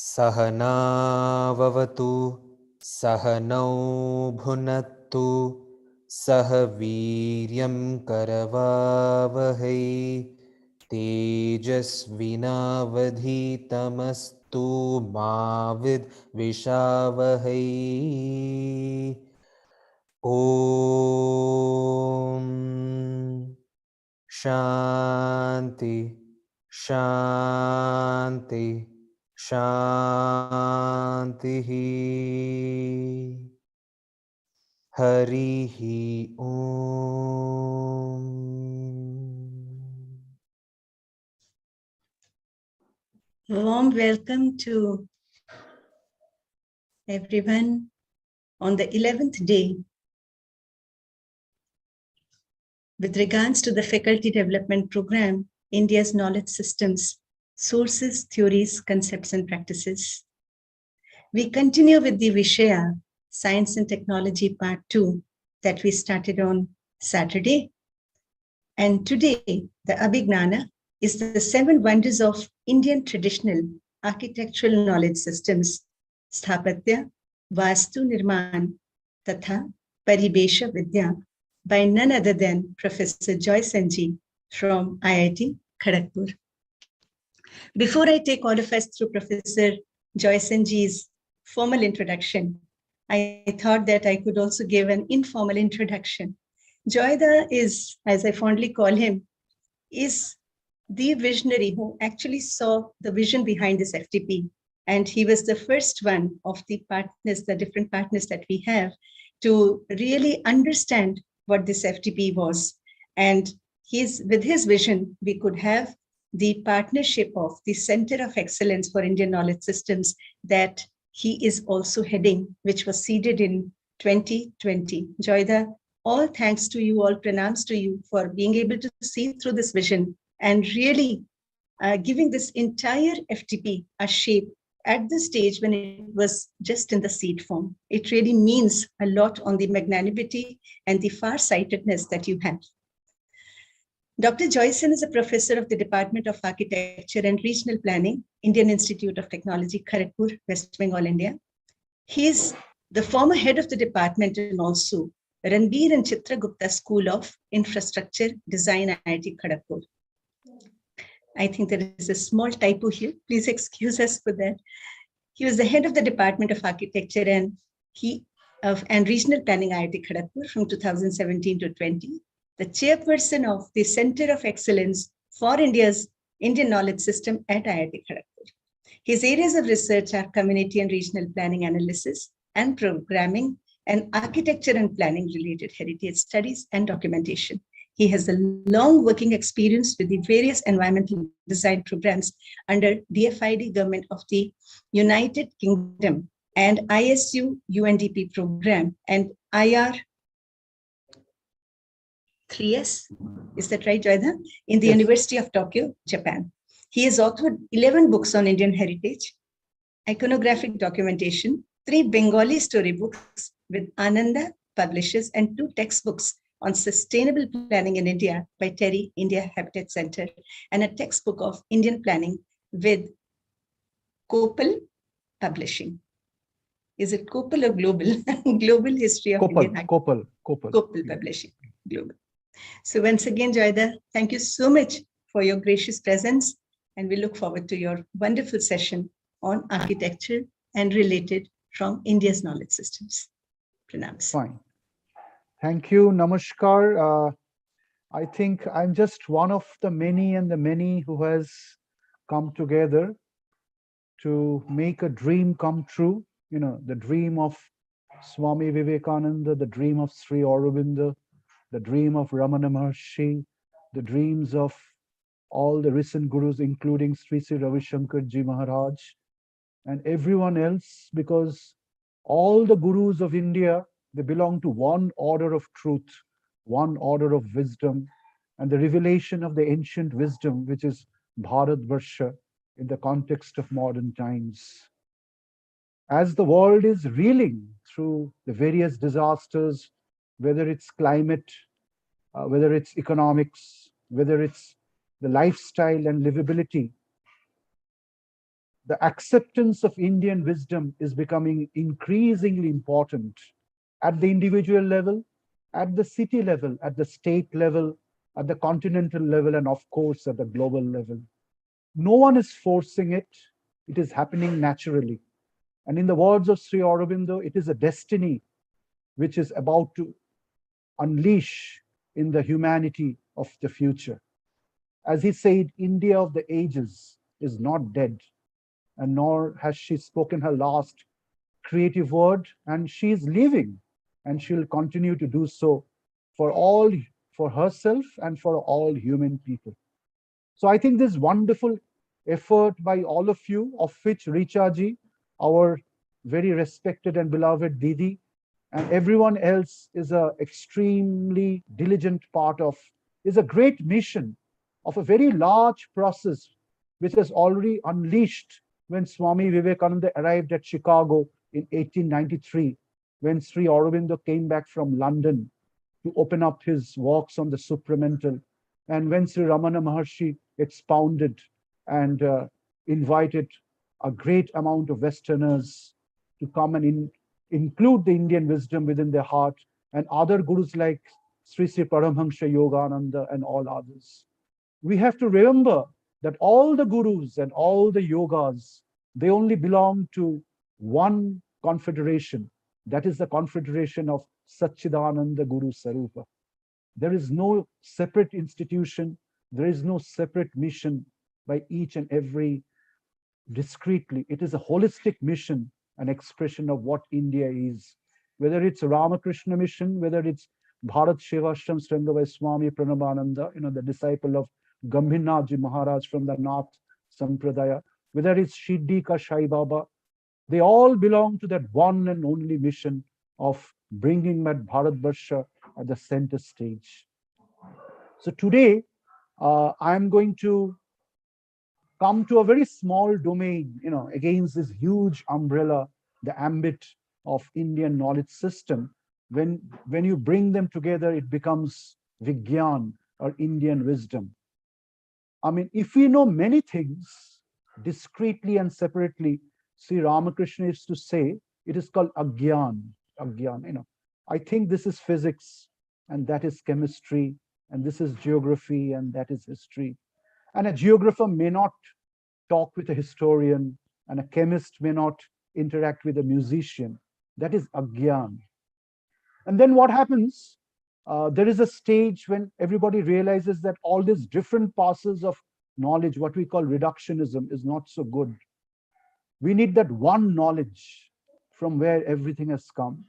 सहनाववतु सहनौ भुनक्तु सह वीर्यं करवावहै तेजस्विनावधीतमस्तु मा विद्विषावहै। ॐ शान्ति शान्ति शान्तिः। हरिः ॐ। Warm welcome to everyone on the 11th day with regards to the Faculty Development Program, India's Knowledge Systems, Sources, Theories, Concepts and Practices. We continue with the Vishaya, Science and Technology Part 2 that we started on Saturday. And today, the Abhignana is the 7 wonders of Indian traditional architectural knowledge systems, Sthapatya, Vastu Nirman, Tatha Paribesha Vidya, by none other than Professor Joy Sanji from IIT Kharagpur. Before I take all of us through Professor Joy Sanji's formal introduction, I thought that I could also give an informal introduction. Joyda is, as I fondly call him, is the visionary who actually saw the vision behind this FTP. And he was the first one of the partners, the different partners that we have, to really understand what this FTP was. And with his vision, we could have the partnership of the Center of Excellence for Indian Knowledge Systems that he is also heading, which was seeded in 2020. Joyda, all thanks to you, all pranams to you for being able to see through this vision and really giving this entire FTP a shape at the stage when it was just in the seed form. It really means a lot on the magnanimity and the far-sightedness that you have. Dr. Joyson is a professor of the Department of Architecture and Regional Planning, Indian Institute of Technology, Kharagpur, West Bengal, India. He is the former head of the department and also Ranbir and Chitra Gupta School of Infrastructure Design, IIT Kharagpur. I think there is a small typo here. Please excuse us for that. He was the head of the Department of Architecture and Regional Planning, IIT Kharagpur from 2017 to 20. The chairperson of the Center of Excellence for India's Indian Knowledge System at IIT Kharagpur. His areas of research are community and regional planning analysis and programming and architecture and planning related heritage studies and documentation. He has a long working experience with the various environmental design programs under DFID government of the United Kingdom and ISU UNDP program and IR 3S, is that right, Joyda? In the University of Tokyo, Japan. He has authored 11 books on Indian heritage, iconographic documentation, 3 Bengali storybooks with Ananda Publishers, and 2 textbooks on sustainable planning in India by Terry India Habitat Center, and a textbook of Indian planning with Kopal Publishing. Is it Kopal or Global? Global History of Indian Kopal Publishing, Global. So once again, Joyda, thank you so much for your gracious presence, and we look forward to your wonderful session on architecture and related from India's knowledge systems. Pranams. Fine. Thank you. Namaskar. I think I'm just one of the many who has come together to make a dream come true. You know, the dream of Swami Vivekananda, the dream of Sri Aurobindo, the dream of Ramana Maharshi, the dreams of all the recent gurus, including Sri Sri Ravi Shankar Ji Maharaj, and everyone else, because all the gurus of India, they belong to one order of truth, one order of wisdom, and the revelation of the ancient wisdom, which is Bharat Varsha in the context of modern times. As the world is reeling through the various disasters, whether it's climate, whether it's economics, whether it's the lifestyle and livability, the acceptance of Indian wisdom is becoming increasingly important at the individual level, at the city level, at the state level, at the continental level, and of course at the global level. No one is forcing it. It is happening naturally. And in the words of Sri Aurobindo, it is a destiny which is about to unleash in the humanity of the future. As he said, India of the ages is not dead, and nor has she spoken her last creative word, and she is living, and she will continue to do so for herself and for all human people. So I think this wonderful effort by all of you, of which Richa ji, our very respected and beloved Didi, and everyone else is a extremely diligent part of, is a great mission of a very large process which has already unleashed when Swami Vivekananda arrived at Chicago in 1893, when Sri Aurobindo came back from London to open up his works on the supramental, and when Sri Ramana Maharshi expounded and invited a great amount of Westerners to come and include the Indian wisdom within their heart, and other gurus like Sri Sri Paramhamsa Yogananda and all others. We have to remember that all the gurus and all the yogas, they only belong to one confederation. That is the confederation of Satchidananda Guru Sarupa. There is no separate institution. There is no separate mission by each and every discreetly. It is a holistic mission, an expression of what India is. Whether it's Ramakrishna mission, whether it's Bharat Shevashram Srangavai Swami Pranabananda, the disciple of Gambhirnathji Maharaj from the Nath Sampradaya, whether it's Shiddika Sai Baba, they all belong to that one and only mission of bringing that Bharatvarsha at the center stage. So today, I'm going to come to a very small domain, against this huge umbrella, the ambit of Indian knowledge system. When you bring them together, it becomes Vigyan, or Indian wisdom. I mean, if we know many things discreetly and separately, Sri Ramakrishna used to say, it is called Agyan. Agyan, I think this is physics, and that is chemistry, and this is geography, and that is history. And a geographer may not talk with a historian, and a chemist may not interact with a musician. That is Agyan. And then what happens? There is a stage when everybody realizes that all these different passes of knowledge, what we call reductionism, is not so good. We need that one knowledge from where everything has come.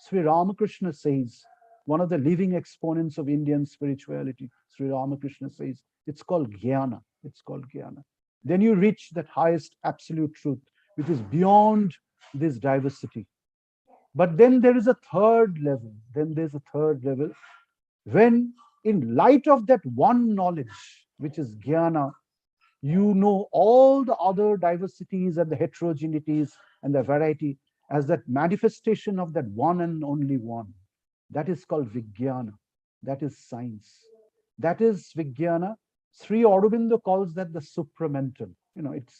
Sri Ramakrishna says, one of the living exponents of Indian spirituality, Sri Ramakrishna says, it's called Jnana. It's called Jnana. Then you reach that highest absolute truth, which is beyond this diversity. But then there is a third level. Then there's a third level when, in light of that one knowledge, which is Jnana, you know all the other diversities and the heterogeneities and the variety as that manifestation of that one and only one. That is called Vijnana. That is science. That is Vijnana. Sri Aurobindo calls that the supramental.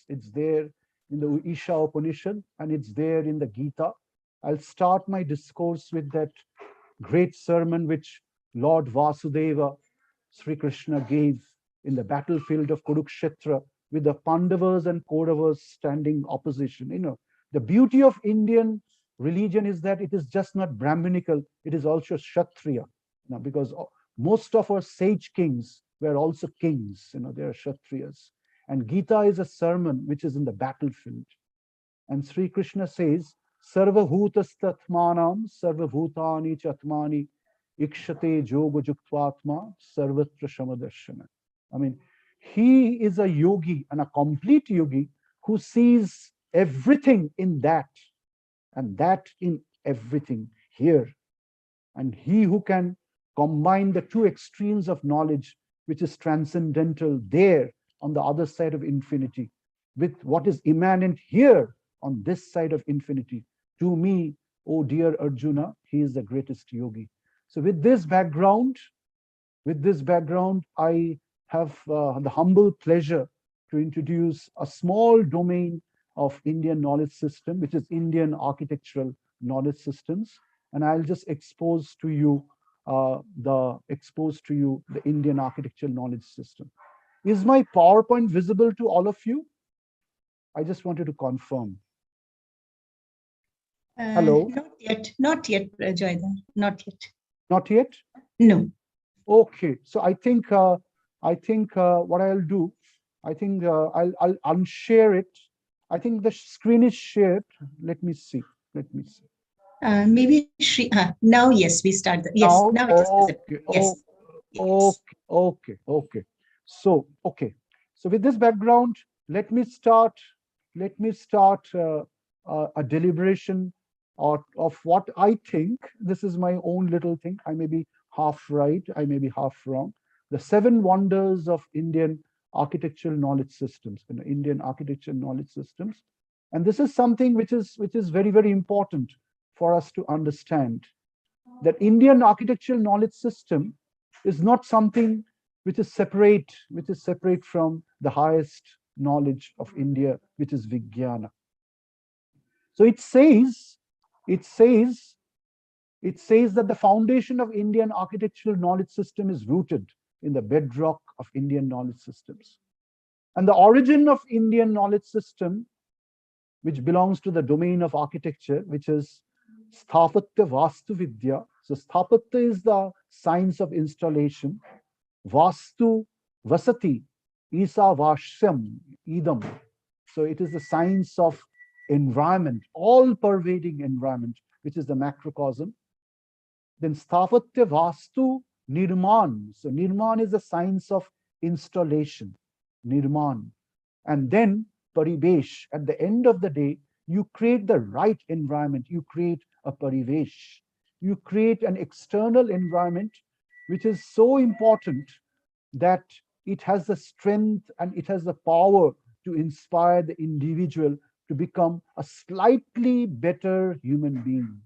It's there in the Isha Upanishad, and it's there in the Gita. I'll start my discourse with that great sermon which Lord Vasudeva, Sri Krishna, gave in the battlefield of Kurukshetra with the Pandavas and Kauravas standing opposition. The beauty of Indian religion is that it is just not Brahminical, it is also Kshatriya. Because most of our sage kings were also kings, they are Kshatriyas. And Gita is a sermon which is in the battlefield. And Sri Krishna says, Sarva Bhutastatmanam, Sarva Bhutani Chatmani, Ikshate Joga Juktvatma, Sarvatra Shamadarshana. I mean, he is a yogi, and a complete yogi, who sees everything in that, and that in everything here. And he who can combine the two extremes of knowledge, which is transcendental there on the other side of infinity, with what is immanent here on this side of infinity. To me, oh dear Arjuna, he is the greatest yogi. So with this background, I have the humble pleasure to introduce a small domain of Indian knowledge system, which is Indian architectural knowledge systems. And I'll just expose to you the Indian architectural knowledge system. Is my PowerPoint visible to all of you? I just wanted to confirm. Hello? Not yet, Joyda, not yet. Not yet? No. Okay, so I think what I'll do, I think I'll unshare it. I think the screen is shared. Let me see. Maybe Shri, now, yes, we start. Yes, now it is visible. Yes. Okay. So with this background, let me start a deliberation of what I think. This is my own little thing. I may be half right, I may be half wrong. The 7 wonders of Indian architectural knowledge systems, Indian architectural knowledge systems. And this is something which is very, very important for us to understand, that Indian architectural knowledge system is not something which is separate from the highest knowledge of India, which is Vijnana. So it says that the foundation of Indian architectural knowledge system is rooted in the bedrock of Indian knowledge systems. And the origin of Indian knowledge system, which belongs to the domain of architecture, which is Sthapatya Vastu Vidya. So Sthapatya is the science of installation. Vastu Vasati Isa Vashyam Idam. So it is the science of environment, all-pervading environment, which is the macrocosm. Then Sthapatya Vastu Nirman. So Nirman is the science of installation, Nirman. And then Parivesh. At the end of the day, you create the right environment. You create a Parivesh. You create an external environment which is so important that it has the strength and it has the power to inspire the individual to become a slightly better human being.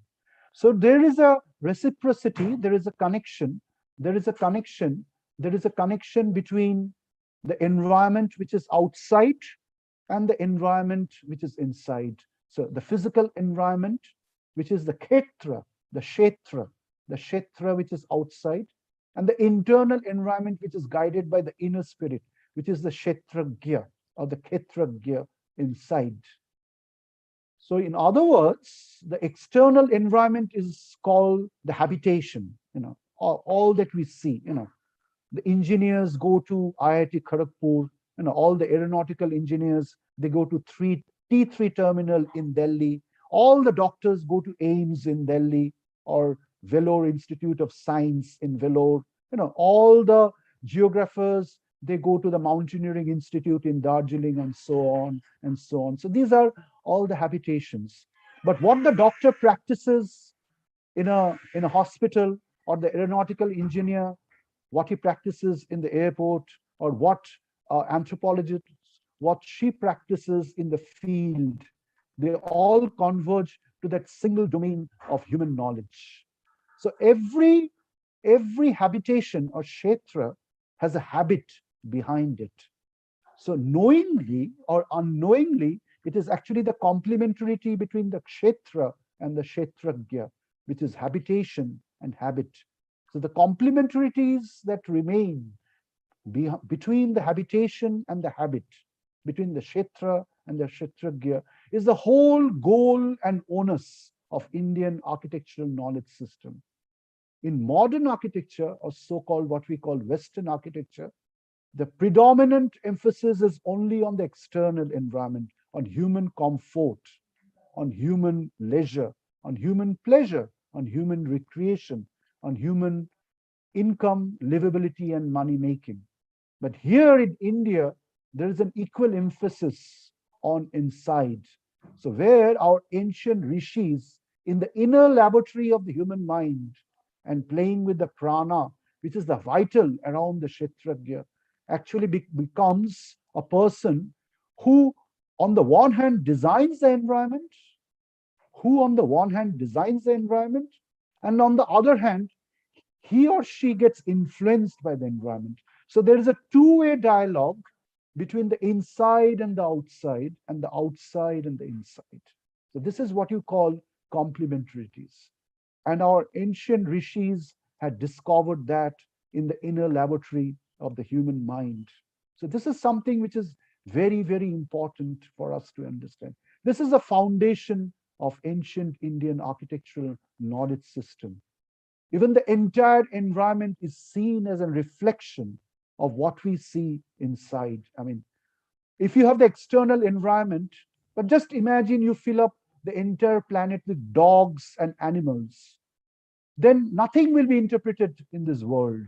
So there is a reciprocity, there is a connection between the environment which is outside and the environment which is inside. So the physical environment, which is the Kshetra, the Kshetra which is outside, and the internal environment which is guided by the inner spirit, which is the Kshetragya or the Kshetragya inside. So in other words, the external environment is called the habitation, all that we see, the engineers go to IIT Kharagpur, all the aeronautical engineers, they go to T3 terminal in Delhi. All the doctors go to AIIMS in Delhi or Vellore Institute of Science in Vellore. All the geographers, they go to the Mountaineering Institute in Darjeeling and so on and so on. So these are all the habitations. But what the doctor practices in a hospital, or the aeronautical engineer, what he practices in the airport, or what anthropologist, what she practices in the field, they all converge to that single domain of human knowledge. So every habitation or kshetra has a habit behind it. So knowingly or unknowingly, it is actually the complementarity between the kshetra and the kshetragya, which is habitation and habit. So the complementarities that remain between the habitation and the habit, between the kshetra and the kshetragya, is the whole goal and onus of Indian architectural knowledge system. In modern architecture, or so-called what we call Western architecture, the predominant emphasis is only on the external environment, on human comfort, on human leisure, on human pleasure, on human recreation, on human income, livability, and money making. But here in India, there is an equal emphasis on inside. So where our ancient rishis, in the inner laboratory of the human mind and playing with the prana, which is the vital around the kshetragya, actually becomes a person who, on the one hand, designs the environment, and on the other hand, he or she gets influenced by the environment. So there is a two-way dialogue between the inside and the outside, and the outside and the inside. So this is what you call complementarities. And our ancient rishis had discovered that in the inner laboratory of the human mind. So this is something which is very, very important for us to understand. This is the foundation of ancient Indian architectural knowledge system. Even the entire environment is seen as a reflection of what we see inside. I mean, if you have the external environment, but just imagine you fill up the entire planet with dogs and animals, then nothing will be interpreted in this world.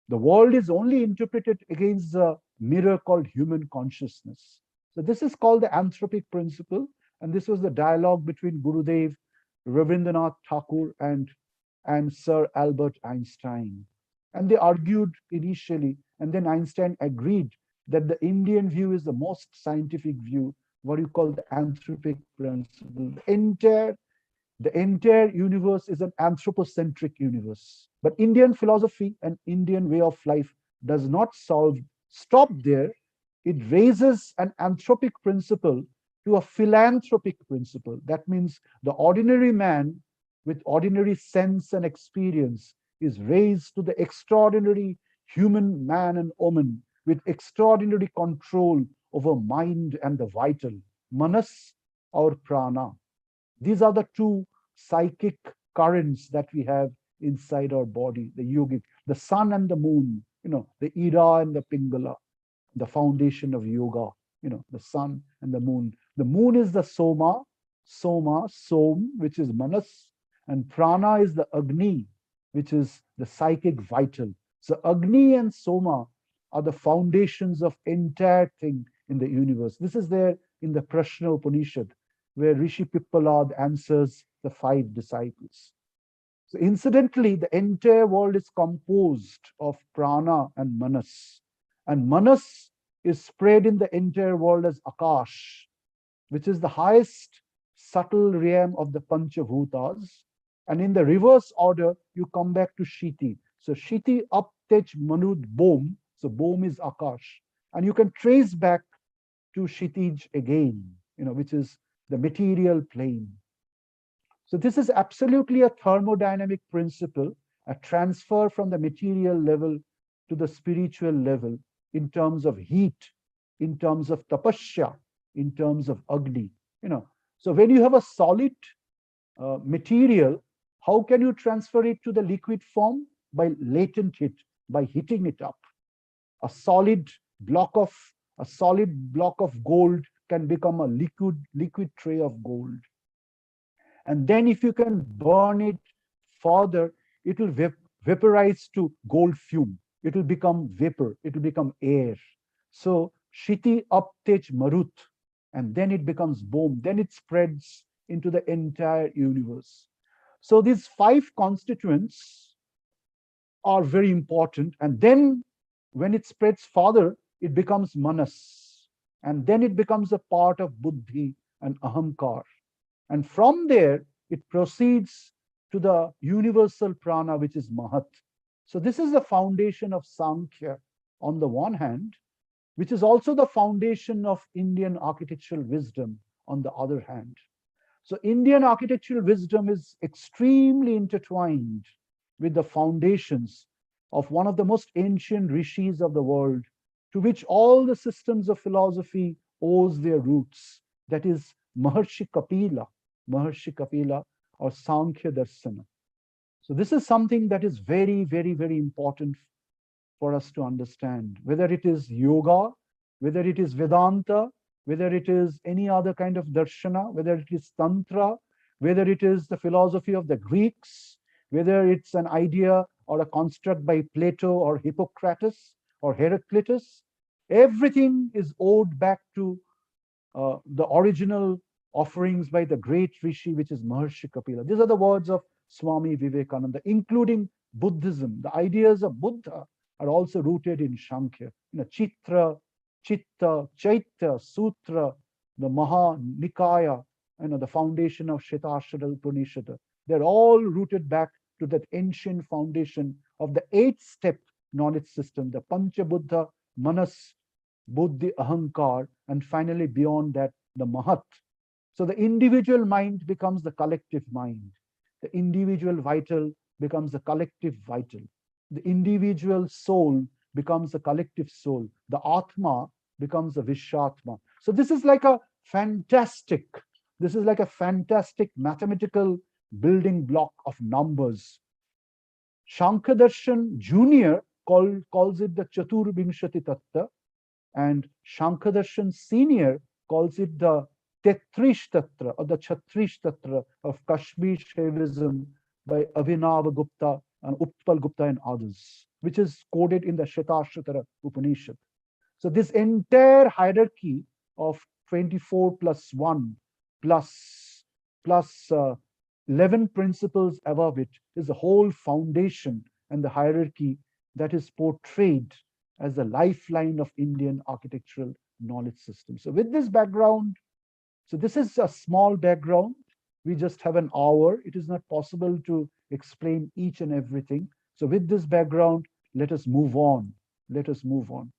The world is only interpreted against the mirror called human consciousness. So this is called the anthropic principle. And this was the dialogue between Gurudev, Rabindranath Tagore, and Sir Albert Einstein. And they argued initially, and then Einstein agreed that the Indian view is the most scientific view, what you call the anthropic principle. The entire universe is an anthropocentric universe. But Indian philosophy and Indian way of life does not stop there. It raises an anthropic principle to a philanthropic principle. That means the ordinary man with ordinary sense and experience is raised to the extraordinary human man and woman with extraordinary control over mind and the vital, manas or prana. These are the two psychic currents that we have inside our body, the yogic, the sun and the moon, the Ida and the Pingala, the foundation of yoga, the sun and the moon. The moon is the Som, which is manas, and prana is the Agni, which is the psychic vital. So Agni and Soma are the foundations of entire thing in the universe. This is there in the Prashna Upanishad, where Rishi Pippalad answers the 5 disciples. So incidentally, the entire world is composed of prana and manas. And manas is spread in the entire world as Akash, which is the highest subtle realm of the Panchabhutas. And in the reverse order, you come back to Shiti. So Shiti, Up, Tej, Manud, Bom. So Bom is Akash. And you can trace back to Shitij again, which is the material plane. So this is absolutely a thermodynamic principle, a transfer from the material level to the spiritual level in terms of heat, in terms of tapasya, in terms of Agni. So when you have a solid material, how can you transfer it to the liquid form? By latent heat, by heating it up. A solid block of gold can become a liquid tray of gold. And then if you can burn it further, it will vaporize to gold fume. It will become vapor. It will become air. So Shiti, Up, Tej, Marut, and then it becomes Bom. Then it spreads into the entire universe. So these 5 constituents are very important. And then when it spreads further, it becomes Manas. And then it becomes a part of Buddhi and Ahamkar. And from there, it proceeds to the universal prana, which is Mahat. So this is the foundation of Sankhya on the one hand, which is also the foundation of Indian architectural wisdom on the other hand. So Indian architectural wisdom is extremely intertwined with the foundations of one of the most ancient rishis of the world, to which all the systems of philosophy owes their roots. That is Maharshi Kapila or Sankhya Darsana. So this is something that is very, very, very important for us to understand, whether it is yoga, whether it is Vedanta, whether it is any other kind of darshana, whether it is Tantra, whether it is the philosophy of the Greeks, whether it's an idea or a construct by Plato or Hippocrates or Heraclitus, everything is owed back to the original offerings by the great rishi, which is Maharshi Kapila. These are the words of Swami Vivekananda, including Buddhism. The ideas of Buddha are also rooted in Sankhya. Chitra, Chitta, Chaitya, Sutra, the Maha Nikaya, the foundation of Shetashara Upanishad. They're all rooted back to that ancient foundation of the 8-step knowledge system, the Panchabuddha Manas, buddhi, ahankar, and finally beyond that, the mahat. So the individual mind becomes the collective mind. The individual vital becomes the collective vital. The individual soul becomes the collective soul. The Atma becomes the Vishatma. So this is like a fantastic mathematical building block of numbers. Shankhadarshan Junior calls it the Chaturvinshati Tattva, and Shankhadarshan Senior calls it the Tetrish Tatra or the Chatrish Tatra of Kashmir Shaivism by Abhinav Gupta and Utpal Gupta and others, which is coded in the Shvetashvatara Upanishad. So this entire hierarchy of 24 plus 1 plus 11 principles above it is the whole foundation and the hierarchy that is portrayed as the lifeline of Indian architectural knowledge system. So with this background, so this is a small background. We just have an hour. It is not possible to explain each and everything. So with this background, let us move on. Let us move on.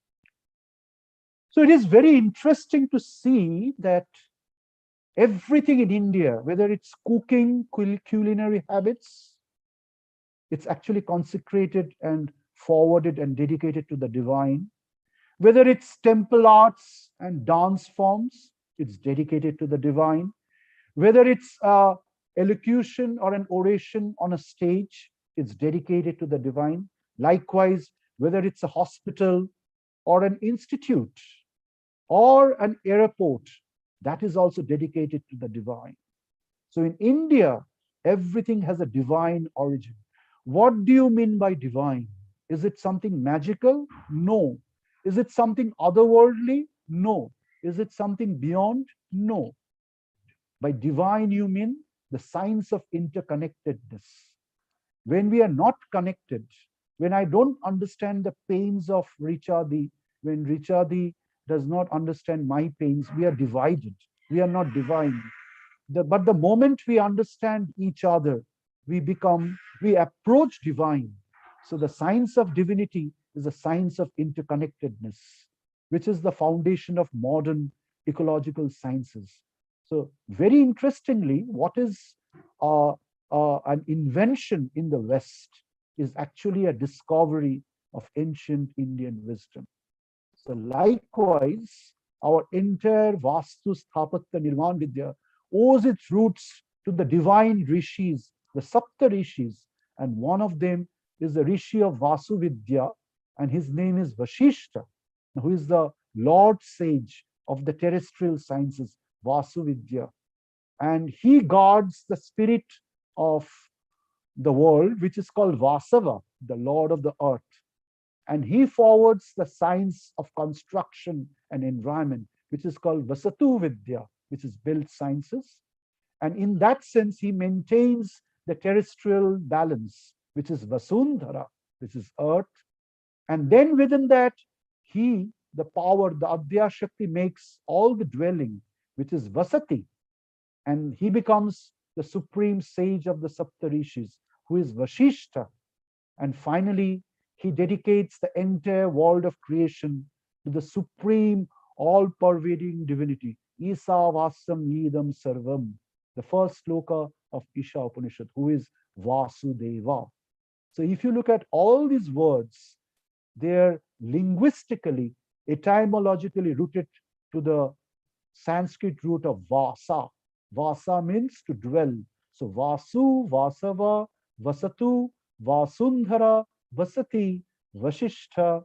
So it is very interesting to see that everything in India, whether it's cooking, culinary habits, it's actually consecrated and forwarded and dedicated to the divine. Whether it's temple arts and dance forms, it's dedicated to the divine. Whether it's elocution or an oration on a stage, it's dedicated to the divine. Likewise, whether it's a hospital or an institute or an airport, that is also dedicated to the divine. So in India, everything has a divine origin. What do you mean by divine? Is it something magical? No. Is it something otherworldly? No. Is it something beyond? No. By divine, you mean the science of interconnectedness. When we are not connected, when I don't understand the pains of Richadi, when Richadi does not understand my pains, we are divided. We are not divine. But the moment we understand each other, we approach divine. So the science of divinity is a science of interconnectedness, which is the foundation of modern ecological sciences. So very interestingly, what is an invention in the West is actually a discovery of ancient Indian wisdom. So likewise, our entire Vastu Sthapatya Nirman Vidya owes its roots to the divine rishis, the Sapta rishis, and one of them is the rishi of Vasu Vidya, and his name is Vashishta, who is the Lord Sage of the terrestrial sciences, Vasu Vidya. And he guards the spirit of the world, which is called Vasava, the Lord of the earth. And he forwards the science of construction and environment, which is called Vasatu Vidya, which is built sciences. And in that sense, he maintains the terrestrial balance, which is Vasundhara, which is earth. And then within that, he, the power, the Adya Shakti, makes all the dwelling, which is Vasati. And he becomes the supreme sage of the Saptarishis, who is Vashishta. And finally, he dedicates the entire world of creation to the supreme, all-pervading divinity, Isa Vasam Idam Sarvam, the first sloka of Isha Upanishad, who is Vasudeva. So if you look at all these words, they're linguistically, etymologically rooted to the Sanskrit root of Vasa. Vasa means to dwell. So Vasu, Vasava, Vasatu, Vasundhara, Vasati, Vashishta,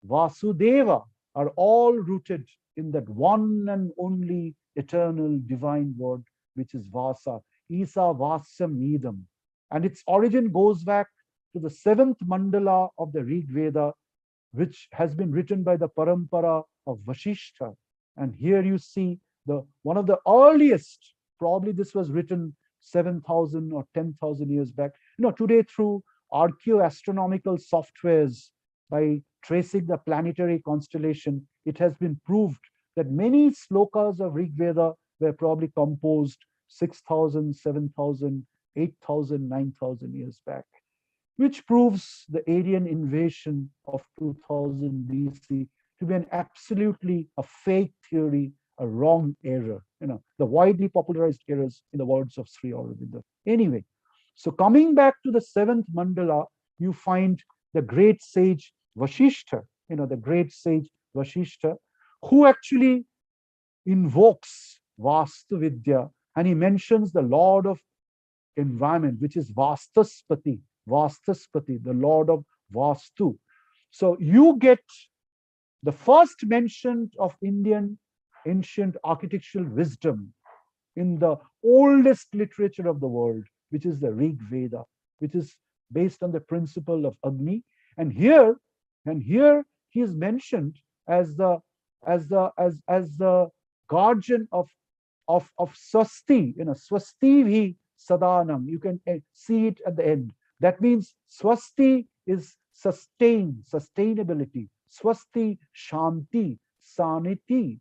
Vasudeva are all rooted in that one and only eternal divine word, which is Vasa, Isa Vasam Idam. And its origin goes back to the seventh mandala of the Rig Veda, which has been written by the Parampara of Vashishta. And here you see one of the earliest, probably this was written 7,000 or 10,000 years back. Today through archaeoastronomical softwares, by tracing the planetary constellation, it has been proved that many slokas of Rig Veda were probably composed 6,000, 7,000, 8,000, 9,000 years back, which proves the Aryan invasion of 2000 BC to be an absolutely a fake theory, a wrong error, the widely popularized errors in the words of Sri Aurobindo. Anyway, so coming back to the seventh mandala, you find the great sage Vasishtha, the great sage Vasishtha, who actually invokes Vastu Vidya, and he mentions the Lord of environment, which is Vastaspati, the Lord of Vastu. So you get the first mention of Indian ancient architectural wisdom in the oldest literature of the world, which is the Rig Veda, which is based on the principle of Agni. And here he is mentioned as the guardian of Swasti, Swasti Sadanam. You can see it at the end. That means Swasti is sustainability. Swasti, Shanti, Saniti,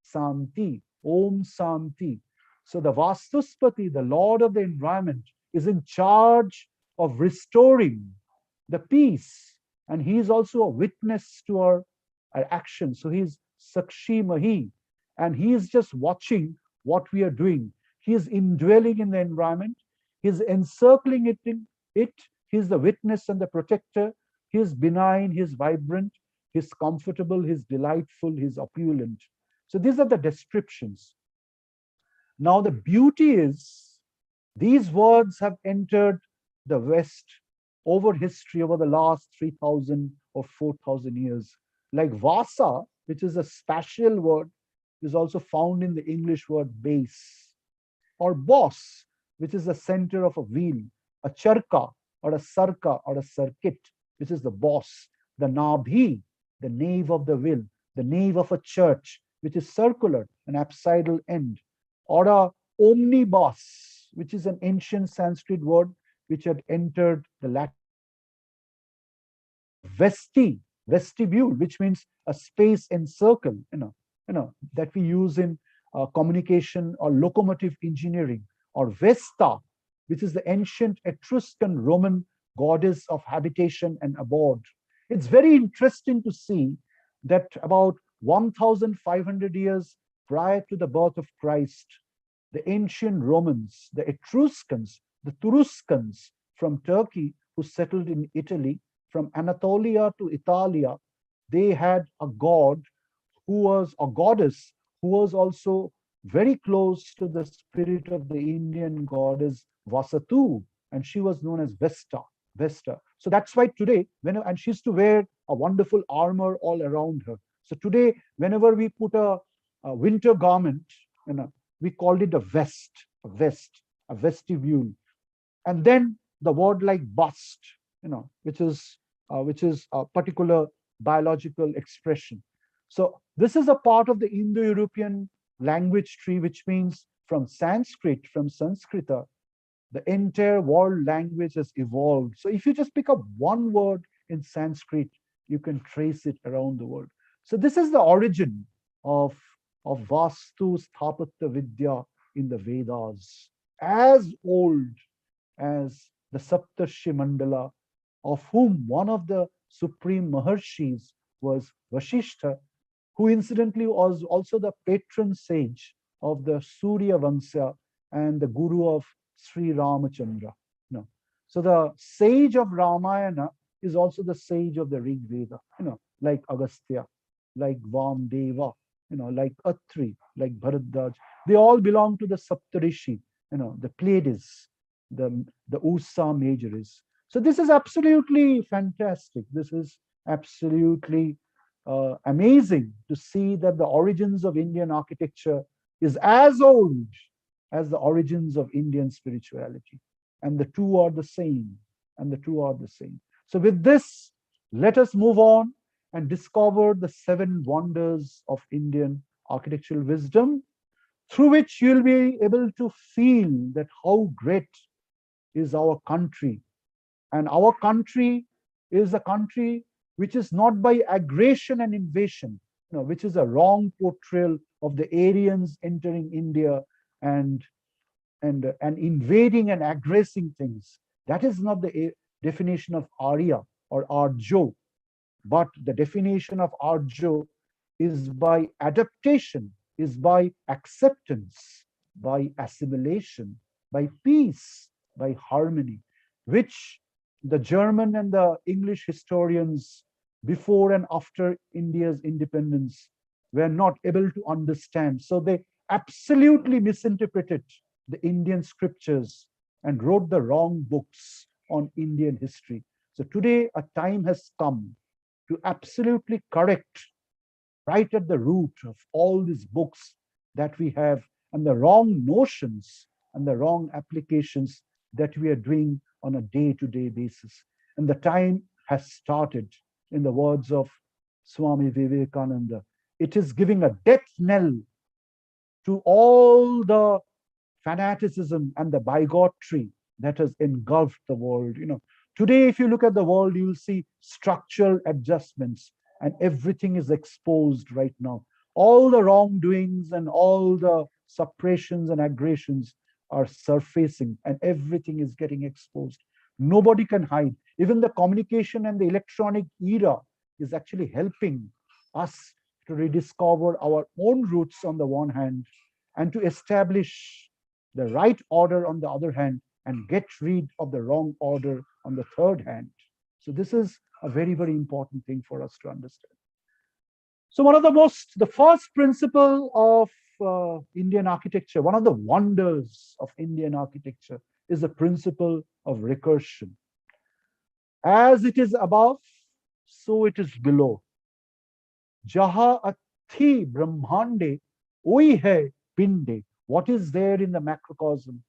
Santi, Om Santi. So the Vastuspati, the Lord of the environment, is in charge of restoring the peace. And he is also a witness to our action. So he's Sakshi Mahi, and he is just watching what we are doing. He is indwelling in the environment. He is encircling it in it. He is the witness and the protector. He is benign, he is vibrant, he is comfortable, he is delightful, he is opulent. So these are the descriptions. Now the beauty is, these words have entered the West over history, over the last 3,000 or 4,000 years. Like Vasa, which is a spatial word, is also found in the English word base. Or boss, which is the center of a wheel, a charka or a sarka or a circuit, which is the boss, the nabhi, the nave of the wheel, the nave of a church, which is circular, an apsidal end, or a omnibus, which is an ancient Sanskrit word which had entered the Latin vestibule, which means a space encircled, that we use in communication or locomotive engineering, or Vesta, which is the ancient Etruscan Roman goddess of habitation and abode. It's very interesting to see that about 1,500 years prior to the birth of Christ, the ancient Romans, the Etruscans, the Turuscans from Turkey who settled in Italy, from Anatolia to Italia, they had a god who was a goddess who was also very close to the spirit of the Indian goddess Vasatu, and she was known as Vesta. So that's why today, and she used to wear a wonderful armor all around her. So today, whenever we put a winter garment, we called it a vestibule. And then the word like bust, which is a particular biological expression. So this is a part of the Indo-European language tree, which means from Sanskrita, the entire world language has evolved. So if you just pick up one word in Sanskrit, you can trace it around the world. So this is the origin of Vastu Sthapatya Vidya in the Vedas, as old as the Saptarshi Mandala, of whom one of the supreme Maharshis was Vasishtha, who incidentally was also the patron sage of the Surya Vansya and the guru of Sri Ramachandra. So the sage of Ramayana is also the sage of the Rig Veda, like Agastya, like Vamdeva, like Atri, like Bharadwaj. They all belong to the Saptarishi, the Pleiades, the Ursa Majoris. So this is absolutely fantastic. This is absolutely amazing to see that the origins of Indian architecture is as old as the origins of Indian spirituality. And the two are the same. So with this, let us move on and discover the 7 wonders of Indian architectural wisdom, through which you'll be able to feel that how great is our country. And our country is a country which is not by aggression and invasion, which is a wrong portrayal of the Aryans entering India and invading and aggressing things. That is not the definition of Arya or Arjo. but the definition of Arjo is by adaptation, is by acceptance, by assimilation, by peace, by harmony, which the German and the English historians before and after India's independence were not able to understand. So they absolutely misinterpreted the Indian scriptures and wrote the wrong books on Indian history. So today a time has come to absolutely correct right at the root of all these books that we have and the wrong notions and the wrong applications that we are doing on a day-to-day basis. And the time has started, in the words of Swami Vivekananda. It is giving a death knell to all the fanaticism and the bigotry that has engulfed the world. Today, if you look at the world, you'll see structural adjustments, and everything is exposed right now. All the wrongdoings and all the suppressions and aggressions are surfacing, and everything is getting exposed. Nobody can hide. Even the communication and the electronic era is actually helping us to rediscover our own roots on the one hand, and to establish the right order on the other hand, and get rid of the wrong order on the third hand. So this is a very, very important thing for us to understand. So the first principle of Indian architecture, one of the wonders of Indian architecture is the principle of recursion. As it is above, so it is below. Jaha athi brahmande, oi hai pinde. What is there in the macrocosm,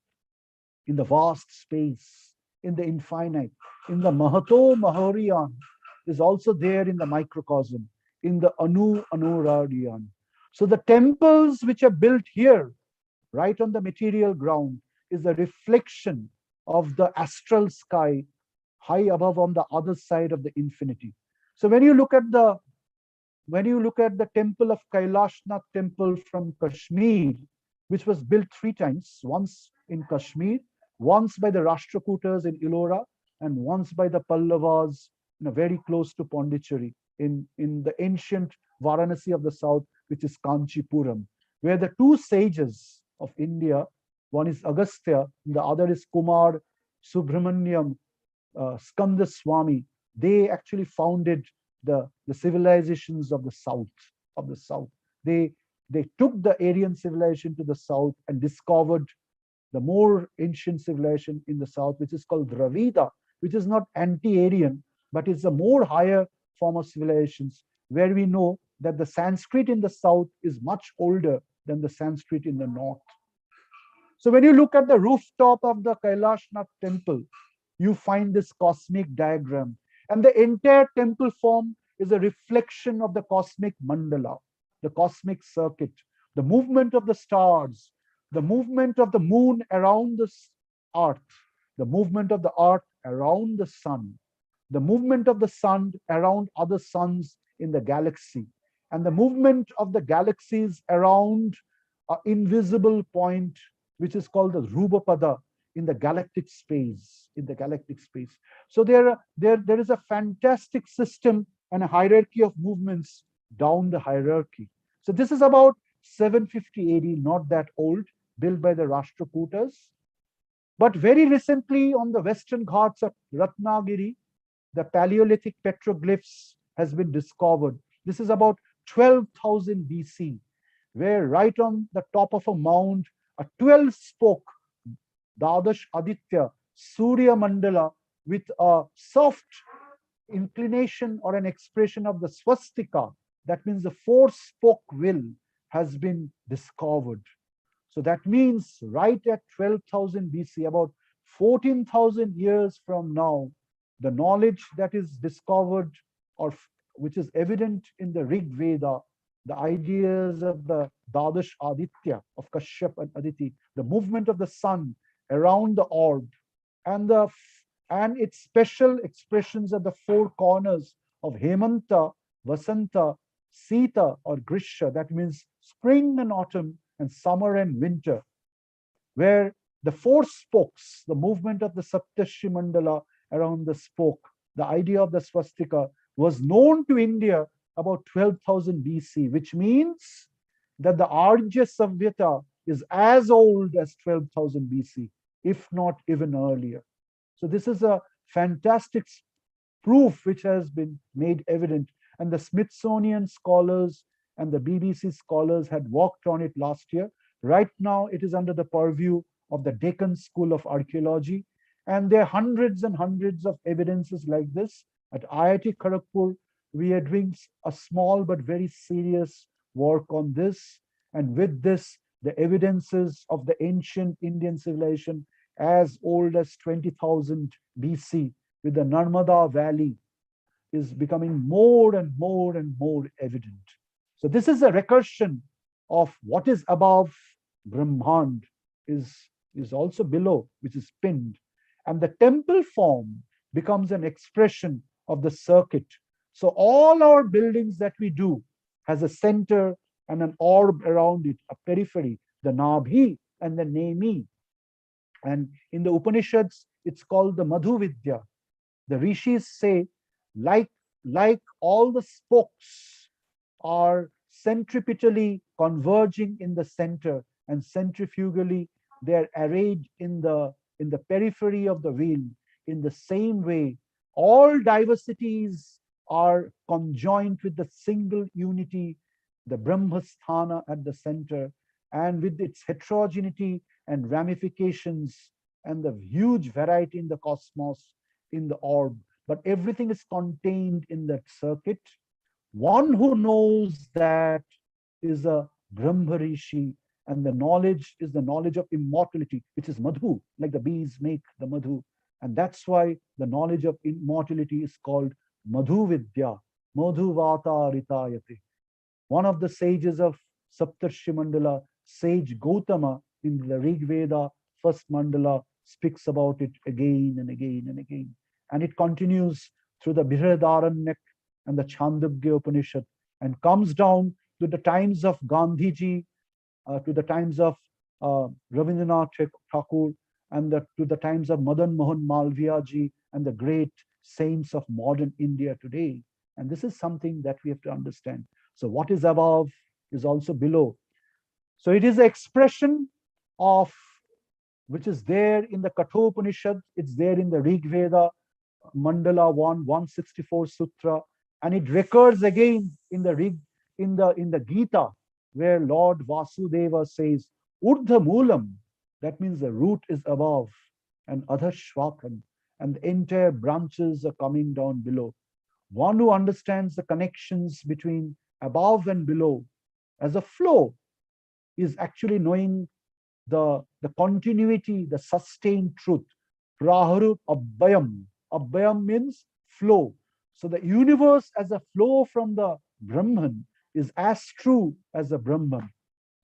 in the vast space, in the infinite, in the Mahato Mahoriyan, is also there in the microcosm, in the Anu Anuradiyan. So the temples which are built here, right on the material ground, is a reflection of the astral sky high above on the other side of the infinity. So when you look at the temple of Kailashnath temple from Kashmir, which was built 3 times, once in Kashmir, once by the Rashtrakutas in Ellora, and once by the Pallavas, very close to Pondicherry, in the ancient Varanasi of the south, which is Kanchipuram, where the 2 sages of India, one is Agastya, and the other is Kumar Subramaniam Skanda Swami, they actually founded the civilizations of the south. They took the Aryan civilization to the south and discovered the more ancient civilization in the south, which is called Dravida, which is not anti-Aryan, but it's a more higher form of civilizations, where we know that the Sanskrit in the south is much older than the Sanskrit in the north. So when you look at the rooftop of the Kailashnath temple, you find this cosmic diagram. And the entire temple form is a reflection of the cosmic mandala, the cosmic circuit, the movement of the stars, the movement of the moon around the earth, the movement of the earth around the sun, the movement of the sun around other suns in the galaxy, and the movement of the galaxies around an invisible point, which is called the Rubapada, in the galactic space, So there is a fantastic system and a hierarchy of movements down the hierarchy. So this is about 750 AD, not that old, built by the Rashtrakutas. But very recently on the Western Ghats of Ratnagiri, the Paleolithic petroglyphs has been discovered. This is about 12,000 BC, where right on the top of a mound, a 12-spoke Dadash Aditya Surya Mandala with a soft inclination or an expression of the swastika, that means the 4-spoke wheel, has been discovered. So that means right at 12,000 BC, about 14,000 years from now, the knowledge that is discovered, or which is evident in the Rig Veda, the ideas of the Dadash Aditya of Kashyap and Aditi, the movement of the sun around the orb, and its special expressions at the 4 corners of Hemanta, Vasanta, Sita or Grisha, that means spring and autumn and summer and winter, where the 4 spokes, the movement of the Saptashi Mandala around the spoke, the idea of the swastika, was known to India about 12,000 BC, which means that the Arya Savyata is as old as 12,000 BC, if not even earlier. So this is a fantastic proof which has been made evident, and the Smithsonian scholars and the BBC scholars had worked on it last year. Right now, it is under the purview of the Deccan School of Archaeology, and there are hundreds and hundreds of evidences like this. At IIT Kharagpur, we are doing a small but very serious work on this, and with this, the evidences of the ancient Indian civilization as old as 20,000 BC with the Narmada Valley is becoming more and more and more evident. So this is a recursion of what is above Brahmand is also below, which is pinned. And the temple form becomes an expression of the circuit. So all our buildings that we do has a center and an orb around it, a periphery, the Nabhi and the Nemi. And in the Upanishads, it's called the Madhu Vidya. The rishis say, like all the spokes are centripetally converging in the center, and centrifugally they are arrayed in the periphery of the wheel. In the same way, all diversities are conjoined with the single unity, the Brahmasthana at the center, and with its heterogeneity and ramifications and the huge variety in the cosmos, in the orb, but everything is contained in that circuit. One who knows that is a Brahma Rishi, and the knowledge is the knowledge of immortality, which is Madhu, like the bees make the Madhu. And that's why the knowledge of immortality is called Madhu Vidya, Madhu Vata Ritayate. One of the sages of Saptarshi Mandala, sage Gautama, in the Rig Veda, first mandala, speaks about it again and again and again. And it continues through the Brihadaranyaka and the Chandogya Upanishad, and comes down to the times of Gandhiji, to the times of Rabindranath Tagore, and to the times of Madan Mohan Malviya ji, and the great saints of modern India today. And this is something that we have to understand. So what is above is also below. So it is the expression of which is there in the Kathopanishad, it's there in the Rig Veda, Mandala 1, 164 Sutra, and it recurs again in the Gita, where Lord Vasudeva says, Urdha Moolam, that means the root is above, and Adhashvakam, and the entire branches are coming down below. One who understands the connections between above and below as a flow is actually knowing the continuity, the sustained truth. Praharup Abhayam. Abhayam means flow. So the universe as a flow from the Brahman is as true as the Brahman.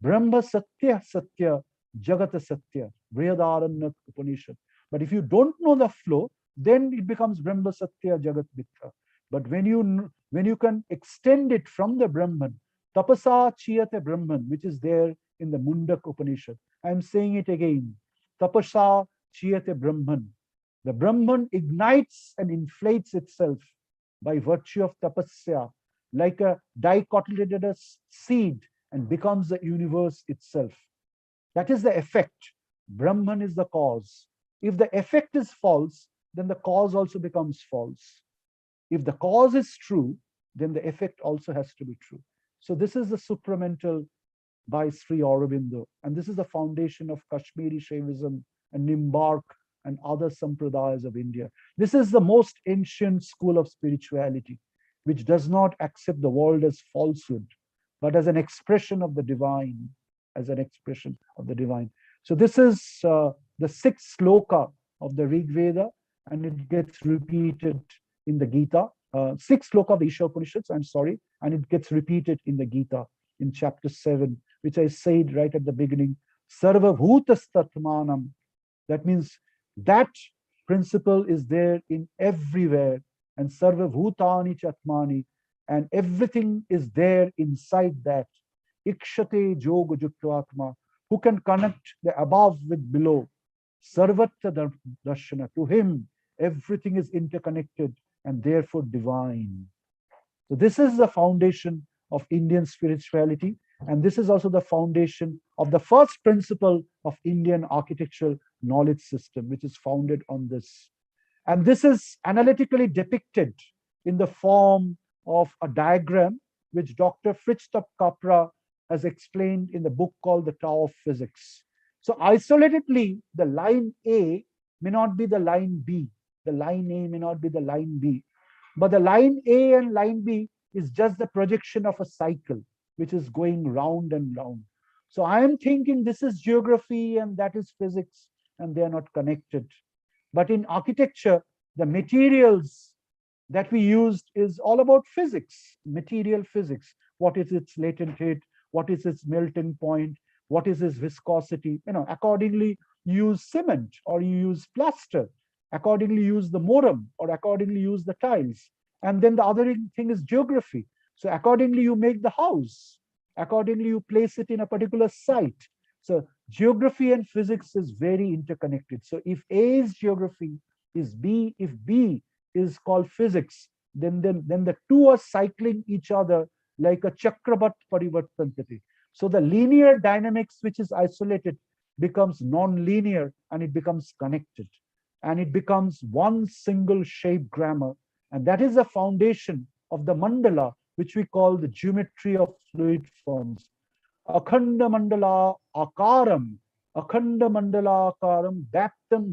Brahma Satya Satya, Jagata Satya, Brihadaranyaka Upanishad. But if you don't know the flow, then it becomes Brahma Satya Jagat Mithya. But when you can extend it from the Brahman, Tapasa Chiyate Brahman, which is there in the Mundak Upanishad. I'm saying it again. Tapasa Chiyate Brahman. The Brahman ignites and inflates itself by virtue of tapasya, like a dicotyledonous seed, and becomes the universe itself. That is the effect. Brahman is the cause. If the effect is false, then the cause also becomes false. If the cause is true, then the effect also has to be true. So this is the supramental by Sri Aurobindo, and this is the foundation of Kashmiri Shaivism and Nimbark and other sampradayas of India. This is the most ancient school of spirituality, which does not accept the world as falsehood, but as an expression of the divine, as an expression of the divine. So this is the 6th sloka of the Rig Veda, and it gets repeated in the Gita. 6th sloka of the Isha Upanishads, I'm sorry, and it gets repeated in the Gita in chapter 7, which I said right at the beginning, Sarva Bhutastatmanam. That means that principle is there in everywhere, and Sarva Bhutani Chatmani, and everything is there inside that. Ikshate Yoga Jutratma, who can connect the above with below. Sarvatra Darshana, to him everything is interconnected and therefore divine. So this is the foundation of Indian spirituality. And this is also the foundation of the first principle of Indian architectural knowledge system, which is founded on this. And this is analytically depicted in the form of a diagram, which Dr. Fritjof Capra has explained in the book called The Tao of Physics. So isolatedly, the line A may not be the line B. The line A may not be the line B. But the line A and line B is just the projection of a cycle, which is going round and round. So I am thinking this is geography and that is physics, and they are not connected. But in architecture, the materials that we used is all about physics, material physics. What is its latent heat? What is its melting point? What is its viscosity? Accordingly, you use cement or you use plaster. Accordingly, use the mortar, or accordingly use the tiles. And then the other thing is geography. So accordingly, you make the house. Accordingly, you place it in a particular site. So geography and physics is very interconnected. So if A is geography, if B is called physics, then the two are cycling each other like a chakrabat parivartantati. So the linear dynamics, which is isolated, becomes non-linear, and it becomes connected. And it becomes one single shape grammar. And that is the foundation of the mandala, which we call the geometry of fluid forms. Akhanda mandala akaram, baptam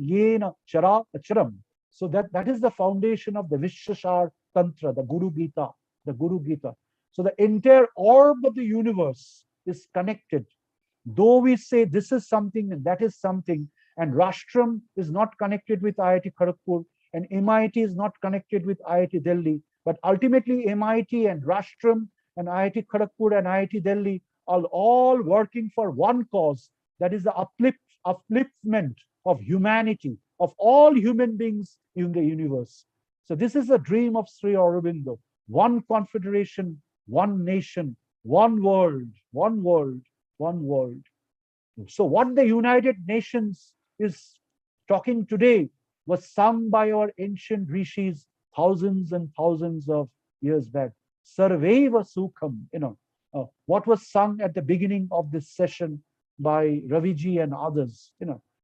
yena chara acharam. So that is the foundation of the Vishwashar Tantra, the Guru Gita, So the entire orb of the universe is connected. Though we say this is something and that is something, and Rashtraam is not connected with IIT Kharagpur, and MIT is not connected with IIT Delhi, but ultimately MIT and Rashtraam and IIT Kharagpur and IIT Delhi are all working for one cause, that is the upliftment of humanity, of all human beings in the universe. So this is the dream of Sri Aurobindo: one confederation, one nation, one world, one world, one world. So what the United Nations is talking today was sung by our ancient rishis thousands and thousands of years back. Sarveva Sukham, what was sung at the beginning of this session by Raviji and others,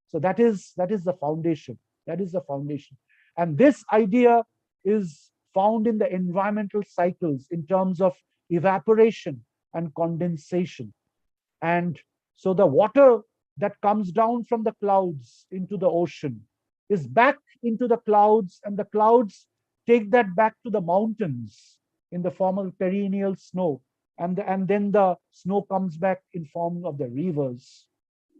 So that is the foundation. That is the foundation. And this idea is found in the environmental cycles in terms of evaporation and condensation. And so the water that comes down from the clouds into the ocean is back into the clouds, and the clouds take that back to the mountains in the form of perennial snow. And then the snow comes back in form of the rivers.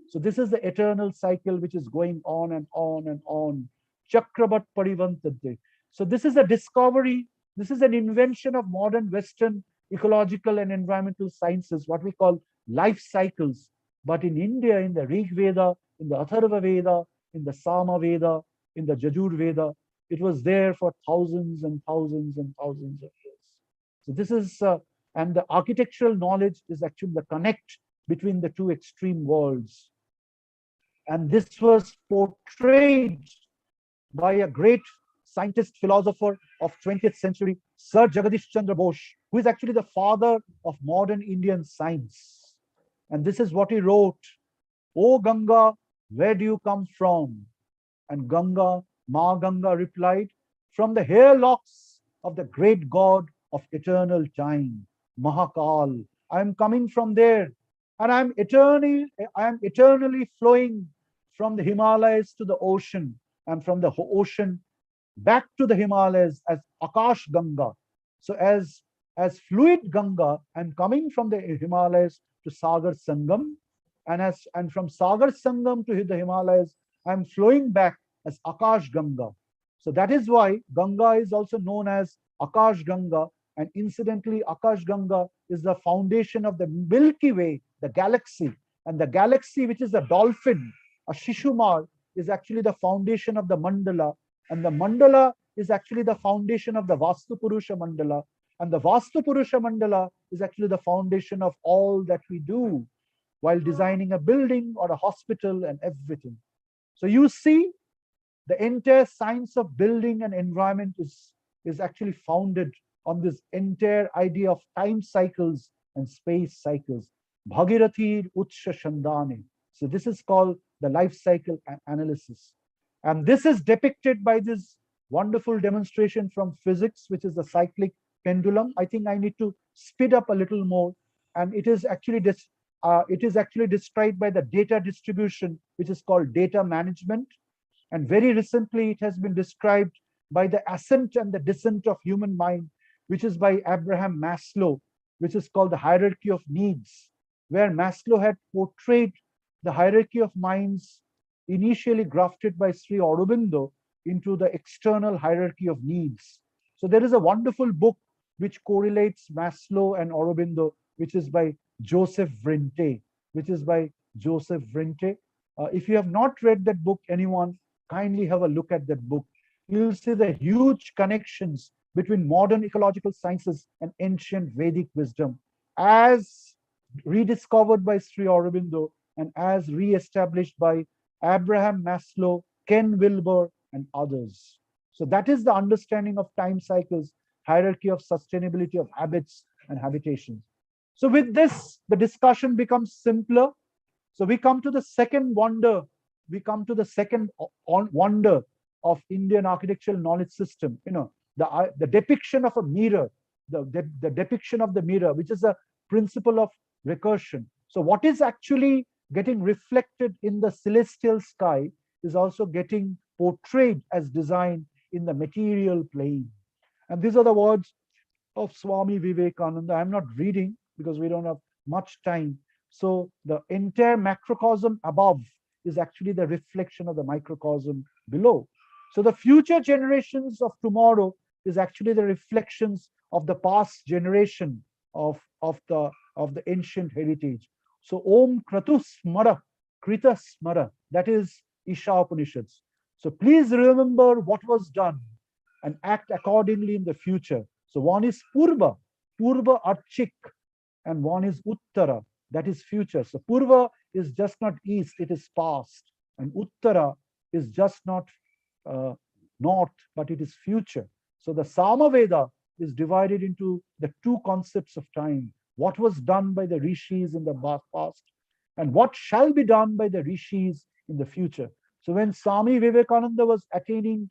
So this is the eternal cycle which is going on and on and on. Chakrabat Parivantante. So this is a discovery, this is an invention of modern Western ecological and environmental sciences, what we call life cycles. But in India, in the Rig Veda, in the Atharva Veda, in the Sama Veda, in the Jajur Veda, it was there for thousands and thousands and thousands of years. So this is, and the architectural knowledge is actually the connect between the two extreme worlds. And this was portrayed by a great scientist, philosopher of 20th century, Sir Jagadish Chandra Bose, who is actually the father of modern Indian science. And this is what he wrote: "O Ganga, where do you come from?" And Ma Ganga replied, "From the hair locks of the great god of eternal time, Mahakal. I am coming from there, and I am eternally flowing from the Himalayas to the ocean, and from the ocean back to the Himalayas as Akash Ganga." So as fluid Ganga, I'm coming from the Himalayas to Sagar Sangam, and from Sagar Sangam to the Himalayas, I'm flowing back as Akash Ganga. So that is why Ganga is also known as Akash Ganga. And incidentally, Akash Ganga is the foundation of the Milky Way, the galaxy. And the galaxy, which is a dolphin, a Shishumar, is actually the foundation of the mandala. And the mandala is actually the foundation of the Vastu Purusha Mandala. And the Vastu Purusha Mandala is actually the foundation of all that we do while designing a building or a hospital and everything. So you see, the entire science of building and environment is actually founded on this entire idea of time cycles and space cycles. Bhagirathi Utsha Shandane. So this is called the life cycle analysis. And this is depicted by this wonderful demonstration from physics, which is the cyclic pendulum. I think I need to speed up a little more. And it is actually described by the data distribution, which is called data management. And very recently, it has been described by the ascent and the descent of human mind, which is by Abraham Maslow, which is called the hierarchy of needs, where Maslow had portrayed the hierarchy of minds initially grafted by Sri Aurobindo into the external hierarchy of needs. So there is a wonderful book which correlates Maslow and Aurobindo, which is by Joseph Vrinte, If you have not read that book, anyone, kindly have a look at that book. You'll see the huge connections between modern ecological sciences and ancient Vedic wisdom, as rediscovered by Sri Aurobindo and as re-established by Abraham Maslow, Ken Wilber, and others. So that is the understanding of time cycles, hierarchy of sustainability of habits and habitations. So with this, the discussion becomes simpler. So we come to the second wonder. We come to the second wonder of Indian architectural knowledge system. The depiction of a mirror, the depiction of the mirror, which is a principle of recursion. So what is actually getting reflected in the celestial sky is also getting portrayed as design in the material plane. And these are the words of Swami Vivekananda. I'm not reading because we don't have much time. So the entire macrocosm above is actually the reflection of the microcosm below. So the future generations of tomorrow is actually the reflections of the past generation of the ancient heritage. So Om Kratu Smara, Krita Smara, that is Isha Upanishads. So please remember what was done and act accordingly in the future. So one is Purva Archik, and one is Uttara, that is future. So Purva is just not east, it is past. And Uttara is just not north, but it is future. So the Samaveda is divided into the two concepts of time. What was done by the rishis in the past and what shall be done by the rishis in the future. So when Swami Vivekananda was attaining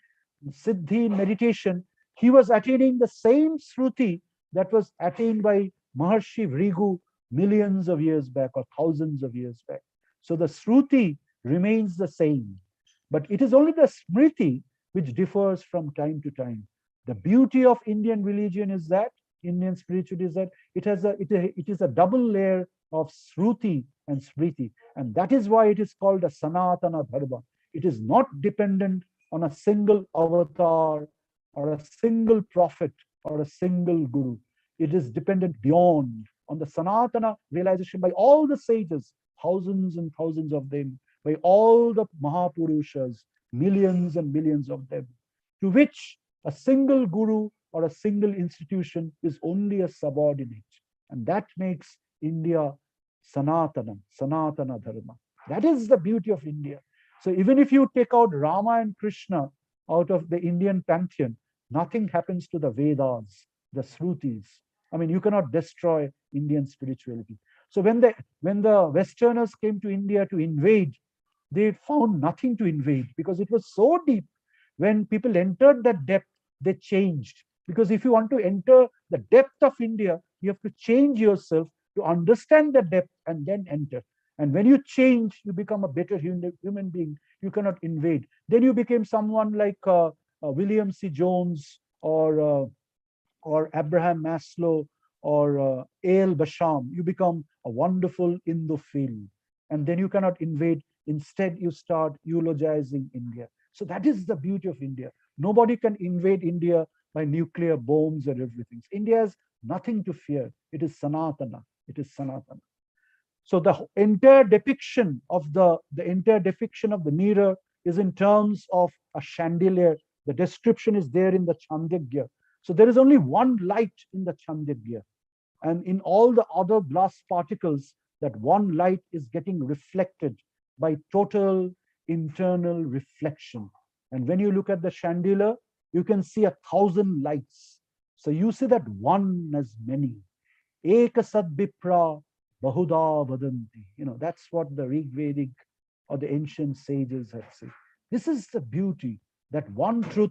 Siddhi in meditation, he was attaining the same Shruti that was attained by Maharshi Vrigu millions of years back or thousands of years back. So the Shruti remains the same, but it is only the Smriti which differs from time to time. The beauty of Indian religion is that, Indian spirituality is that it is a double layer of Shruti and Smriti, and that is why it is called a Sanatana Dharma. It is not dependent on a single avatar or a single prophet or a single guru. It is dependent beyond on the Sanatana realization by all the sages, thousands and thousands of them, by all the Mahapurushas, millions and millions of them, to which a single guru or a single institution is only a subordinate. And that makes India Sanatana Dharma. That is the beauty of India. So even if you take out Rama and Krishna out of the Indian pantheon, nothing happens to the Vedas, the Shrutis. I mean, you cannot destroy Indian spirituality. So when the Westerners came to India to invade, they found nothing to invade because it was so deep. When people entered that depth, they changed. Because if you want to enter the depth of India, you have to change yourself to understand the depth and then enter. And when you change, you become a better human being. You cannot invade. Then you became someone like William C. Jones or Abraham Maslow or A.L. Basham. You become a wonderful Indophile. And then you cannot invade. Instead, you start eulogizing India. So that is the beauty of India. Nobody can invade India by nuclear bombs or everything. India has nothing to fear. It is Sanatana. It is Sanatana. So the entire depiction of the mirror is in terms of a chandelier. The description is there in the Chandagya. So there is only one light in the Chandagya. And in all the other glass particles, that one light is getting reflected by total internal reflection. And when you look at the chandelier, you can see 1,000 lights. So you see that one as many. Eka sadvipra bahuda vadanti. That's what the Rig Vedic or the ancient sages have said. This is the beauty, that one truth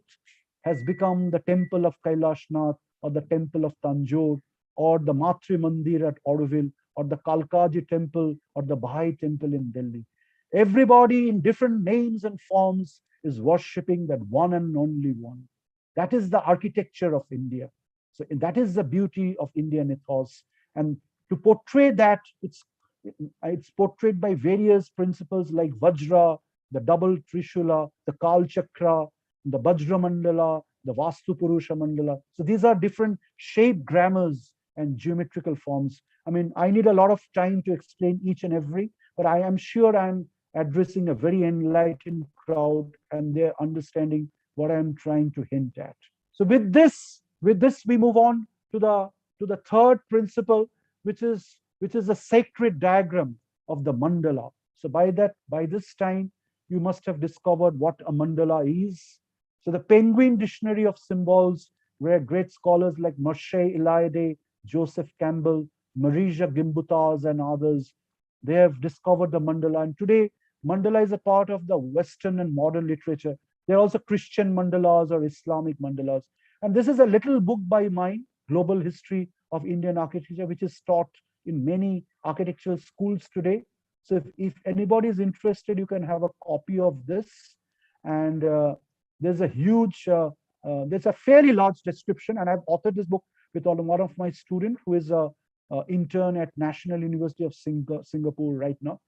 has become the temple of Kailashnath or the temple of Tanjore or the Matri Mandir at Auroville or the Kalkaji temple or the Bahai temple in Delhi. Everybody in different names and forms is worshipping that one and only one. That is the architecture of India. So that is the beauty of Indian ethos. And to portray that, it's portrayed by various principles like Vajra, the double Trishula, the Kal Chakra, the Vajra Mandala, the Vastu Purusha Mandala. So these are different shape grammars and geometrical forms. I mean, I need a lot of time to explain each and every, but I am sure I'm addressing a very enlightened crowd and they're understanding what I'm trying to hint at. So with this we move on to the third principle, which is a sacred diagram of the mandala. So by this time, you must have discovered what a mandala is. So the Penguin Dictionary of Symbols, where great scholars like Moshe Eliade, Joseph Campbell, Marija Gimbutas, and others, they have discovered the mandala. And today, mandala is a part of the Western and modern literature. There are also Christian mandalas or Islamic mandalas. And this is a little book by mine, Global History of Indian Architecture, which is taught in many architectural schools today. So if anybody is interested, you can have a copy of this. And there's a fairly large description. And I've authored this book with one of my students who is an intern at National University of Singapore right now,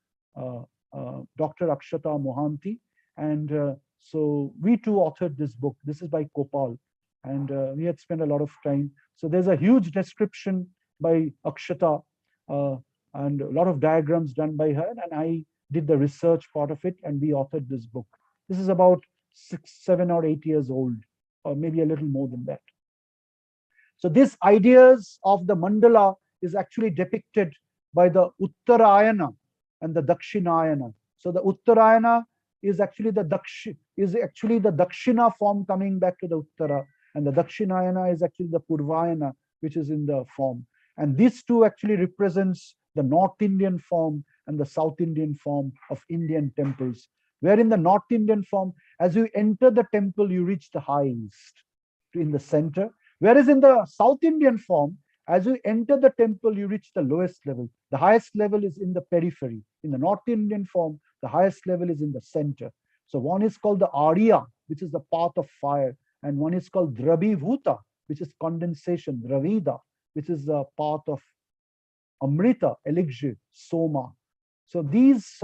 Dr. Akshata Mohanty. And so we too authored this book. This is by Kopal. And we had spent a lot of time. So there's a huge description by Akshata and a lot of diagrams done by her. And I did the research part of it, and we authored this book. This is about 6, 7, or 8 years old, or maybe a little more than that. So these ideas of the mandala is actually depicted by the Uttarayana and the Dakshinayana. So the Uttarayana is actually the Dakshina form coming back to the Uttara, and the Dakshinayana is actually the Purvayana, which is in the form. And these two actually represents the North Indian form and the South Indian form of Indian temples. Where in the North Indian form, as you enter the temple, you reach the highest in the center. Whereas in the South Indian form, as you enter the temple, you reach the lowest level. The highest level is in the periphery. In the North Indian form, the highest level is in the center. So one is called the Arya, which is the path of fire. And one is called Drabhibhuta, which is condensation, Dravida, which is the path of Amrita, elixir, Soma. So these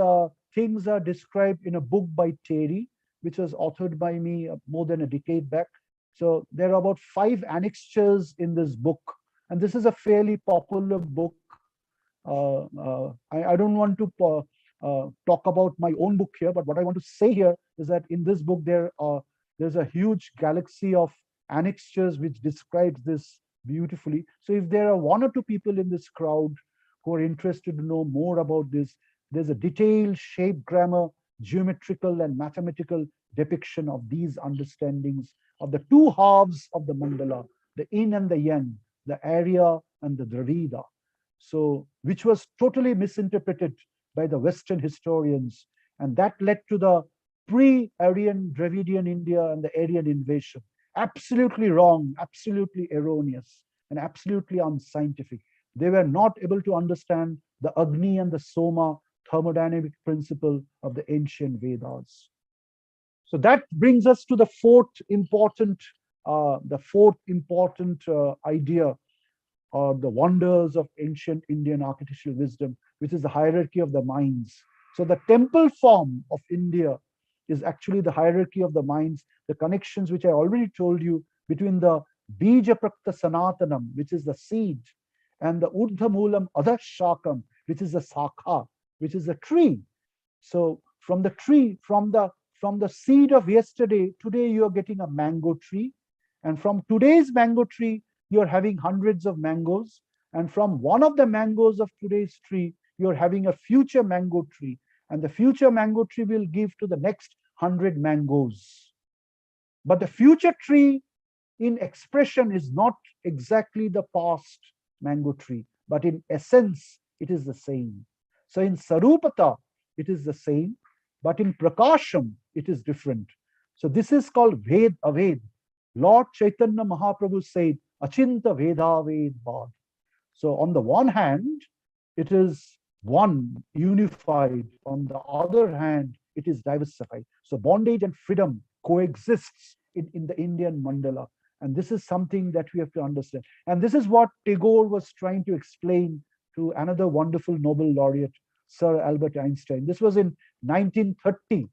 things are described in a book by Terry, which was authored by me more than a decade back. So there are about 5 annexures in this book. And this is a fairly popular book. I don't want to talk about my own book here, but what I want to say here is that in this book, there's a huge galaxy of annexures which describes this beautifully. So if there are 1 or 2 people in this crowd who are interested to know more about this, there's a detailed shape grammar, geometrical and mathematical depiction of these understandings of the 2 halves of the mandala, the yin and the yang, the Arya and the Dravida. So, which was totally misinterpreted by the Western historians. And that led to the pre-Aryan Dravidian India and the Aryan invasion. Absolutely wrong, absolutely erroneous, and absolutely unscientific. They were not able to understand the Agni and the Soma thermodynamic principle of the ancient Vedas. So that brings us to the fourth important idea, or the wonders of ancient Indian architectural wisdom, which is the hierarchy of the minds. So the temple form of India is actually the hierarchy of the minds, the connections which I already told you between the Bija Prakta Sanatanam, which is the seed, and the Urdha Moolam Adhashakam, which is the Sakha, which is the tree. So from the tree, from the seed of yesterday, today you are getting a mango tree. And from today's mango tree, you're having hundreds of mangoes. And from one of the mangoes of today's tree, you're having a future mango tree. And the future mango tree will give to the next 100 mangoes. But the future tree in expression is not exactly the past mango tree, but in essence, it is the same. So in Sarupata, it is the same, but in Prakasham, it is different. So this is called Ved Aved. Lord Chaitanya Mahaprabhu said, Achinta Veda Ved Bad. So on the one hand, it is one, unified. On the other hand, it is diversified. So bondage and freedom coexists in the Indian mandala. And this is something that we have to understand. And this is what Tagore was trying to explain to another wonderful Nobel laureate, Sir Albert Einstein. This was in 1930,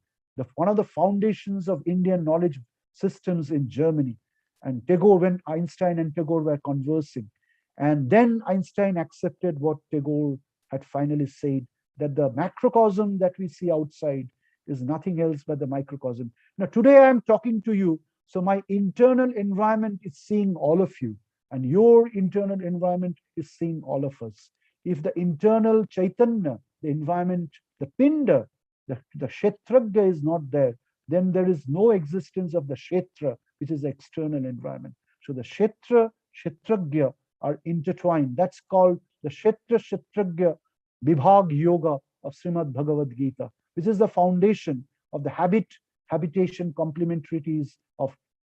one of the foundations of Indian knowledge systems in Germany. And Tagore, when Einstein and Tagore were conversing, and then Einstein accepted what Tagore had finally said, that the macrocosm that we see outside is nothing else but the microcosm. Now, today I am talking to you, so my internal environment is seeing all of you, and your internal environment is seeing all of us. If the internal Chaitanya, the environment, the Pinda, the Kshetragya is not there, then there is no existence of the Kshetra, which is the external environment. So the Kshetra, Kshetragya are intertwined. That's called the Kshetra Kshetragya Vibhag Yoga of Srimad Bhagavad Gita, which is the foundation of the habitation complementarities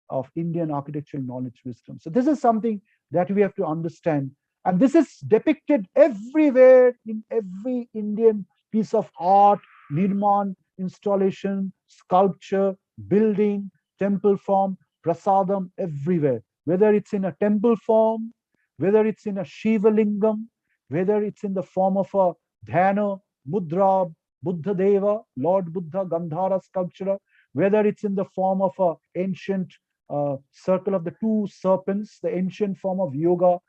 of Indian architectural knowledge wisdom. So this is something that we have to understand. And this is depicted everywhere in every Indian piece of art, nirman, installation, sculpture, building, temple form, prasadam, everywhere. Whether it's in a temple form, whether it's in a Shiva Lingam, whether it's in the form of a Dhyana, Mudra, Buddha Deva, Lord Buddha, Gandhara sculpture, whether it's in the form of an ancient circle of the two serpents, the ancient form of yoga,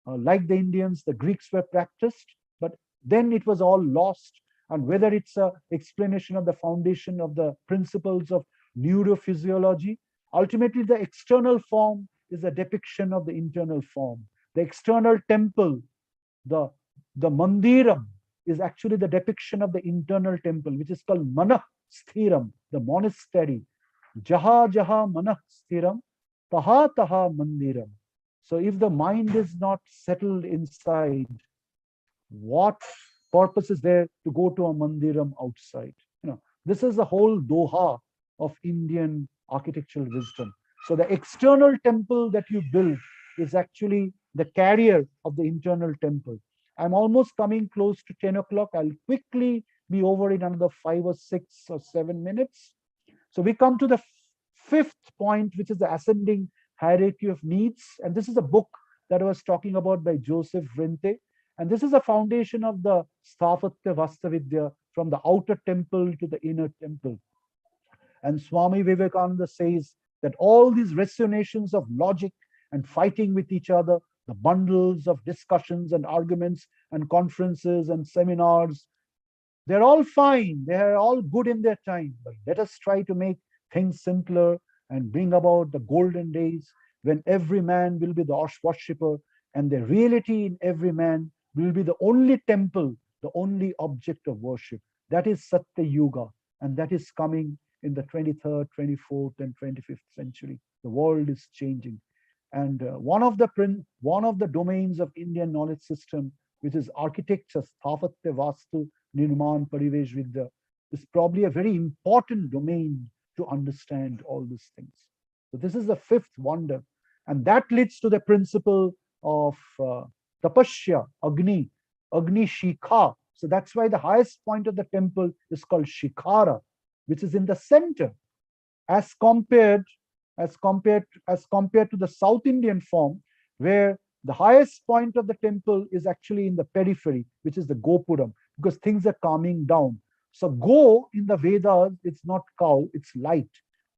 like the Indians, the Greeks were practiced, but then it was all lost. And whether it's an explanation of the foundation of the principles of neurophysiology, ultimately the external form is a depiction of the internal form. The external temple, the mandiram, is actually the depiction of the internal temple, which is called Manah Sthiram, the monastery. Jaha Jaha Manah Sthiram, Taha Taha Mandiram. So if the mind is not settled inside, what purpose is there to go to a mandiram outside? This is the whole doha of Indian architectural wisdom. So the external temple that you build is actually the carrier of the internal temple. I'm almost coming close to 10 o'clock. I'll quickly be over in another 5 or 6 or 7 minutes. So we come to the fifth point, which is the ascending hierarchy of needs. And this is a book that I was talking about by Joseph Rente. And this is a foundation of the Sthapathya Vastavidya, from the outer temple to the inner temple. And Swami Vivekananda says that all these resonations of logic and fighting with each other, the bundles of discussions and arguments and conferences and seminars, they're all fine. They're all good in their time. But let us try to make things simpler and bring about the golden days when every man will be the worshipper, and the reality in every man will be the only temple, the only object of worship. That is Satya Yuga, and that is coming in the 23rd, 24th, and 25th century. The world is changing. And one of the domains of Indian knowledge system, which is architecture, Sthapathya Vastu Nirman Parivesh Vidya, is probably a very important domain to understand all these things. So this is the fifth wonder. And that leads to the principle of Tapasya, Agni Shikha. So that's why the highest point of the temple is called Shikhara, which is in the center, as compared to the South Indian form, where the highest point of the temple is actually in the periphery, which is the Gopuram, because things are calming down. So Go in the Vedas, it's not cow, it's light.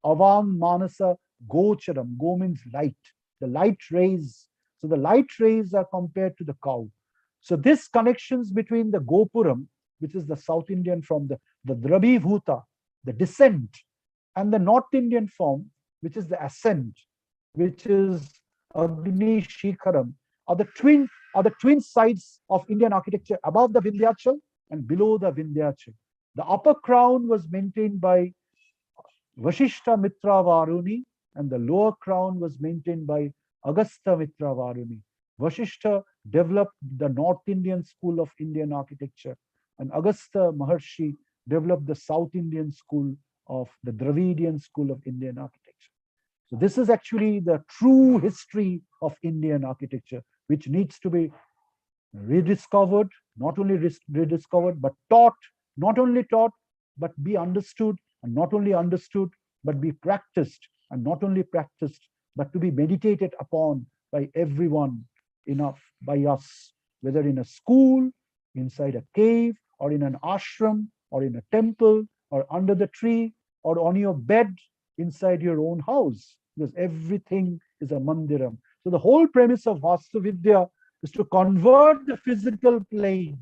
Avam Manasa Gocharam. Go means light. The light rays. So the light rays are compared to the cow. So this connections between the Gopuram, which is the South Indian form, the Drabhibhuta, the descent, and the North Indian form, which is the ascent, which is Agni Shikharam, are the twin sides of Indian architecture, above the Vindhyachal and below the Vindhyachal. The upper crown was maintained by Vashishta Mitra Varuni, and the lower crown was maintained by Agastya Mitra Varuni. Vasishtha developed the North Indian school of Indian architecture, and Agastya Maharshi developed the South Indian school of the Dravidian school of Indian architecture. So this is actually the true history of Indian architecture, which needs to be rediscovered, not only rediscovered, but taught, not only taught, but be understood, and not only understood, but be practiced, and not only practiced, but to be meditated upon by everyone enough by us, whether in a school, inside a cave, or in an ashram, or in a temple, or under the tree, or on your bed inside your own house, because everything is a mandiram. So the whole premise of Vastu Vidya is to convert the physical plane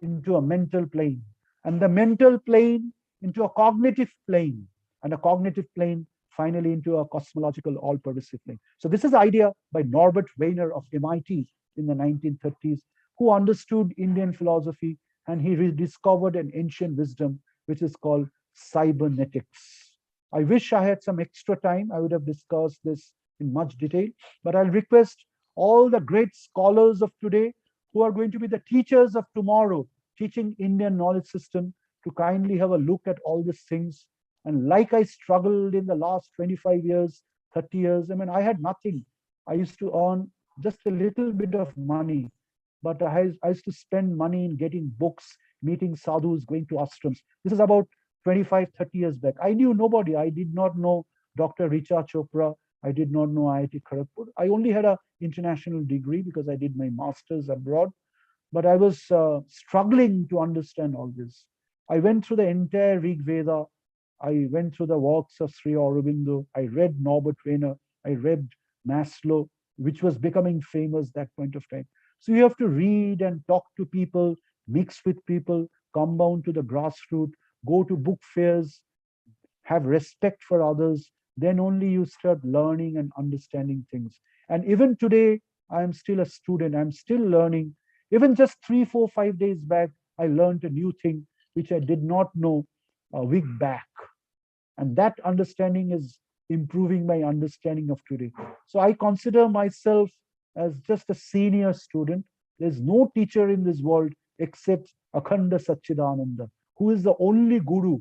into a mental plane, and the mental plane into a cognitive plane, and a cognitive plane finally into a cosmological all-pervasive plane. So this is the idea by Norbert Wiener of MIT in the 1930s, who understood Indian philosophy, and he rediscovered an ancient wisdom which is called cybernetics. I wish I had some extra time. I would have discussed this in much detail, but I'll request all the great scholars of today who are going to be the teachers of tomorrow, teaching Indian knowledge system, to kindly have a look at all these things. And like I struggled in the last 25 years, 30 years, I mean, I had nothing. I used to earn just a little bit of money, but I used to spend money in getting books, meeting sadhus, going to ashrams. This is about 25, 30 years back. I knew nobody. I did not know Dr. Richa Chopra. I did not know IIT Kharagpur. I only had an international degree because I did my master's abroad, but I was struggling to understand all this. I went through the entire Rig Veda. I went through the works of Sri Aurobindo. I read Norbert Wiener. I read Maslow, which was becoming famous that point of time. So you have to read and talk to people, mix with people, come down to the grassroots, go to book fairs, have respect for others. Then only you start learning and understanding things. And even today, I am still a student. I'm still learning. Even just 3, 4, 5 days back, I learned a new thing which I did not know a week back. And that understanding is improving my understanding of today. So I consider myself as just a senior student. There's no teacher in this world except Akhanda Satchidananda, who is the only guru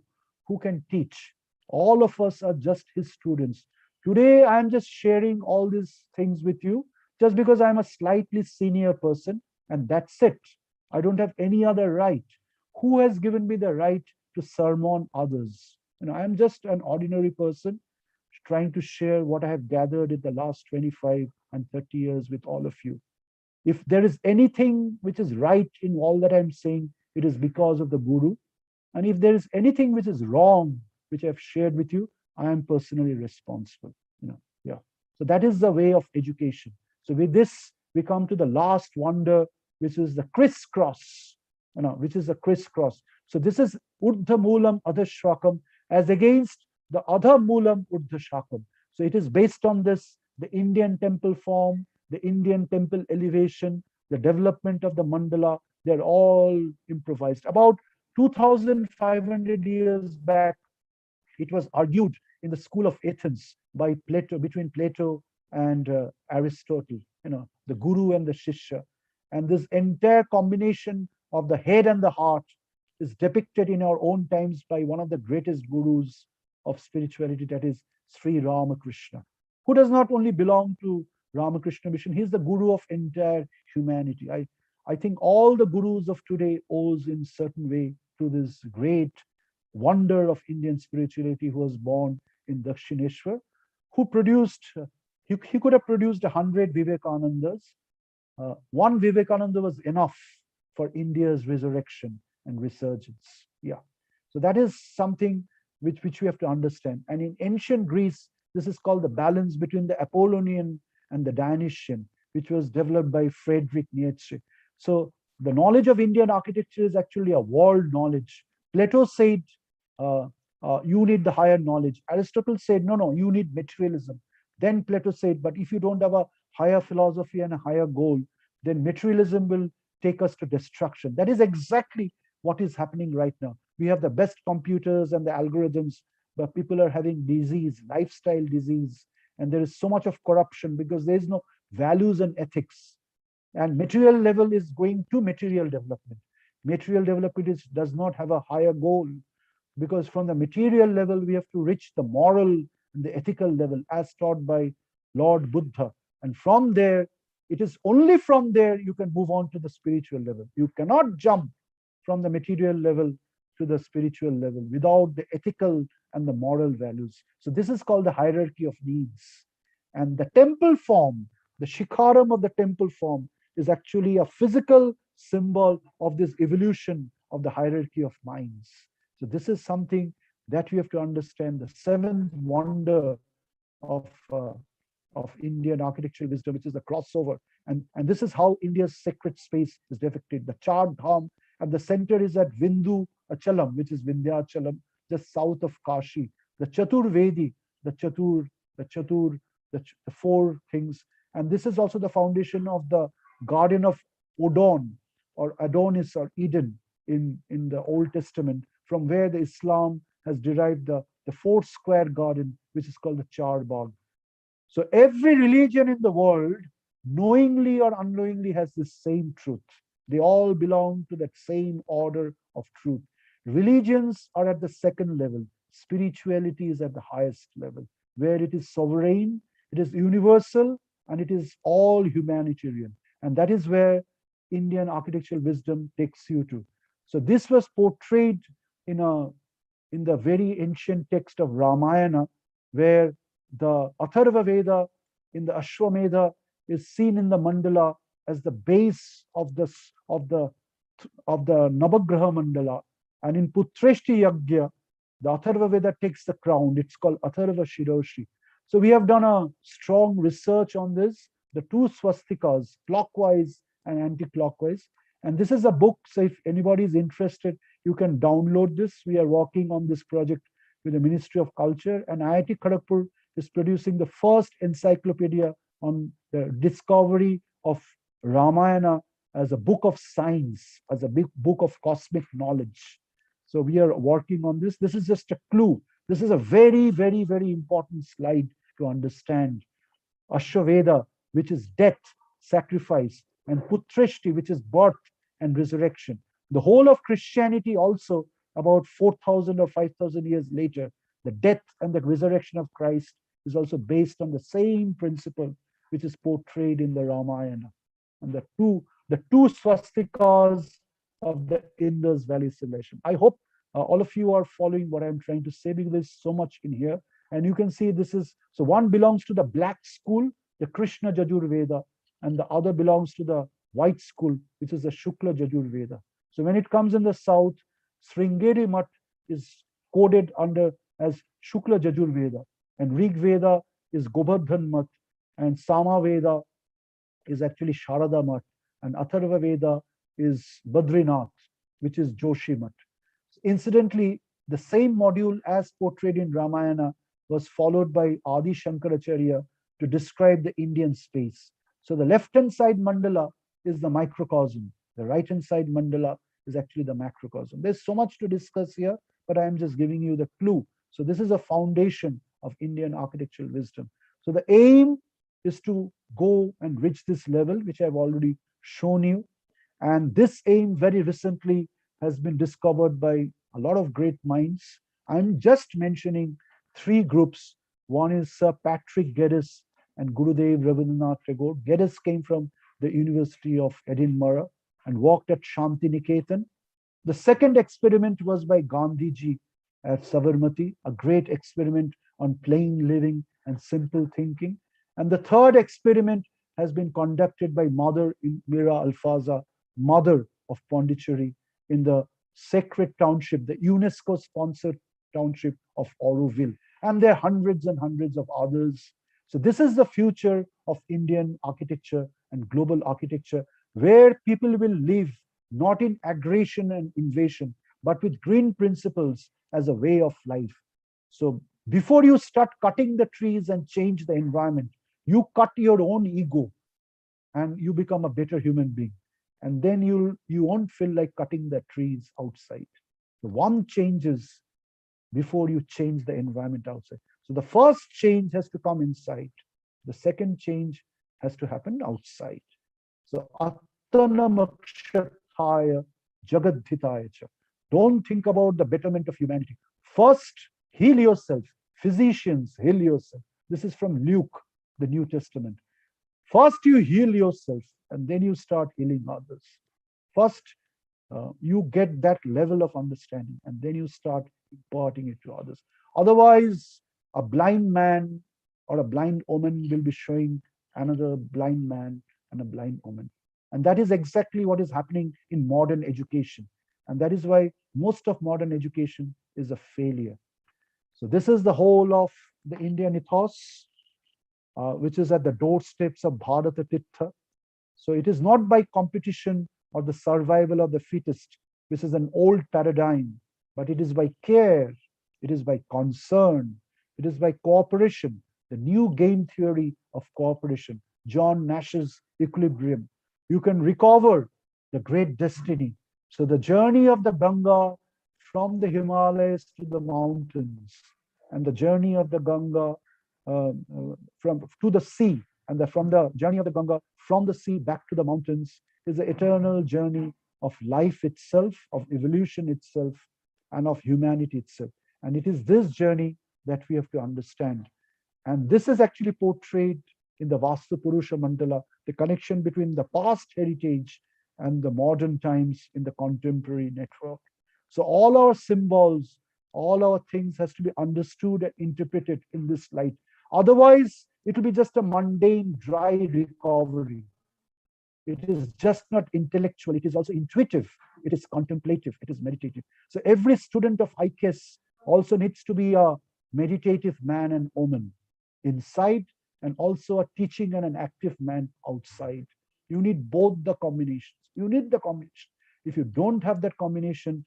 who can teach. All of us are just his students. Today, I'm just sharing all these things with you just because I'm a slightly senior person, and that's it. I don't have any other right. Who has given me the right to sermon others? I'm just an ordinary person trying to share what I have gathered in the last 25 and 30 years with all of you. If there is anything which is right in all that I'm saying, it is because of the Guru. And if there is anything which is wrong, which I've shared with you, I am personally responsible. Yeah. So that is the way of education. So with this, we come to the last wonder, which is the crisscross. Which is the crisscross. So this is Urdha Moolam Adha Shrakam as against the Adha Moolam Urdha Shrakam. So it is based on this, the Indian temple form, the Indian temple elevation, the development of the mandala. They're all improvised. About 2,500 years back, it was argued in the school of Athens by Plato, between Plato and Aristotle, the guru and the shishya. And this entire combination of the head and the heart is depicted in our own times by one of the greatest gurus of spirituality, that is Sri Ramakrishna, who does not only belong to Ramakrishna mission, he's the guru of entire humanity. I think all the gurus of today owes in certain way to this great wonder of Indian spirituality, who was born in Dakshineshwar, who produced, he could have produced 100 Vivekanandas. One Vivekananda was enough for India's resurrection and resurgence. Yeah. So that is something which we have to understand. And in ancient Greece, this is called the balance between the Apollonian and the Dionysian, which was developed by Friedrich Nietzsche. So the knowledge of Indian architecture is actually a world knowledge. Plato said, you need the higher knowledge. Aristotle said, no, you need materialism. Then Plato said, but if you don't have a higher philosophy and a higher goal, then materialism will take us to destruction. That is exactly what is happening right now. We have the best computers and the algorithms, but people are having disease, lifestyle disease, and there is so much of corruption because there is no values and ethics. And material level is going to material development. Material development does not have a higher goal, because from the material level we have to reach the moral and the ethical level as taught by Lord Buddha. And from there, it is only from there you can move on to the spiritual level. You cannot jump from the material level to the spiritual level without the ethical and the moral values. So this is called the hierarchy of needs. And the temple form, the shikharam of the temple form, is actually a physical symbol of this evolution of the hierarchy of minds. So this is something that we have to understand, the seventh wonder of Indian architectural wisdom, which is the crossover. And this is how India's sacred space is depicted. The Char Dham at the center is at Vindu Achalam, which is Vindhyachalam, just south of Kashi. The Chatur Vedi, the four things. And this is also the foundation of the Garden of Odon, or Adonis, or Eden in the Old Testament, from where the Islam has derived the four square garden, which is called the Char Bagh. So every religion in the world, knowingly or unknowingly, has the same truth. They all belong to that same order of truth. Religions are at the second level. Spirituality is at the highest level, where it is sovereign, it is universal, and it is all humanitarian. And that is where Indian architectural wisdom takes you to. So this was portrayed in the very ancient text of Ramayana, where the Atharva Veda in the Ashwamedha is seen in the mandala as the base of the Navagraha mandala. And in Putreshti Yagya, the Atharva Veda takes the crown. It's called Atharva Shiroshi. So we have done a strong research on this, the two swastikas, clockwise and anti-clockwise. And this is a book, so if anybody is interested, you can download this. We are working on this project with the Ministry of Culture, and IIT Kharagpur is producing the first encyclopedia on the discovery of Ramayana as a book of science, as a big book of cosmic knowledge. So we are working on this. This is just a clue. This is a very, very, very important slide to understand. Ashwaveda, which is death, sacrifice, and Putreshti, which is birth and resurrection. The whole of Christianity also, about 4,000 or 5,000 years later, the death and the resurrection of Christ is also based on the same principle which is portrayed in the Ramayana. And the two swastikas of the Indus Valley civilization. I hope all of you are following what I'm trying to say, because there's so much in here. And you can see this is, so one belongs to the black school, the Krishna Jajur Veda, and the other belongs to the white school, which is the Shukla Jajur Veda. So when it comes in the south, Sringeri Mutt is coded under as Shukla Jajur Veda, and Rig Veda is Gobardhan Mutt, and Sama Veda is actually Sharada Mutt, and Atharva Veda is Badrinath, which is Joshi Mutt. Incidentally, the same module as portrayed in Ramayana was followed by Adi Shankaracharya to describe the Indian space. So the left-hand side mandala is the microcosm. The right-hand side mandala is actually the macrocosm. There's so much to discuss here, but I am just giving you the clue. So this is a foundation of Indian architectural wisdom. So the aim is to go and reach this level, which I've already shown you. And this aim very recently has been discovered by a lot of great minds. I'm just mentioning three groups. One is Sir Patrick Geddes and Gurudev Rabindranath Tagore. Geddes came from the University of Edinburgh and worked at Shanti Niketan. The second experiment was by Gandhiji at Sabarmati, a great experiment on plain living and simple thinking. And the third experiment has been conducted by Mother Mira Alfaza, mother of Pondicherry, in the sacred township, the UNESCO-sponsored township of Auroville. And there are hundreds and hundreds of others. So this is the future of Indian architecture and global architecture, where people will live not in aggression and invasion, but with green principles as a way of life. So before you start cutting the trees and change the environment, you cut your own ego and you become a better human being. And then you won't feel like cutting the trees outside. The one changes before you change the environment outside. So the first change has to come inside. The second change has to happen outside. So Attanamakshathaya Jagadhitaya cha. Don't think about the betterment of humanity. First, heal yourself. Physicians, heal yourself. This is from Luke, the New Testament. First, you heal yourself, and then you start healing others. First, you get that level of understanding, and then you start imparting it to others. Otherwise, a blind man or a blind woman will be showing another blind man and a blind woman. And that is exactly what is happening in modern education. And that is why most of modern education is a failure. So this is the whole of the Indian ethos, which is at the doorsteps of Bharata Tirtha. So it is not by competition or the survival of the fittest, which is an old paradigm, but it is by care, it is by concern, it is by cooperation, the new game theory of cooperation, John Nash's equilibrium. You can recover the great destiny. So the journey of the Ganga from the Himalayas to the mountains, and the journey of the Ganga to the sea, and from the journey of the Ganga from the sea back to the mountains is the eternal journey of life itself, of evolution itself, and of humanity itself. And it is this journey that we have to understand. And this is actually portrayed in the Vastu Purusha Mandala, the connection between the past heritage and the modern times in the contemporary network. So all our symbols, all our things has to be understood and interpreted in this light. Otherwise, it will be just a mundane, dry recovery. It is just not intellectual, it is also intuitive, it is contemplative, it is meditative. So every student of IKES also needs to be a meditative man and woman inside, and also a teaching and an active man outside. You need both the combinations. You need the combination. If you don't have that combination,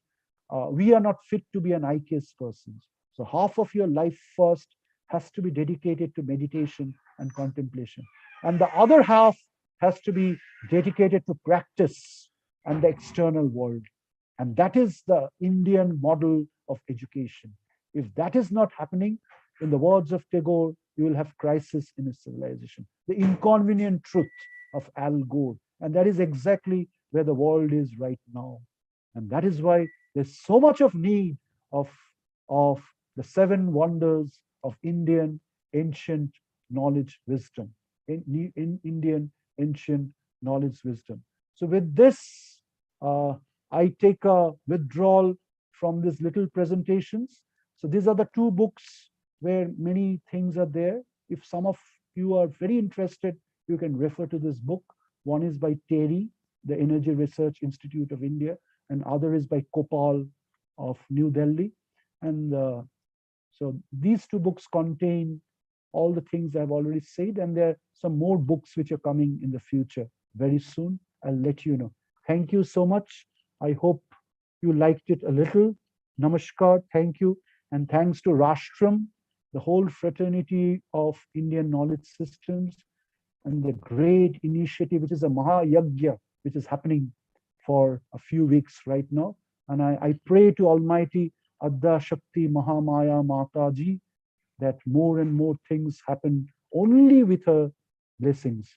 we are not fit to be an IKES person. So half of your life first has to be dedicated to meditation and contemplation. And the other half has to be dedicated to practice and the external world. And that is the Indian model of education. If that is not happening, in the words of Tagore, you will have crisis in a civilization. The inconvenient truth of Al Gore. And that is exactly where the world is right now. And that is why there's so much of need of the 7 wonders of Indian ancient knowledge wisdom. In Indian ancient knowledge wisdom. So with this, I take a withdrawal from these little presentations. So these are the 2 books where many things are there. If some of you are very interested, you can refer to this book. One is by TERI, the Energy Research Institute of India, and other is by Kopal of New Delhi. And so these 2 books contain all the things I've already said, and there are some more books which are coming in the future very soon. I'll let you know. Thank you so much. I hope you liked it a little. Namaskar, thank you. And thanks to Rashtram, the whole fraternity of Indian knowledge systems, and the great initiative, which is a Mahayagya, which is happening for a few weeks right now. And I pray to Almighty Adda Shakti Mahamaya Mataji that more and more things happen only with her blessings.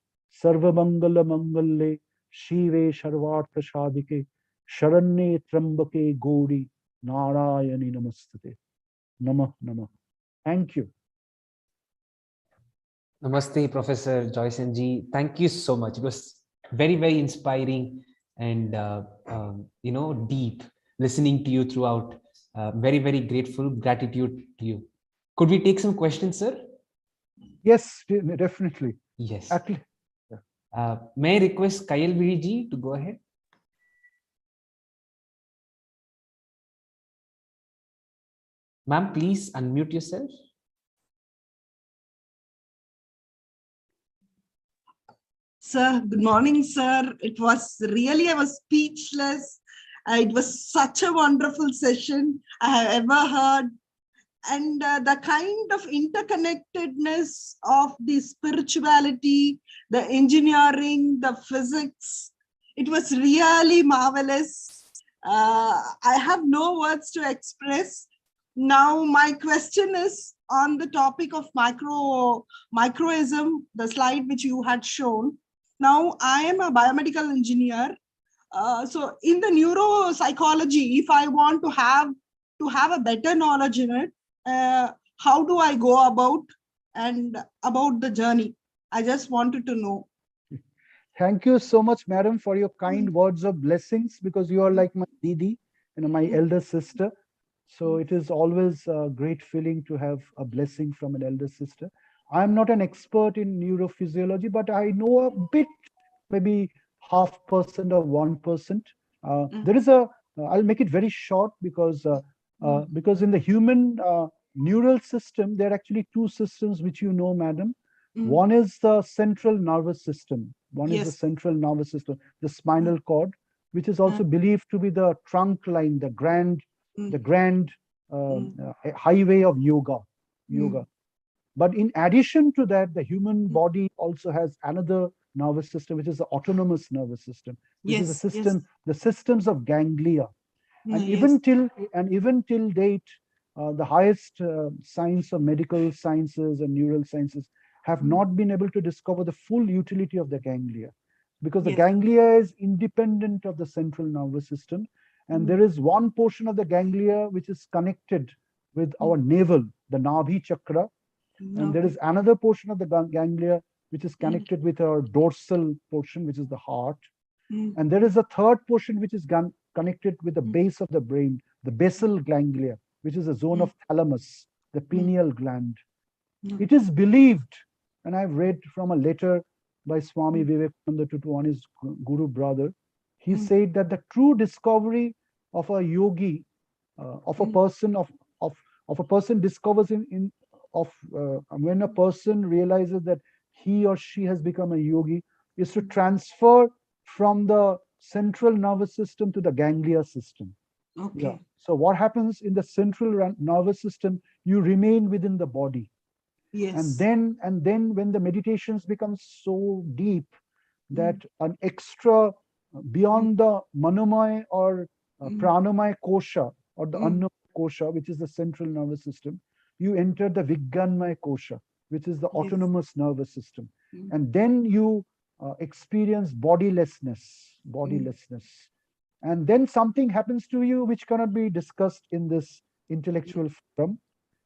Sarva Mangala Mangalle Shive Sharvartha Shadike Sharanye Trambake Gauri Narayani Namastate. Namah Namah. Thank you. Namaste, Professor Joyson Ji. Thank you so much. It was very, very inspiring and deep listening to you throughout. Very, very grateful. Gratitude to you. Could we take some questions, sir? Yes, definitely. Yes. Actually, May I request Kayal Vidi ji to go ahead? Ma'am, please unmute yourself. Sir, good morning, sir. It was really, I was speechless. It was such a wonderful session I have ever heard. And the kind of interconnectedness of the spirituality, the engineering, the physics, it was really marvelous. I have no words to express. Now, my question is on the topic of microism, the slide which you had shown. Now, I am a biomedical engineer. So in the neuropsychology, if I want to have a better knowledge in it, how do I go about the journey? I just wanted to know. Thank you so much, madam, for your kind words of blessings, because you are like my Didi, my elder sister. So it is always a great feeling to have a blessing from an elder sister. I'm not an expert in neurophysiology, but I know a bit, maybe 0.5% or 1%. There is I'll make it very short, because in the human neural system, there are actually two systems which you know, madam. One is the central nervous system. One is the central nervous system, the spinal cord, which is also believed to be the trunk line, the grand highway of yoga. But in addition to that, the human body also has another nervous system, which is the autonomous nervous system, which is the systems of ganglia. And even till date, the highest science of medical sciences and neural sciences have not been able to discover the full utility of the ganglia, because the ganglia is independent of the central nervous system. And there is one portion of the ganglia which is connected with our navel, the Nabhi chakra. And there is another portion of the ganglia which is connected with our dorsal portion, which is the heart. And there is a third portion which is connected with the base of the brain, the basal ganglia, which is a zone of thalamus, the pineal gland. It is believed, and I've read from a letter by Swami Vivekananda to one his guru brother. He said that the true discovery of a yogi, of a person discovers when a person realizes that he or she has become a yogi, is to transfer from the central nervous system to the ganglia system. So what happens in the central nervous system? You remain within the body. And then when the meditations become so deep that an extra beyond the manomaya or pranamaya kosha or the annamaya kosha, which is the central nervous system, you enter the Vijnanmaya kosha, which is the autonomous nervous system. And then you experience bodilessness. And then something happens to you which cannot be discussed in this intellectual forum.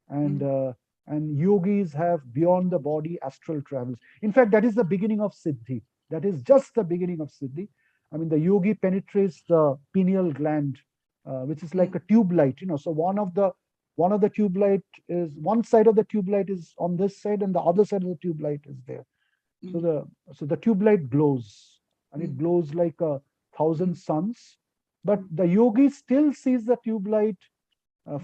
And yogis have beyond the body astral travels. In fact, that is the beginning of Siddhi. That is just the beginning of Siddhi. I mean, the yogi penetrates the pineal gland, which is like a tube light. So one of the tube light is, one side of the tube light is on this side, and the other side of the tube light is there. So the tube light glows, and it glows like 1,000 suns. But the yogi still sees the tube light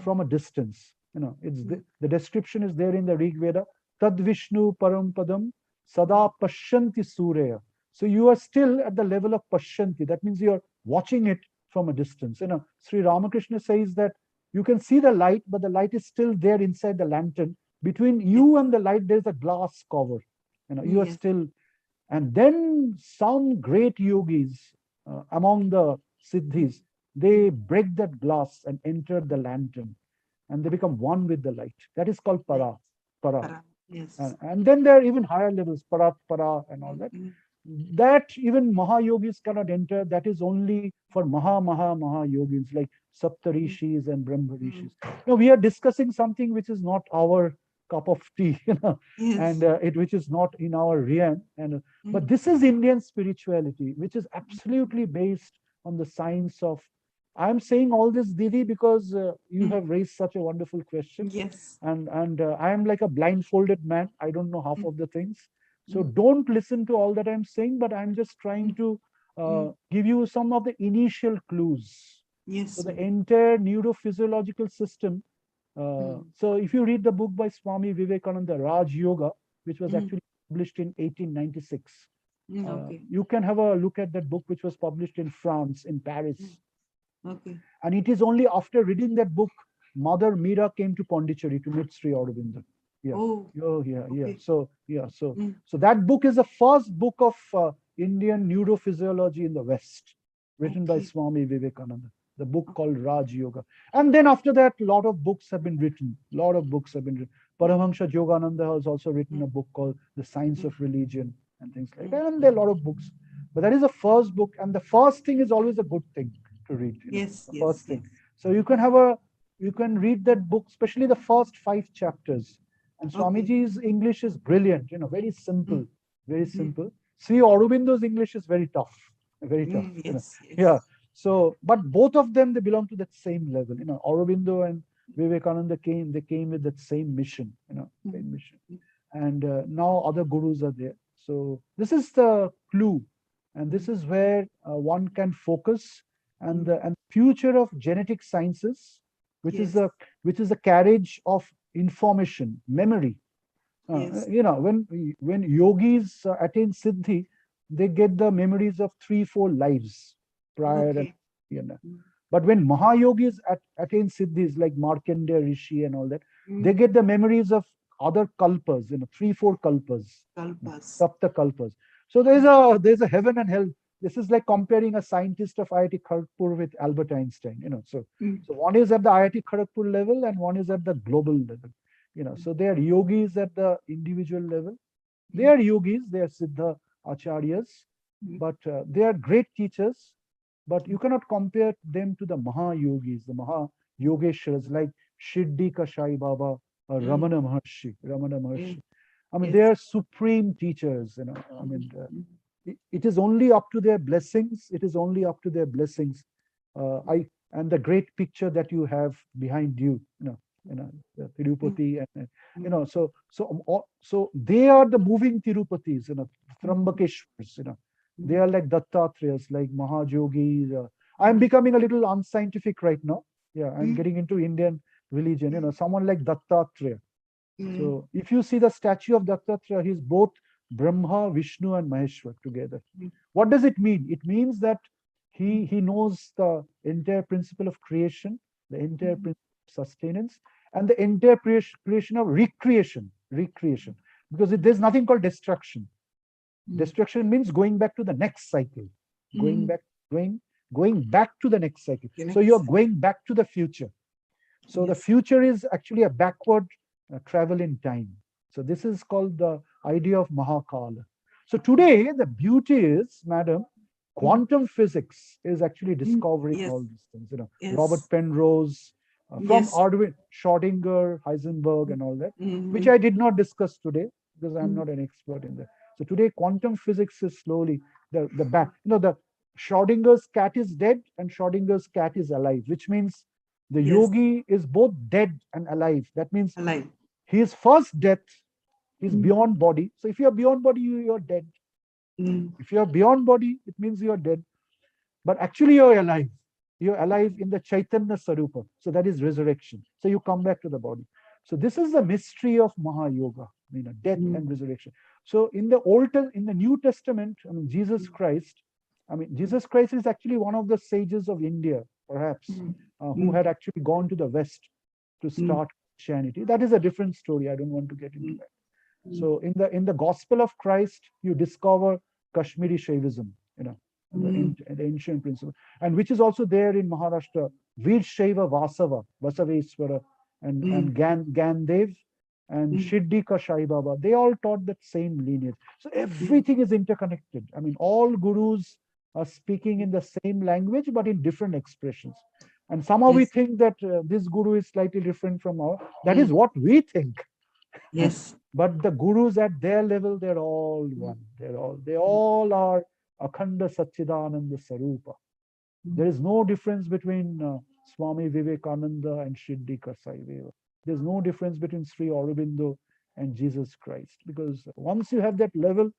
from a distance. It's the description is there in the Rig Veda. Tad Vishnu Param Padam Sada Pashyanti Surya. So you are still at the level of Pashyanti. That means you are watching it from a distance. Sri Ramakrishna says that you can see the light, but the light is still there inside the lantern. Between you and the light, there's a glass cover. You are still. And then some great yogis among the Siddhis, they break that glass and enter the lantern, and they become one with the light. That is called para. And then there are even higher levels, para and all that. That even Mahayogis cannot enter. That is only for Maha yogis like Saptarishis and Brahmarishis. We are discussing something which is not our cup of tea, and which is not in our realm. But this is Indian spirituality, which is absolutely based on the science of. I'm saying all this, Didi, because you have raised such a wonderful question. And I am like a blindfolded man. I don't know half of the things. So don't listen to all that I'm saying, but I'm just trying to give you some of the initial clues. So the entire neurophysiological system. So if you read the book by Swami Vivekananda, Raj Yoga, which was actually published in 1896, you can have a look at that book, which was published in France, in Paris. And it is only after reading that book, Mother Meera came to Pondicherry to meet Sri Aurobindo. So that book is the first book of Indian neurophysiology in the West, written by Swami Vivekananda. the book called Raj Yoga. And then after that, a lot of books have been written. Paramahansa Yogananda has also written a book called The Science of Religion and things like that. And there are a lot of books. But that is the first book. And the first thing is always a good thing to read. Yes, the yes, first thing. yes. So you can read that book, especially the first 5 chapters. And Swamiji's English is brilliant, very simple, very simple. Sri Aurobindo's English is very tough, very tough. Yes, yes. Yeah. So, but both of them, they belong to that same level. Aurobindo and Vivekananda came with that same mission, same mission. And now other gurus are there. So this is the clue, and this is where one can focus. And the future of genetic sciences, which is the carriage of information, memory. Yes. When yogis attain siddhi, they get the memories of 3-4 lives prior. Okay. But when Mahayogis attain siddhis like Markandeya Rishi and all that, they get the memories of other kalpas, 3-4 kalpas, sapta kalpas. So there's a heaven and hell. This is like comparing a scientist of IIT Kharagpur with Albert Einstein. So one is at the IIT Kharagpur level and one is at the global level. So they are yogis at the individual level. They are yogis, they are siddha acharyas, but they are great teachers. But you cannot compare them to the Mahayogis, the Mahayogeshwaras like Shirdika Sai Baba or Ramana Maharshi. I mean, they are supreme teachers. I mean, it is only up to their blessings. It is only up to their blessings. And the great picture that you have behind you, the Tirupati, and so they are the moving Tirupatis, Trambakeshwars, they are like Dattatreya's, like Mahajogis. I'm becoming a little unscientific right now. Yeah, I'm getting into Indian religion. Someone like Dattatreya. So if you see the statue of Dattatreya, he's both Brahma, Vishnu, and Maheshwar together. What does it mean? It means that he knows the entire principle of creation, the entire principle of sustenance, and the entire creation of recreation. Because there's nothing called destruction. Destruction means going back to the next cycle, going back to the next cycle. So you're going back to the future. So the future is actually a backward travel in time. So this is called the idea of Mahakala. So today the beauty is, madam, quantum physics is actually discovering all these things. Robert Penrose, from Arduin, Schrodinger, Heisenberg, and all that, which I did not discuss today because I'm not an expert in that. So today, quantum physics is slowly the back. The Schrodinger's cat is dead and Schrodinger's cat is alive, which means the yogi is both dead and alive. That means his first death is beyond body. So if you are beyond body, you're dead. If you are beyond body, it means you're dead. But actually, you're alive. You're alive in the Chaitanya Sarupa. So that is resurrection. So you come back to the body. So this is the mystery of Mahayoga, death and resurrection. So in the New Testament, Jesus Christ is actually one of the sages of India, perhaps, who had actually gone to the West to start Christianity. That is a different story. I don't want to get into that. So in the Gospel of Christ, you discover Kashmiri Shaivism, the ancient principle, and which is also there in Maharashtra, Veer Shaiva Vasaveswara, and Gandev, and Shirdika Sai Baba. They all taught that same lineage. So everything is interconnected. All gurus are speaking in the same language, but in different expressions. And somehow we think that this guru is slightly different from our. That is what we think. Yes. But the gurus at their level, they're all one. They all are Akhanda Satchidananda Sarupa. There is no difference between Swami Vivekananda and Shirdika Sai Baba. There's no difference between Sri Aurobindo and Jesus Christ. Because once you have that level,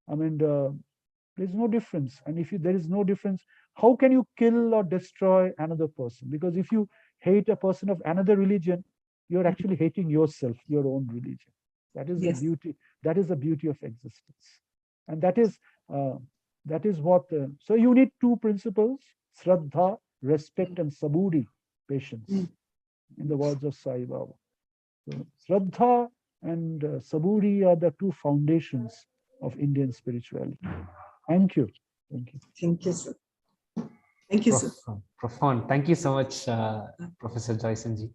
there's no difference. And if there is no difference, how can you kill or destroy another person? Because if you hate a person of another religion, you're actually hating yourself, your own religion. That is the beauty. That is the beauty of existence. And that is what. So you need 2 principles: Shraddha, respect, and Saburi, patience. In the words of Sai Baba. So Shraddha and Saburi are the 2 foundations of Indian spirituality. Thank you. Thank you, sir. Thank you, sir. Profound. Thank you so much, Professor Joyson-ji.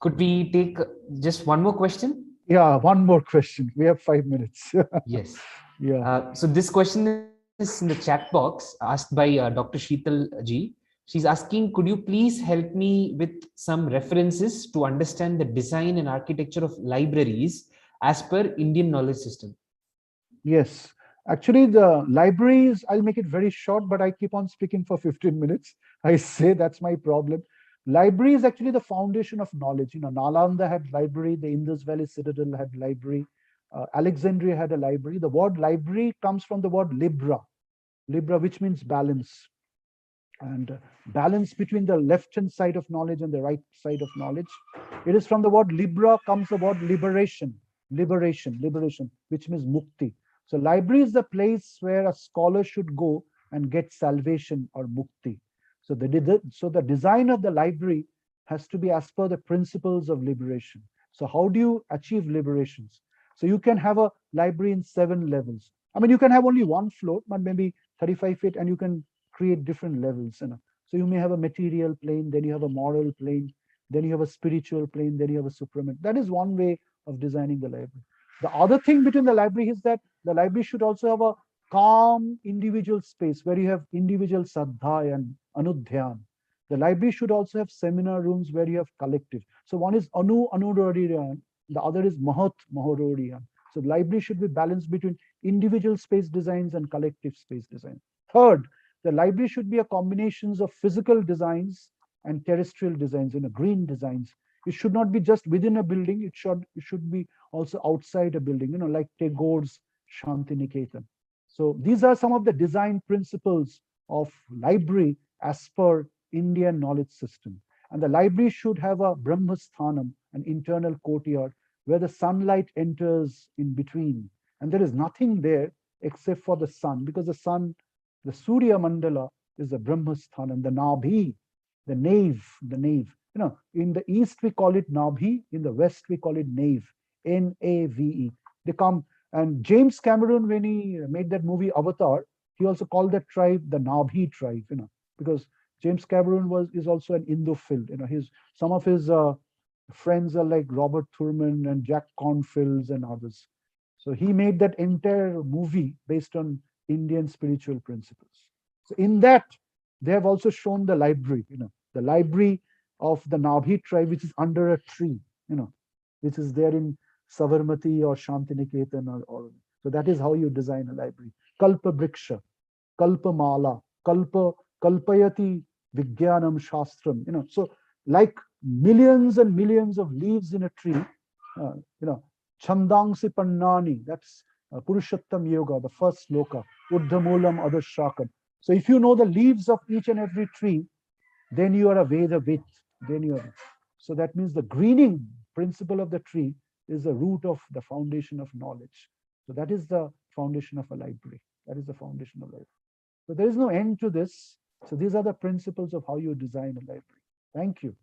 Could we take just one more question? Yeah, one more question. We have 5 minutes. Yes. Yeah. So this question is in the chat box asked by Dr. Sheetal ji. She's asking, could you please help me with some references to understand the design and architecture of libraries as per Indian knowledge system? Yes. Actually, the libraries, I'll make it very short, but I keep on speaking for 15 minutes. I say that's my problem. Library is actually the foundation of knowledge. You know, Nalanda had library, the Indus Valley Citadel had library, Alexandria had a library. The word library comes from the word libra, which means balance. And balance between the left-hand side of knowledge and the right side of knowledge. It is from the word libra comes the word liberation, which means mukti. So library is the place where a scholar should go and get salvation or mukti. So the design of the library has to be as per the principles of liberation. So how do you achieve liberations? So you can have a library in 7 levels. I mean, you can have only one floor, but maybe 35 feet, and you can create different levels. You know? So you may have a material plane, then you have a moral plane, then you have a spiritual plane, then you have a supramental. That is one way of designing the library. The other thing between the library is that the library should also have a calm individual space where you have individual sadhya and anudhyan. The library should also have seminar rooms where you have collective. So one is anudhyan, the other is mahat mahodhyan. So the library should be balanced between individual space designs and collective space design. Third, the library should be a combinations of physical designs and terrestrial designs, green designs. It should not be just within a building. It should be also outside a building, like Tagore's Shantiniketan. So these are some of the design principles of library as per Indian knowledge system. And the library should have a Brahmasthanam, an internal courtyard where the sunlight enters in between. And there is nothing there except for the sun, because the Surya Mandala is the Brahmasthanam, the Nabhi, the nave. In the east we call it Nabhi, in the west we call it nave, Nave. They come, and James Cameron, when he made that movie Avatar, he also called that tribe the Nabhi tribe, because James Cameron is also an Indophile. Some of his friends are like Robert Thurman and Jack Cornfields and others. So he made that entire movie based on Indian spiritual principles. So in that, they have also shown the library, the library of the Nabhi tribe, which is under a tree, which is there in Savarmati or Shantiniketan or so that is how you design a library. Kalpa Briksha, Kalpa Mala, Kalpayati Vigyanam Shastram, so like millions and millions of leaves in a tree, Chandangsi Pannani, that's Purushottam Yoga, the first sloka, Uddhamulam Adashakam. So if you know the leaves of each and every tree, then you are a Vedavit. So that means the greening principle of the tree is the root of the foundation of knowledge. So that is the foundation of a library. That is the foundation of library. So there is no end to this. So these are the principles of how you design a library. Thank you.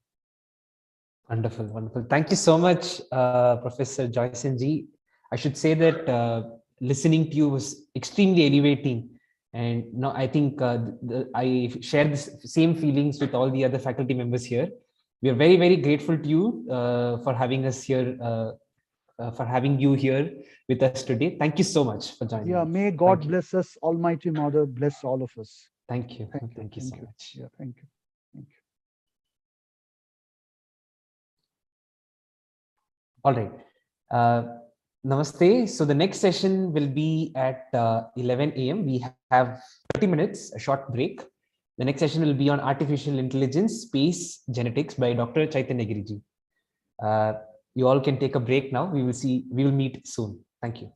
Wonderful, wonderful. Thank you so much, Professor Joyson-ji. I should say that listening to you was extremely elevating. And now I think I share the same feelings with all the other faculty members here. We are very, very grateful to you for having us here, for having you here with us today. Thank you so much for joining us. May God bless us, Almighty Mother, bless all of us. Thank you. Thank you so much. Yeah, thank you. All right. Namaste. So the next session will be at 11 a.m. We have 30 minutes, a short break. The next session will be on artificial intelligence, space, genetics by Dr. Chaitanya Giriji. You all can take a break now. We will meet soon. Thank you.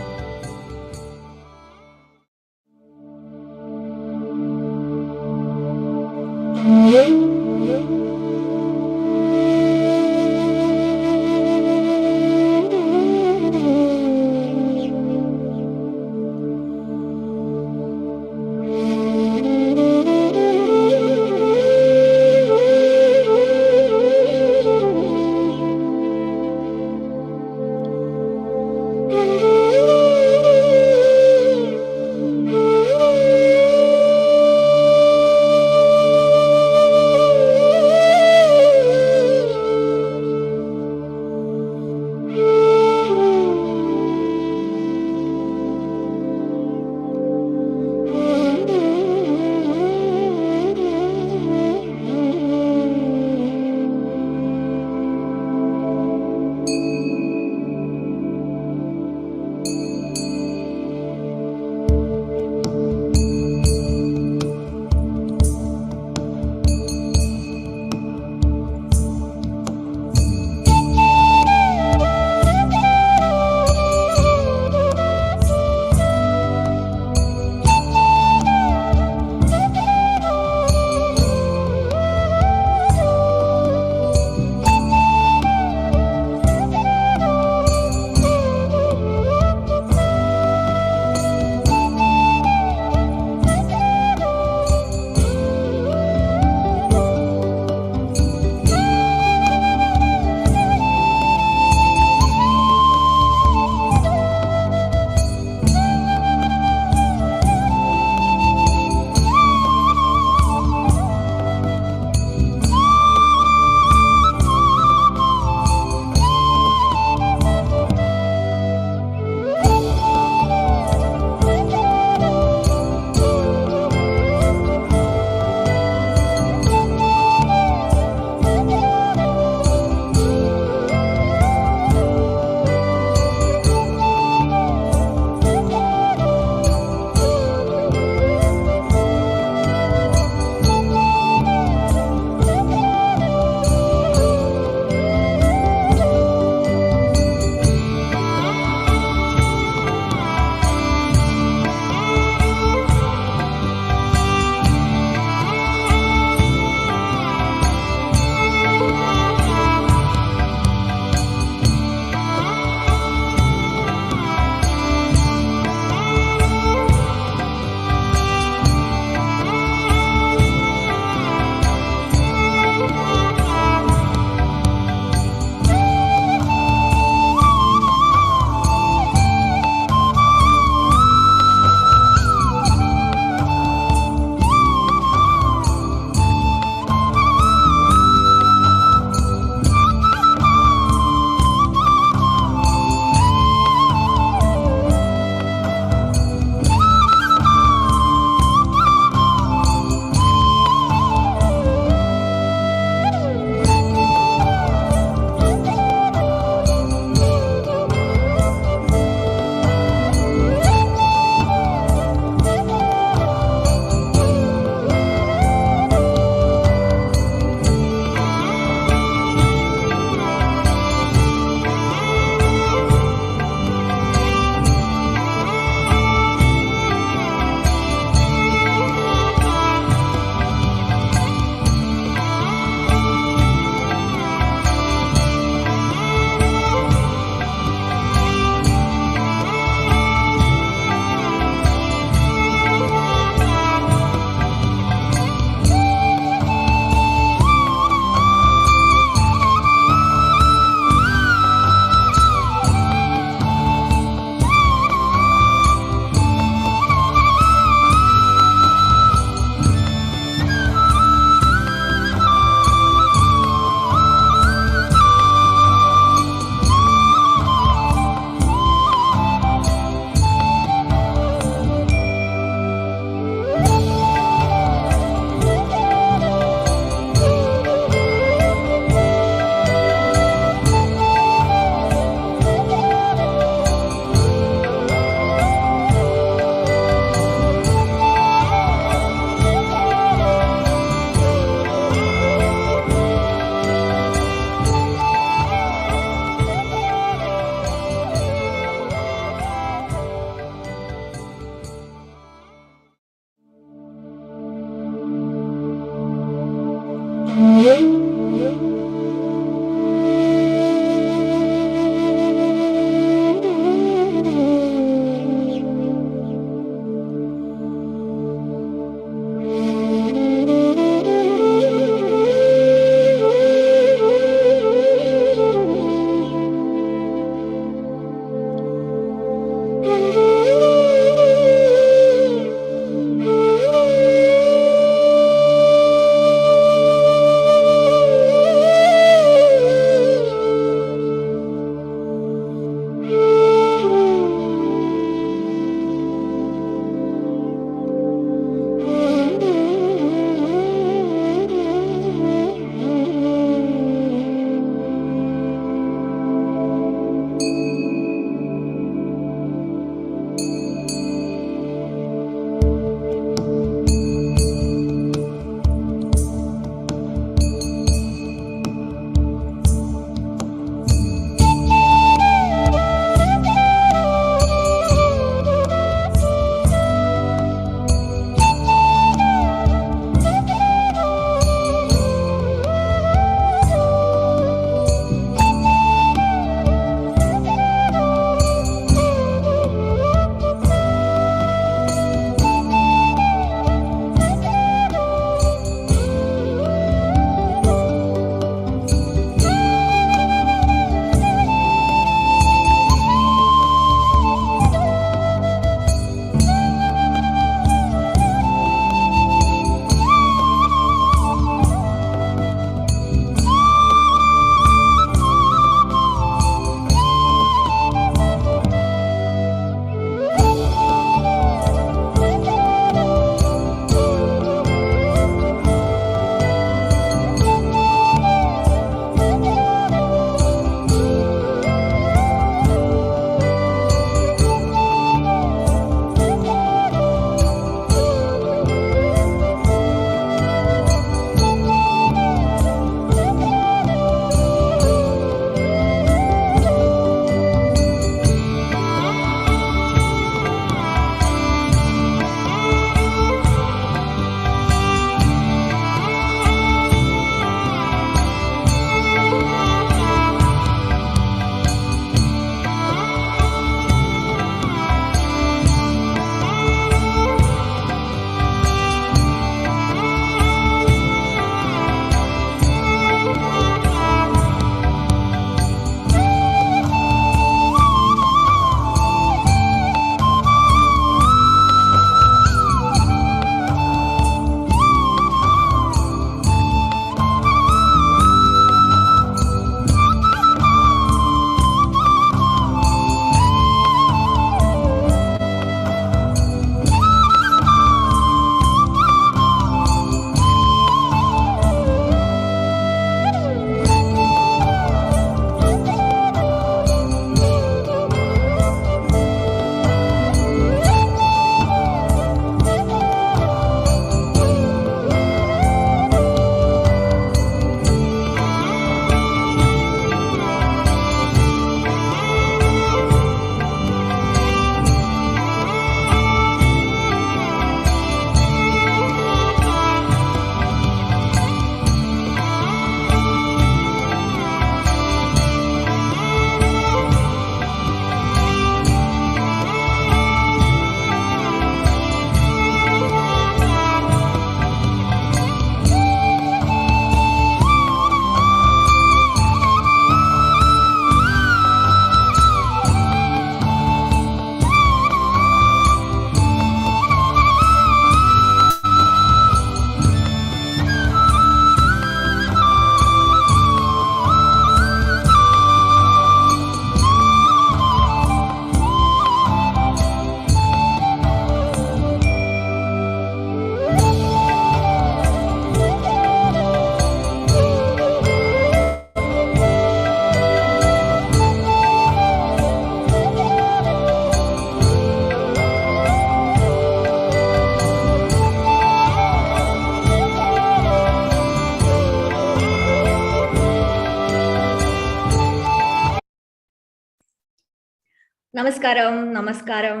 Namaskaram, namaskaram.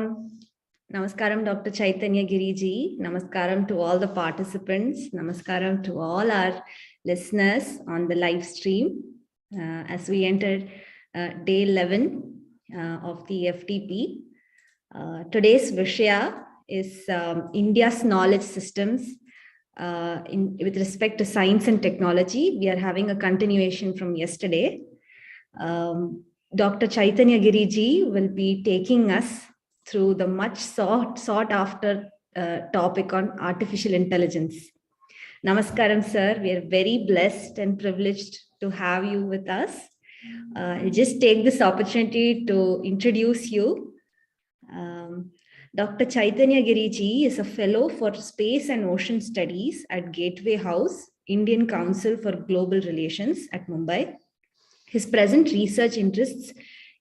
Namaskaram, Dr. Chaitanya Giriji. Namaskaram to all the participants. Namaskaram to all our listeners on the live stream. As we enter day 11 of the FTP. Today's Vishaya is India's knowledge systems with respect to science and technology. We are having a continuation from yesterday. Dr. Chaitanya Giriji will be taking us through the much sought after topic on artificial intelligence. Namaskaram, sir. We are very blessed and privileged to have you with us. I'll just take this opportunity to introduce you. Dr. Chaitanya Giriji is a fellow for space and ocean studies at Gateway House, Indian Council for Global Relations at Mumbai. His present research interests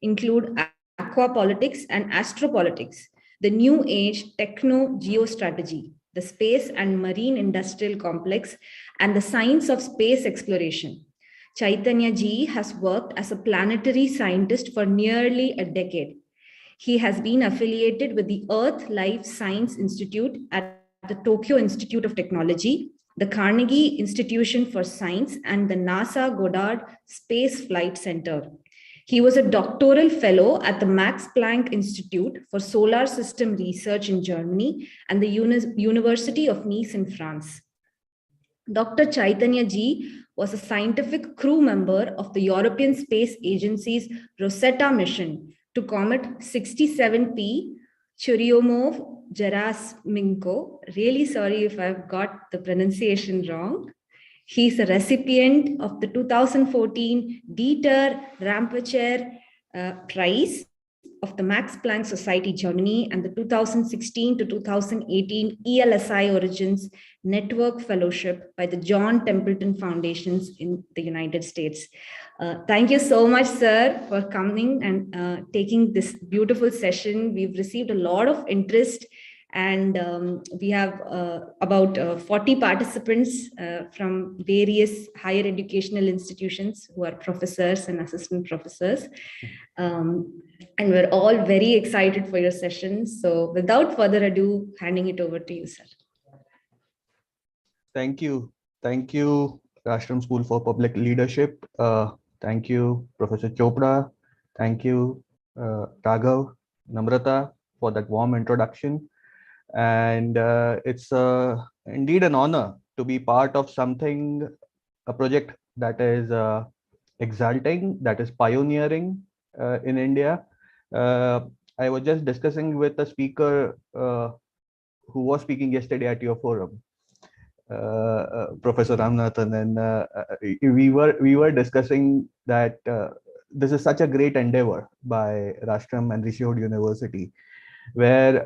include aquapolitics and astropolitics, the new age techno-geostrategy, the space and marine industrial complex, and the science of space exploration. Chaitanya ji has worked as a planetary scientist for nearly a decade. He has been affiliated with the Earth Life Science Institute at the Tokyo Institute of Technology, the Carnegie Institution for Science, and the NASA Goddard Space Flight Center. He was a doctoral fellow at the Max Planck Institute for Solar System Research in Germany and the University of Nice in France. Dr. Chaitanya ji was a scientific crew member of the European Space Agency's Rosetta mission to Comet 67P Churyumov-Gerasimenko. Really sorry if I've got the pronunciation wrong. He's a recipient of the 2014 Dieter Rampelcher Prize of the Max Planck Society Germany and the 2016 to 2018 ELSI Origins Network Fellowship by the John Templeton Foundations in the United States. Thank you so much, sir, for coming and taking this beautiful session. We've received a lot of interest, and we have about 40 participants from various higher educational institutions who are professors and assistant professors. And we're all very excited for your session. So without further ado, handing it over to you, sir. Thank you. Thank you, Rashram School for Public Leadership. Thank you, Professor Chopra. Thank you, Raghav, Namrata, for that warm introduction. And it's indeed an honor to be part of something, a project that is exalting, that is pioneering in India. I was just discussing with a speaker who was speaking yesterday at your forum, Professor Ramanathan, and we were discussing that this is such a great endeavor by Rashram and Rishi Hood University, where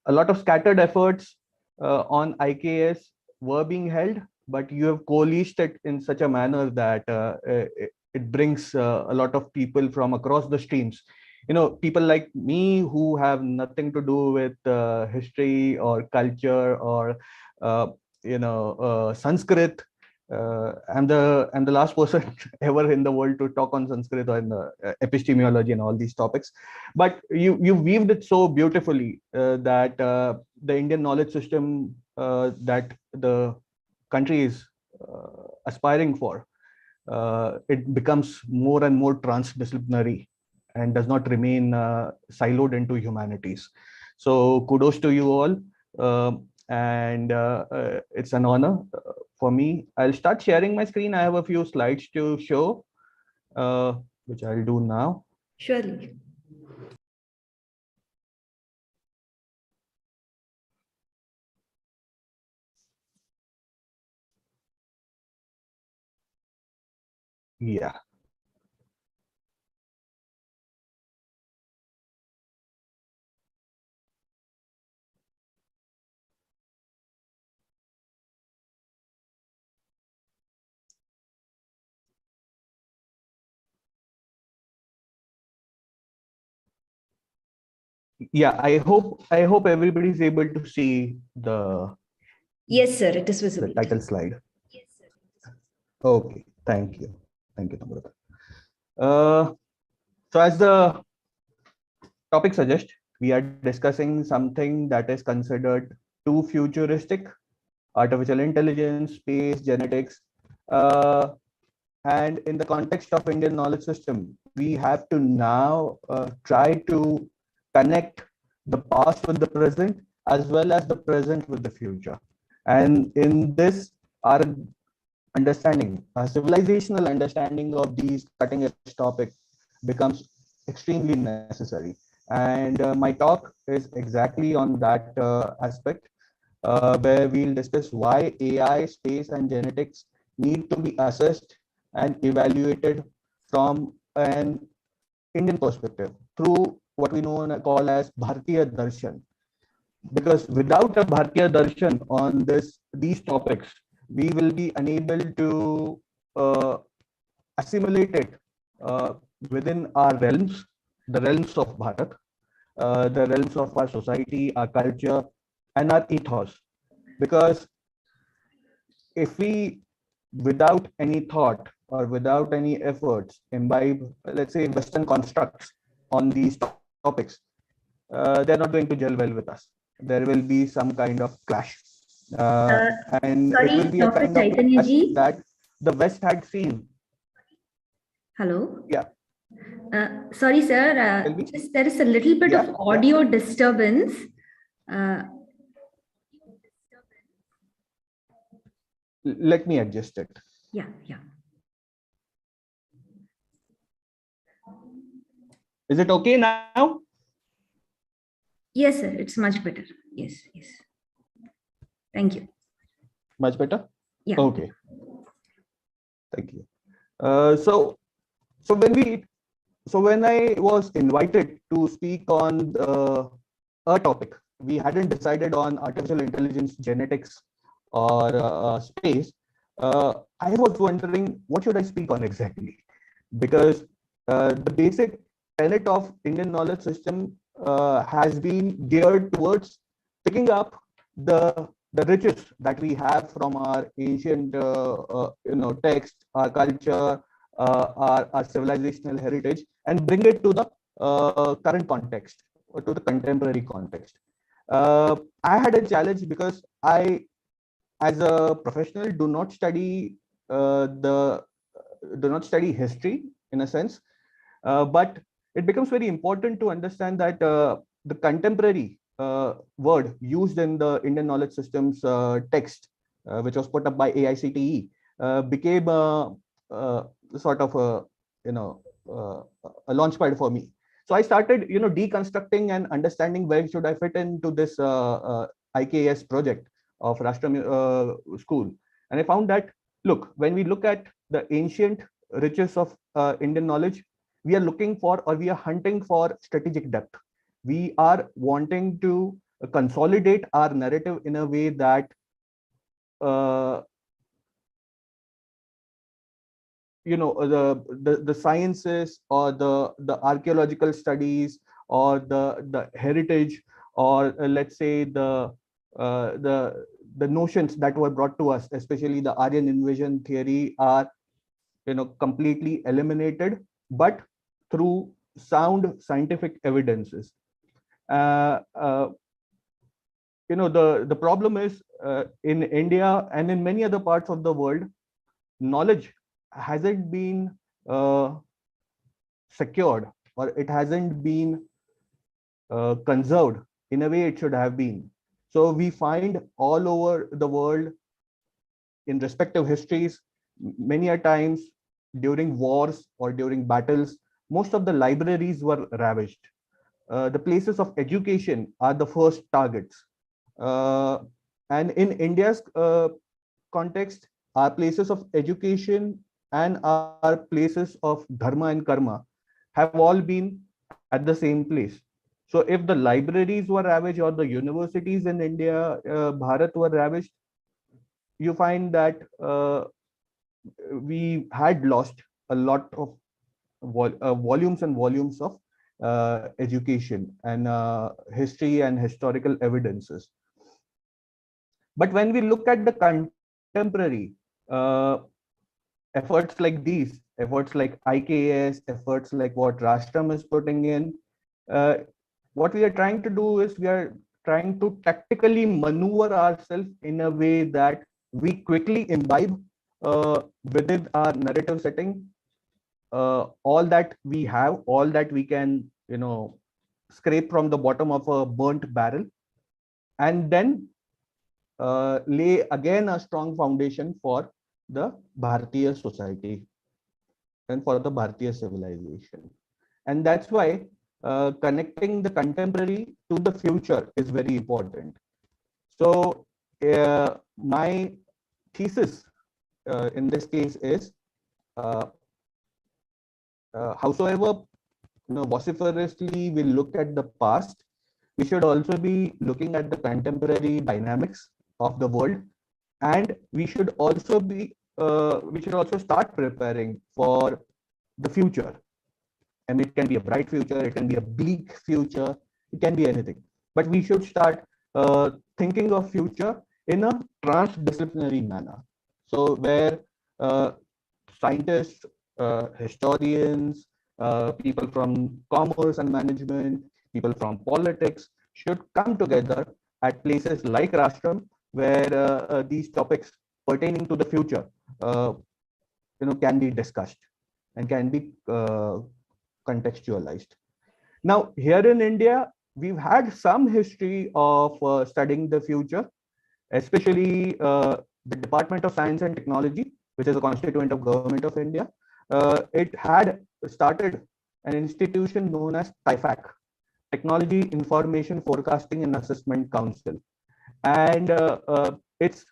a lot of scattered efforts on IKS were being held, but you have coalesced it in such a manner that it brings a lot of people from across the streams. You know, people like me who have nothing to do with history or culture or Sanskrit. I'm the last person ever in the world to talk on Sanskrit or in epistemology and all these topics. But you weaved it so beautifully that the Indian knowledge system that the country is aspiring for, it becomes more and more transdisciplinary and does not remain siloed into humanities. So kudos to you all. And it's an honor for me. I'll start sharing my screen. I have a few slides to show, which I'll do now. Surely. Yeah. Yeah, I hope everybody's able to see the Yes, sir, it is visible. The title slide. Yes, sir. Okay, thank you, Namrata. So as the topic suggests, we are discussing something that is considered too futuristic: artificial intelligence, space, genetics. And in the context of Indian knowledge system, we have to now try to connect the past with the present, as well as the present with the future. And in this, our understanding, a civilizational understanding of these cutting edge topics becomes extremely necessary. And my talk is exactly on that aspect, where we'll discuss why AI, space, and genetics need to be assessed and evaluated from an Indian perspective through what we know and call as Bharatiya Darshan. Because without a Bharatiya Darshan on these topics, we will be unable to assimilate it within our realms, the realms of Bharat, the realms of our society, our culture, and our ethos. Because if we, without any thought or without any efforts, imbibe, let's say, Western constructs on these topics, they're not going to gel well with us. There will be some kind of clash. And it will Sorry, be a Dr. kind of Chaitanya clash ji. that the West had seen. Hello. Yeah. Sorry, sir. Tell me. Just there is a little bit of audio disturbance. Let me adjust it. Yeah, yeah. Is it okay now? Yes, sir. It's much better. Yes, yes. Thank you. Much better? Yeah. Okay. Thank you. So when I was invited to speak on a topic, we hadn't decided on artificial intelligence, genetics, or space. I was wondering, what should I speak on exactly? Because the basic tenet of Indian knowledge system has been geared towards picking up the riches that we have from our ancient text, our culture, our civilizational heritage, and bring it to the current context, or to the contemporary context. I had a challenge because I, as a professional, do not study history in a sense, but it becomes very important to understand that the contemporary word used in the Indian knowledge systems text, which was put up by AICTE, became sort of a launch pad for me. So I started, deconstructing and understanding where should I fit into this IKS project of Rashtra School, and I found that, look, when we look at the ancient riches of Indian knowledge, we are looking for, or we are hunting for, strategic depth. We are wanting to consolidate our narrative in a way that the sciences, or the archaeological studies, or the heritage, or let's say the notions that were brought to us, especially the Aryan invasion theory, are completely eliminated, but through sound scientific evidences. The problem is, in India and in many other parts of the world, knowledge hasn't been secured, or it hasn't been conserved in a way it should have been. So we find all over the world, in respective histories, many a times during wars or during battles, most of the libraries were ravaged. The places of education are the first targets. And in India's context, our places of education and our places of dharma and karma have all been at the same place. So if the libraries were ravaged, or the universities in India, Bharat, were ravaged, you find that we had lost a lot of volumes and volumes of education and history and historical evidences. But when we look at the contemporary efforts like these, efforts like IKS, efforts like what Rashtam is putting in, what we are trying to do is we are trying to tactically maneuver ourselves in a way that we quickly imbibe within our narrative setting all that we have, all that we can, scrape from the bottom of a burnt barrel, and then lay again a strong foundation for the Bharatiya society and for the Bharatiya civilization. And that's why connecting the contemporary to the future is very important. So my thesis in this case is howsoever vociferously we look at the past, we should also be looking at the contemporary dynamics of the world, and we should also start preparing for the future. And it can be a bright future, it can be a bleak future, it can be anything. But we should start thinking of future in a transdisciplinary manner. So where scientists, historians, people from commerce and management, people from politics should come together at places like Rashtam, where these topics pertaining to the future can be discussed and can be contextualized. Now, here in India, we've had some history of studying the future, especially the Department of Science and Technology, which is a constituent of Government of India. It had started an institution known as TIFAC, Technology Information Forecasting and Assessment Council. And its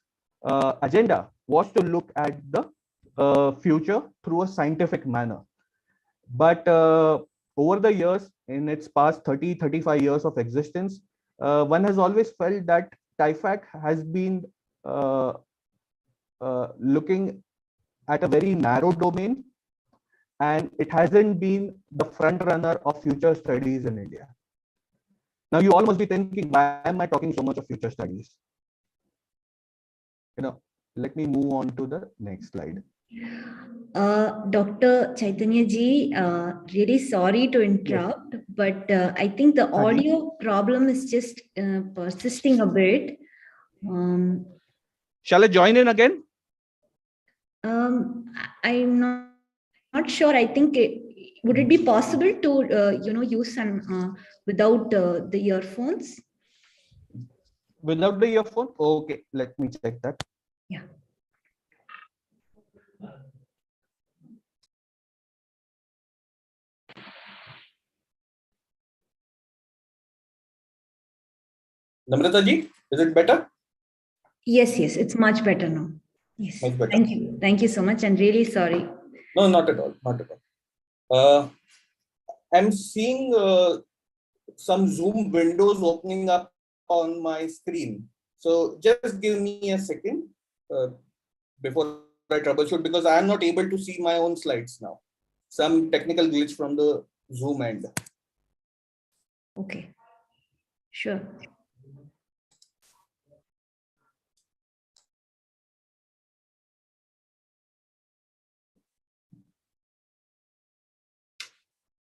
agenda was to look at the future through a scientific manner. But over the years, in its past 30-35 years of existence, one has always felt that TIFAC has been looking at a very narrow domain, and it hasn't been the front runner of future studies in India. Now, you all must be thinking, why am I talking so much of future studies? Let me move on to the next slide. Dr. Chaitanya ji, really sorry to interrupt, yes. But I think the audio problem is just persisting a bit. Shall I join in again? I'm not sure. I think would it be possible to use some without the earphones? Without the earphone? Okay, let me check that. Yeah. Namrata ji, is it better? Yes, it's much better now. Yes, much better. Thank you so much, and really sorry. No, not at all, not at all. I'm seeing some Zoom windows opening up on my screen. So just give me a second before I troubleshoot, because I am not able to see my own slides now. Some technical glitch from the Zoom end. Okay, sure.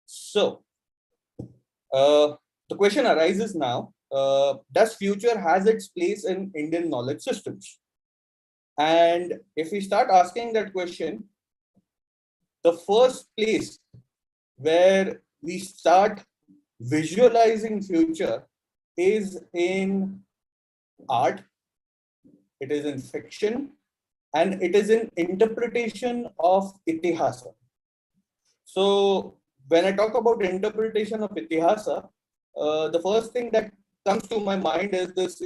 So the question arises now, does future has its place in Indian knowledge systems? And if we start asking that question, the first place where we start visualizing future is in art, it is in fiction, and it is in interpretation of Itihasa. So when I talk about interpretation of Itihasa, the first thing that comes to my mind is this,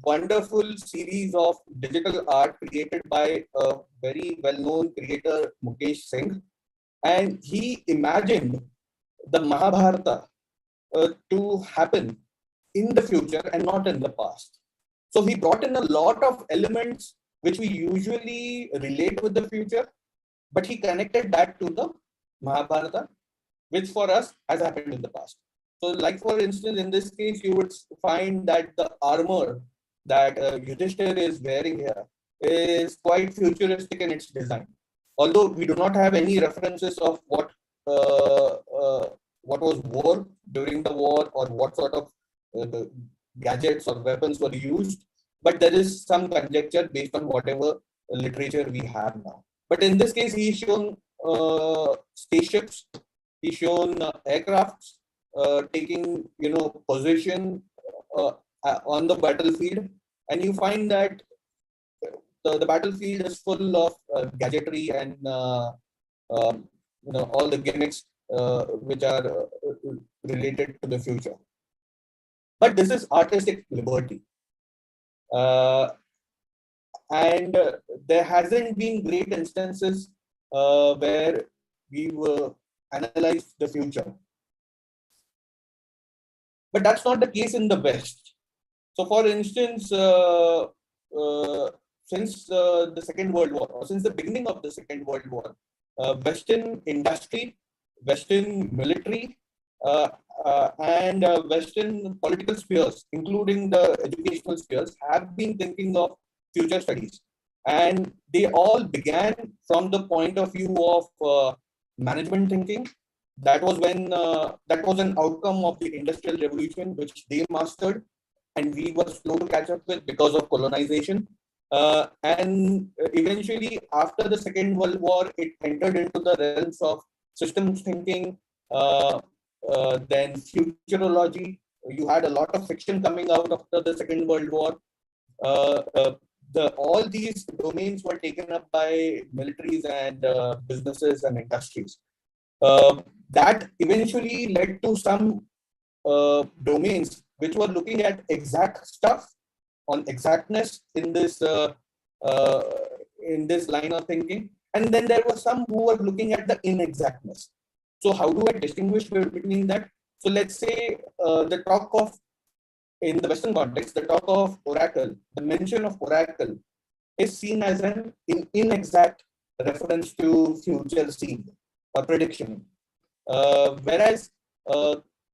wonderful series of digital art created by a very well-known creator, Mukesh Singh. And he imagined the Mahabharata to happen in the future and not in the past. So he brought in a lot of elements which we usually relate with the future, but he connected that to the Mahabharata, which for us has happened in the past. So like, for instance, in this case, you would find that the armor that Yudhishthir is wearing here is quite futuristic in its design. Although we do not have any references of what what was war during the war, or what sort of the gadgets or weapons were used, but there is some conjecture based on whatever literature we have now. But in this case, he's shown spaceships, he's shown aircrafts taking position on the battlefield, and you find that the battlefield is full of gadgetry and all the gimmicks which are related to the future. But this is artistic liberty. And there hasn't been great instances where we've analyzed the future. But that's not the case in the West. So for instance, since the Second World War, or since the beginning of the Second World War, Western industry, Western military, and Western political spheres, including the educational spheres, have been thinking of future studies. And they all began from the point of view of management thinking. That was when that was an outcome of the Industrial Revolution, which they mastered, and we were slow to catch up with because of colonization. And eventually, after the Second World War, it entered into the realms of systems thinking, then futurology. You had a lot of fiction coming out after the Second World War. All these domains were taken up by militaries and businesses and industries. That eventually led to some domains which were looking at exact stuff, on exactness in this line of thinking, and then there were some who were looking at the inexactness. So how do I distinguish between that? So let's say the talk of, in the Western context, the talk of oracle, the mention of oracle is seen as an inexact reference to future scene or prediction. Whereas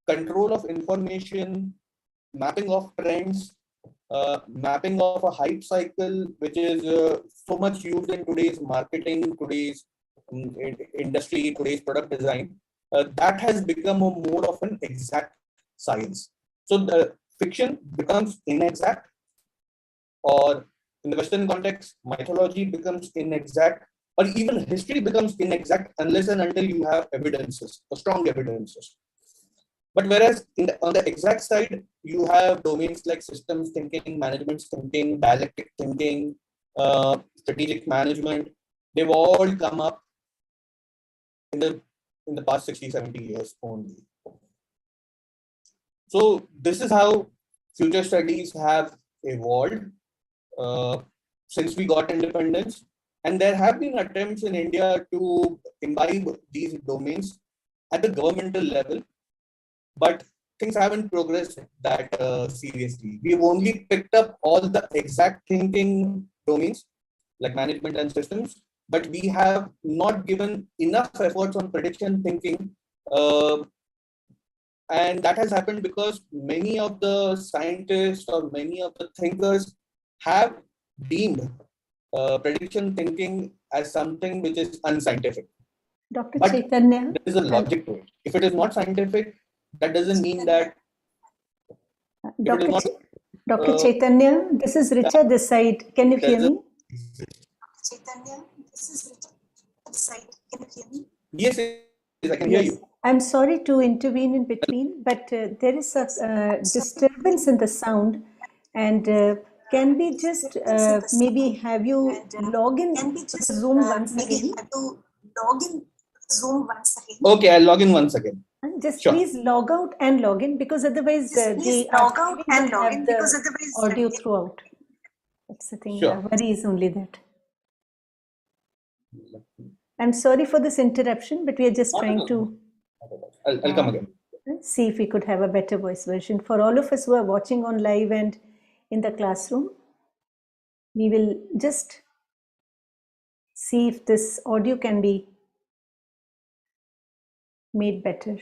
control of information, mapping of trends, mapping of a hype cycle, which is so much used in today's marketing, today's industry, today's product design, that has become a more of an exact science. So the fiction becomes inexact, or in the Western context, mythology becomes inexact, or even history becomes inexact unless and until you have evidences, or strong evidences. But whereas on the exact side, you have domains like systems thinking, management thinking, dialectic thinking, strategic management. They've all come up in the past 60, 70 years only. So this is how future studies have evolved since we got independence. And there have been attempts in India to imbibe these domains at the governmental level, but things haven't progressed that seriously. We've only picked up all the exact thinking domains like management and systems, but we have not given enough efforts on prediction thinking. And that has happened because many of the scientists or many of the thinkers have deemed prediction thinking as something which is unscientific. Dr. But Chaitanya. there is a logic to it. If it is not scientific, that doesn't mean that. Dr. Chaitanya, this is Richa this side. Can you hear me? Chaitanya, this is Richa this side. Can you hear me? Yes, I can hear you. I'm sorry to intervene in between, but there is a disturbance in the sound. And can we just maybe have you log in Zoom once again? Okay, I'll log in once again. Just sure. Please log out and log in, because otherwise the audio throughout. That's the thing. Sure. Worry is only that. I'm sorry for this interruption, but we are just trying to. I'll come again. See if we could have a better voice version for all of us who are watching on live and in the classroom. We will just see if this audio can be made better.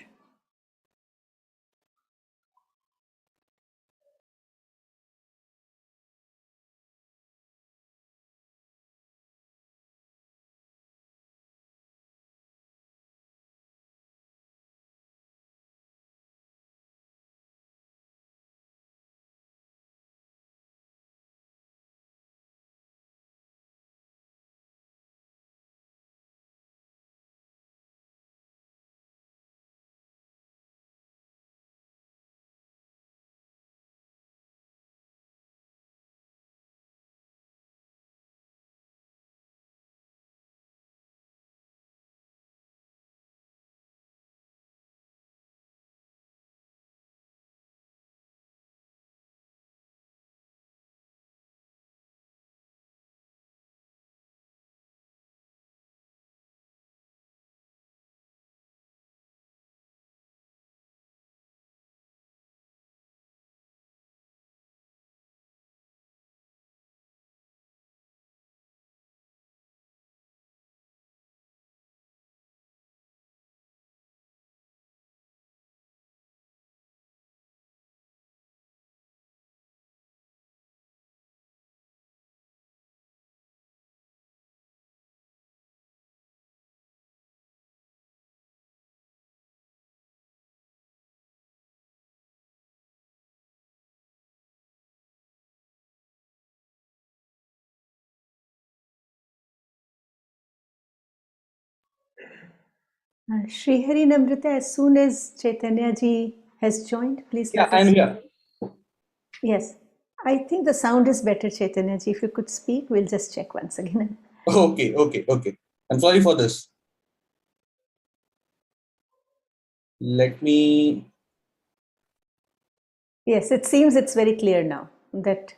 Srihari Namrita, as soon as Chaitanya ji has joined, please Yeah, let I'm us. here. Yes, I think the sound is better, Chaitanya ji. If you could speak, we'll just check once again. Okay. I'm sorry for this. Let me. Yes, it seems it's very clear now that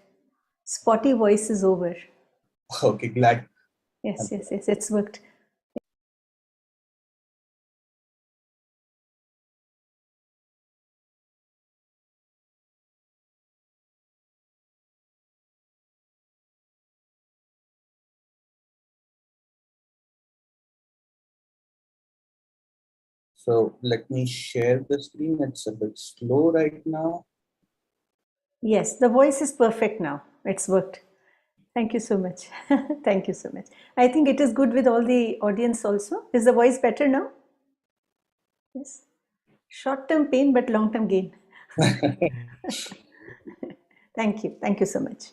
spotty voice is over. Okay, glad. Yes, it's worked. So let me share the screen. It's a bit slow right now. Yes, the voice is perfect now. It's worked. Thank you so much. Thank you so much. I think it is good with all the audience also. Is the voice better now? Yes. Short-term pain, but long-term gain. Thank you. Thank you so much.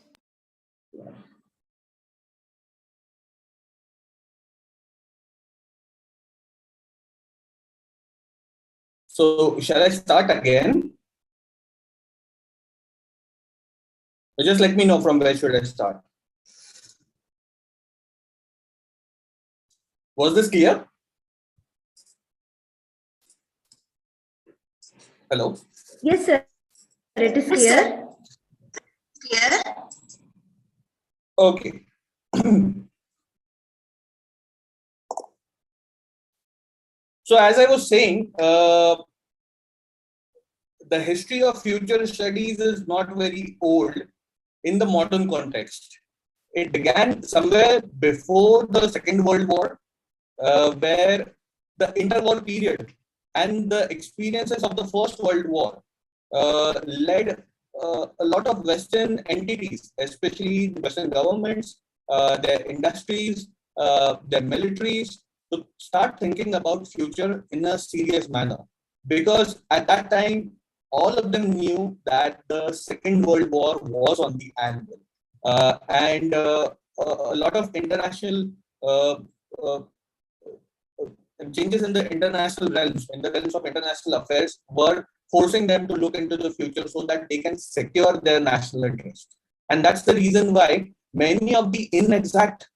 So shall I start again? Or just let me know from where should I start. Was this clear? Hello? Yes, sir. It is clear. Clear? Okay. So as I was saying, the history of future studies is not very old in the modern context. It began somewhere before the Second World War, where the interwar period and the experiences of the First World War led a lot of Western entities, especially Western governments, their industries, their militaries, to start thinking about future in a serious manner. Because at that time, all of them knew that the Second World War was on the anvil. And a lot of international uh, uh, changes in the international realms, in the realms of international affairs, were forcing them to look into the future so that they can secure their national interest. And that's the reason why many of the inexact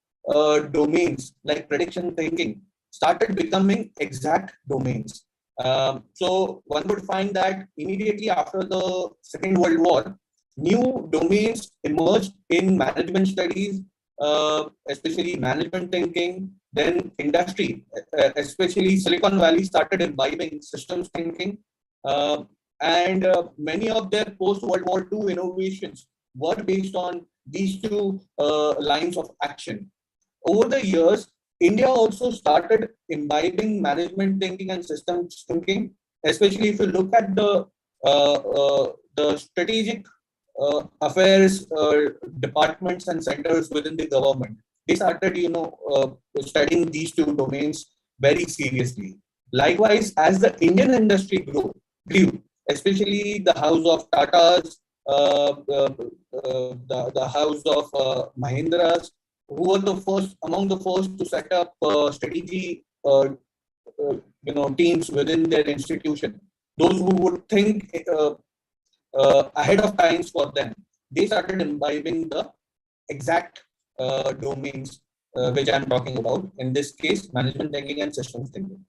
domains, like prediction thinking, started becoming exact domains. So one would find that immediately after the Second World War, new domains emerged in management studies, especially management thinking, then industry, especially Silicon Valley, started imbibing systems thinking. And many of their post-World War II innovations were based on these two lines of action. Over the years, India also started imbibing management thinking and systems thinking, especially if you look at the strategic affairs departments and centers within the government. They started, studying these two domains very seriously. Likewise, as the Indian industry grew, especially the house of Tata's, the house of Mahindras, who were the first among the first to set up strategy, teams within their institution. Those who would think ahead of times for them, they started imbibing the exact domains which I'm talking about. In this case, management thinking and systems thinking.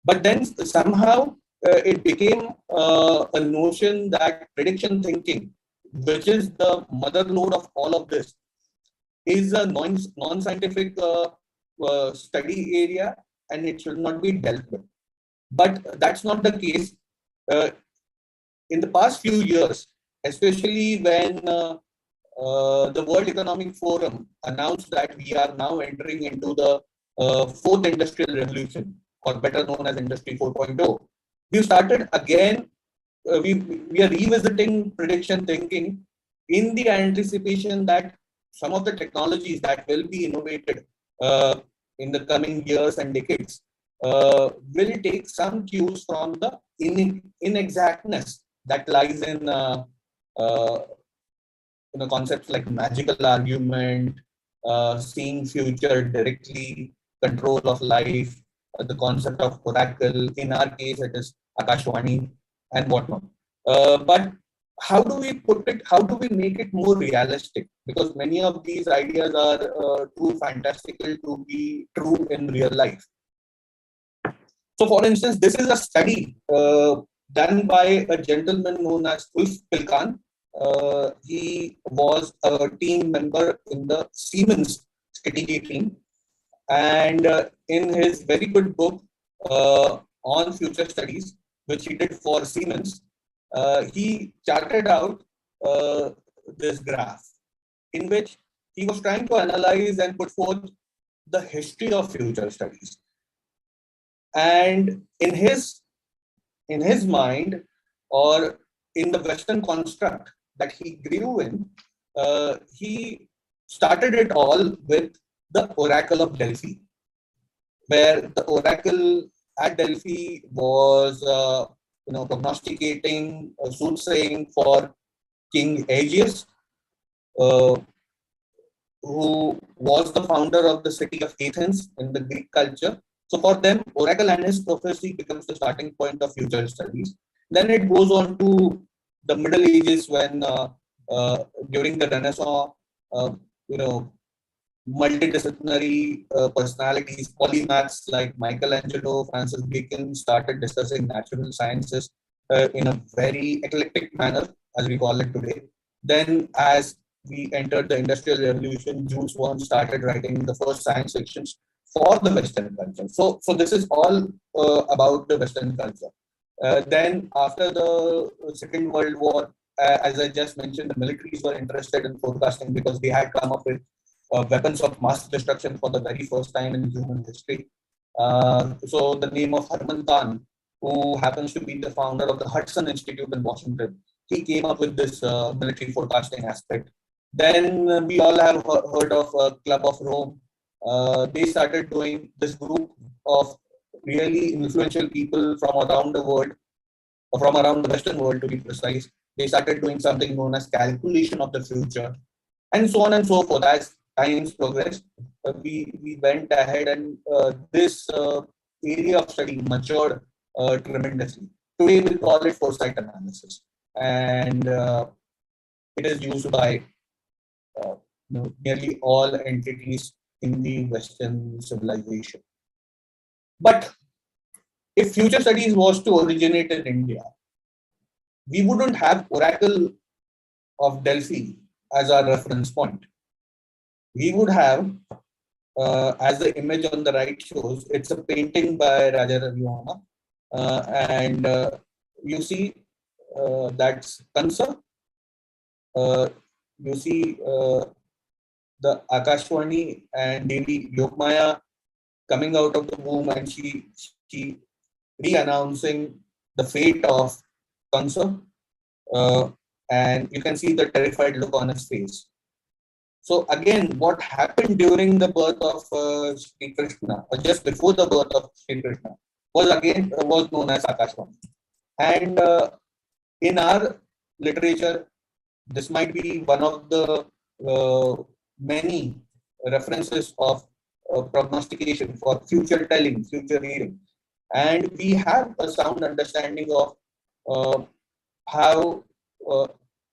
But then somehow it became a notion that prediction thinking, which is the mother lode of all of this, is a non-scientific study area and it should not be dealt with. But that's not the case. In the past few years, especially when the World Economic Forum announced that we are now entering into the fourth industrial revolution, or better known as Industry 4.0, we started again, we are revisiting prediction thinking in the anticipation that some of the technologies that will be innovated in the coming years and decades will take some cues from the inexactness that lies in concepts like magical argument, seeing future directly, control of life, the concept of oracle. In our case, it is Akashvani and whatnot. But how do we put it? How do we make it more realistic? Because many of these ideas are too fantastical to be true in real life. So, for instance, this is a study done by a gentleman known as Ulf Pilkan. He was a team member in the Siemens strategy team. And in his very good book on future studies, which he did for Siemens, he charted out this graph in which he was trying to analyze and put forth the history of future studies. And in his mind, or in the Western construct that he grew in, he started it all with the Oracle of Delphi, where the Oracle at Delphi was prognosticating, soothsaying for King Aegeus, who was the founder of the city of Athens in the Greek culture. So for them, Oracle and his prophecy becomes the starting point of future studies. Then it goes on to the Middle Ages, when during the Renaissance, multidisciplinary personalities, polymaths like Michelangelo, Francis Bacon started discussing natural sciences in a very eclectic manner, as we call it today. Then, as we entered the Industrial Revolution, Jules Verne started writing the first science fictions for the Western culture. So this is all about the Western culture. Then, after the Second World War, as I just mentioned, the militaries were interested in forecasting because they had come up with weapons of mass destruction for the very first time in human history. So the name of Herman Kahn, who happens to be the founder of the Hudson Institute in Washington, he came up with this military forecasting aspect. Then we all have heard of Club of Rome. They started doing this group of really influential people from around the world, or from around the Western world to be precise. They started doing something known as calculation of the future, and so on and so forth. As times progressed, we went ahead, and this area of study matured tremendously. Today we call it foresight analysis, and it is used by nearly all entities in the Western civilization. But if future studies was to originate in India, we wouldn't have Oracle of Delphi as our reference point. We would have, as the image on the right shows, it's a painting by Raja Ravivarma, and you see that's Kansa. You see the Akashvani and Devi Yogmaya coming out of the womb, and she re-announcing the fate of Kansa, and you can see the terrified look on his face. So again, what happened during the birth of Sri Krishna, or just before the birth of Sri Krishna, was known as Akashvani. And in our literature, this might be one of the many references of prognostication for future telling, future reading. And we have a sound understanding of how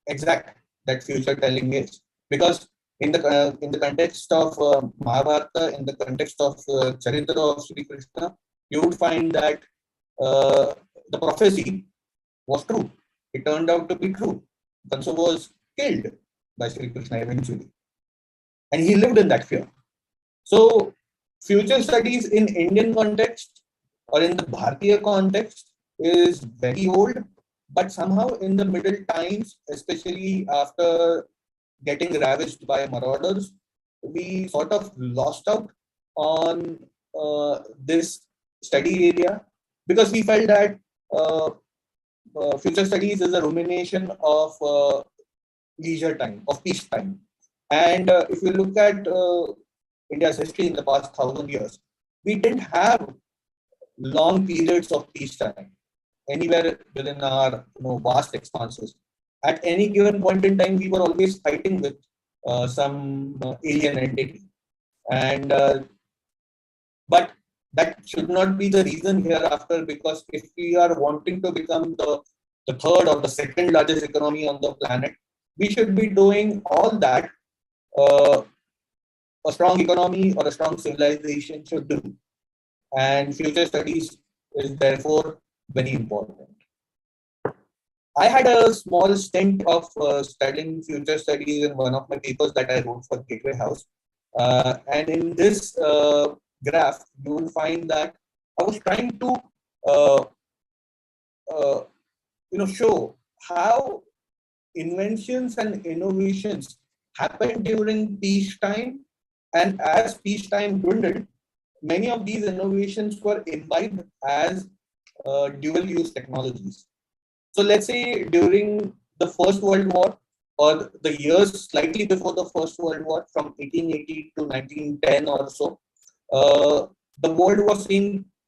exact that future telling is. Because in the context of Mahabharata, in the context of Charitra of Sri Krishna, you would find that the prophecy was true. It turned out to be true. Kansa was killed by Sri Krishna eventually, and he lived in that fear. So future studies in Indian context or in the Bharatiya context is very old, but somehow in the middle times, especially after getting ravaged by marauders, we sort of lost out on this study area, because we felt that future studies is a rumination of leisure time, of peace time. And if you look at India's history in the past 1,000 years, we didn't have long periods of peace time anywhere within our vast expanses. At any given point in time, we were always fighting with some alien entity. And but that should not be the reason hereafter, because if we are wanting to become the third or the second largest economy on the planet, we should be doing all that a strong economy or a strong civilization should do. And future studies is therefore very important. I had a small stint of studying future studies in one of my papers that I wrote for Gateway House. And in this graph, you will find that I was trying to show how inventions and innovations happened during peacetime, and as peacetime dwindled, many of these innovations were imbibed as dual-use technologies. So let's say during the First World War, or the years slightly before the First World War, from 1880 to 1910 or so, the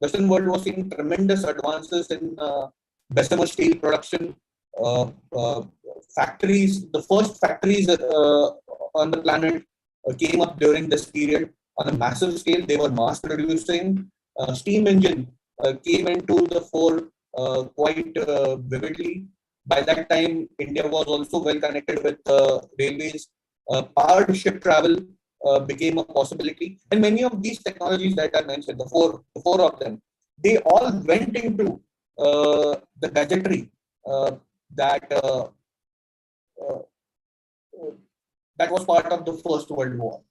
Western world was seeing tremendous advances in Bessemer steel production. Factories, the first factories on the planet came up during this period on a massive scale. They were mass producing. Steam engine came into the fore quite vividly. By that time, India was also well connected with railways. Powered ship travel became a possibility, and many of these technologies that I mentioned, the four of them, they all went into the gadgetry that was part of the First World War.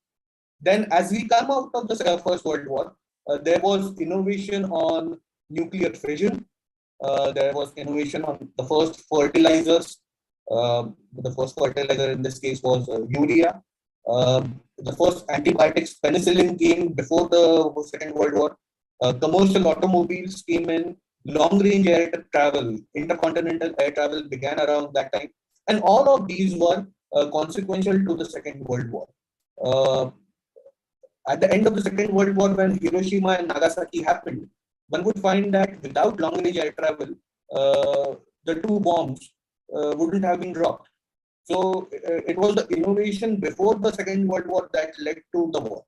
Then, as we come out of the First World War, there was innovation on nuclear fission. There was innovation on the first fertilizers. The first fertilizer in this case was urea. The first antibiotics, penicillin, came before the Second World War. Commercial automobiles came in. Long-range air travel, intercontinental air travel began around that time. And all of these were consequential to the Second World War. At the end of the Second World War, when Hiroshima and Nagasaki happened, one would find that without long-range air travel, the two bombs wouldn't have been dropped. So it was the innovation before the Second World War that led to the war.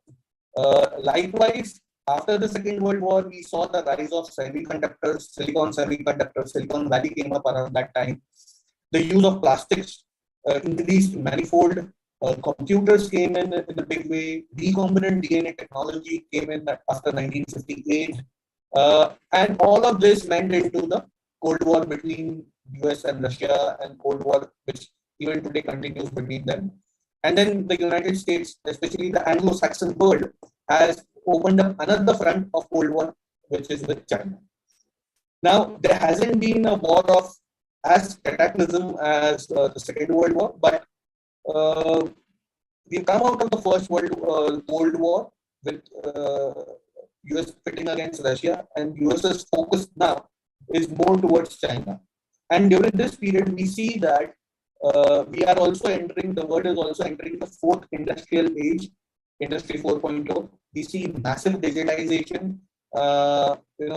Likewise, after the Second World War, we saw the rise of semiconductors, Silicon Valley came up around that time. The use of plastics increased manifold. Computers came in a big way. Recombinant DNA technology came in after 1958. And all of this went into the Cold War between US and Russia, and Cold War, which even today continues between them. And then the United States, especially the Anglo-Saxon world, has opened up another front of Cold War, which is with China. Now, there hasn't been a war of as cataclysm as the Second World War, but we've come out of the First Cold War with US pitting against Russia, and US's focus now is more towards China. And during this period, we see that the world is also entering the fourth industrial age, Industry 4.0. We see massive digitization.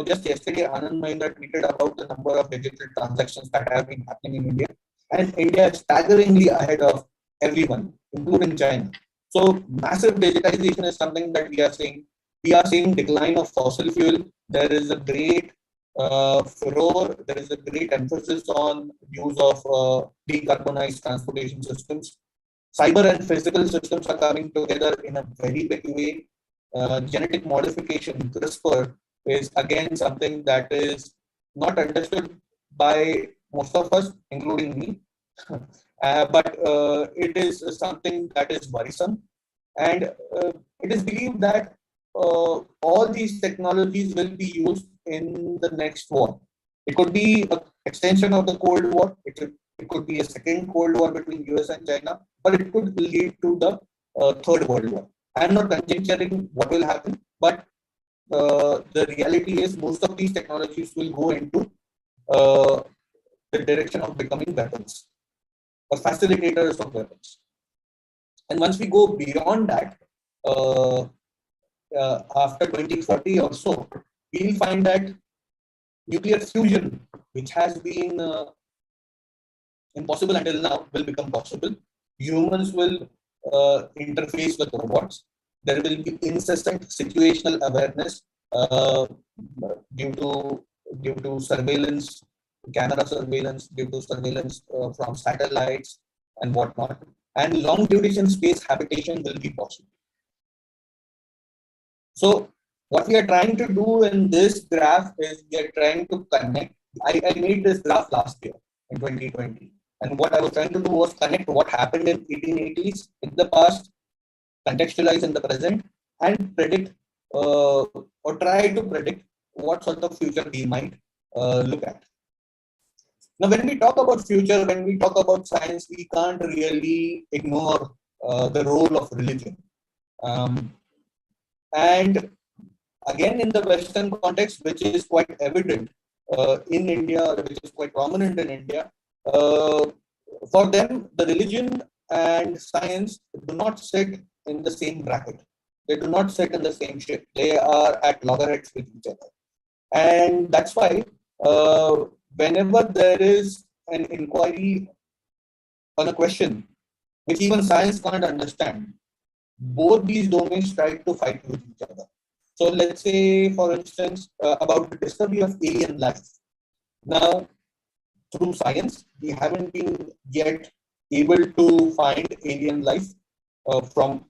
Just yesterday, Anand Mahindra tweeted about the number of digital transactions that have been happening in India. And India is staggeringly ahead of everyone, including China. So massive digitization is something that we are seeing. We are seeing decline of fossil fuel. There is a great furor. There is a great emphasis on use of decarbonized transportation systems. Cyber and physical systems are coming together in a very big way. Genetic modification, CRISPR, is again something that is not understood by most of us, including me. But it is something that is worrisome. And it is believed that all these technologies will be used in the next war. It could be an extension of the Cold War. It could be a second Cold War between US and China, or it could lead to the Third World War. I'm not conjecturing what will happen, but the reality is most of these technologies will go into the direction of becoming weapons or facilitators of weapons. And once we go beyond that, after 2040 or so, we'll find that nuclear fusion, which has been impossible until now, will become possible. Humans will interface with robots. There will be incessant situational awareness. uh, due to surveillance, camera surveillance, due to surveillance from satellites and whatnot, and long duration space habitation will be possible. So what we are trying to do in this graph is we are trying to connect. I made this graph last year in 2020. And what I was trying to do was connect what happened in 1880s in the past, contextualize in the present, and predict or try to predict what sort of future we might look at. Now, when we talk about future, when we talk about science, we can't really ignore the role of religion. And again, in the Western context, which is quite evident in India, which is quite prominent in India, for them, the religion and science do not sit in the same bracket. They do not sit in the same ship. They are at loggerheads with each other. And that's why whenever there is an inquiry on a question which even science can't understand, both these domains try to fight with each other. So let's say, for instance, about the discovery of alien life. Now, through science, we haven't been yet able to find alien life from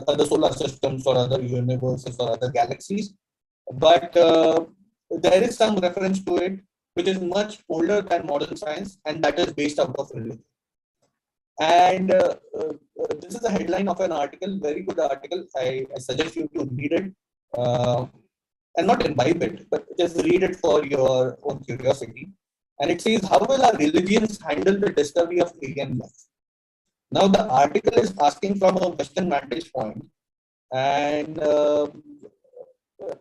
other solar systems or other universes or other galaxies. But there is some reference to it, which is much older than modern science, and that is based out of religion. And this is a headline of an article, very good article. I suggest you to read it and not imbibe it, but just read it for your own curiosity. And it says, how will our religions handle the discovery of alien life? Now, the article is asking from a Western vantage point, and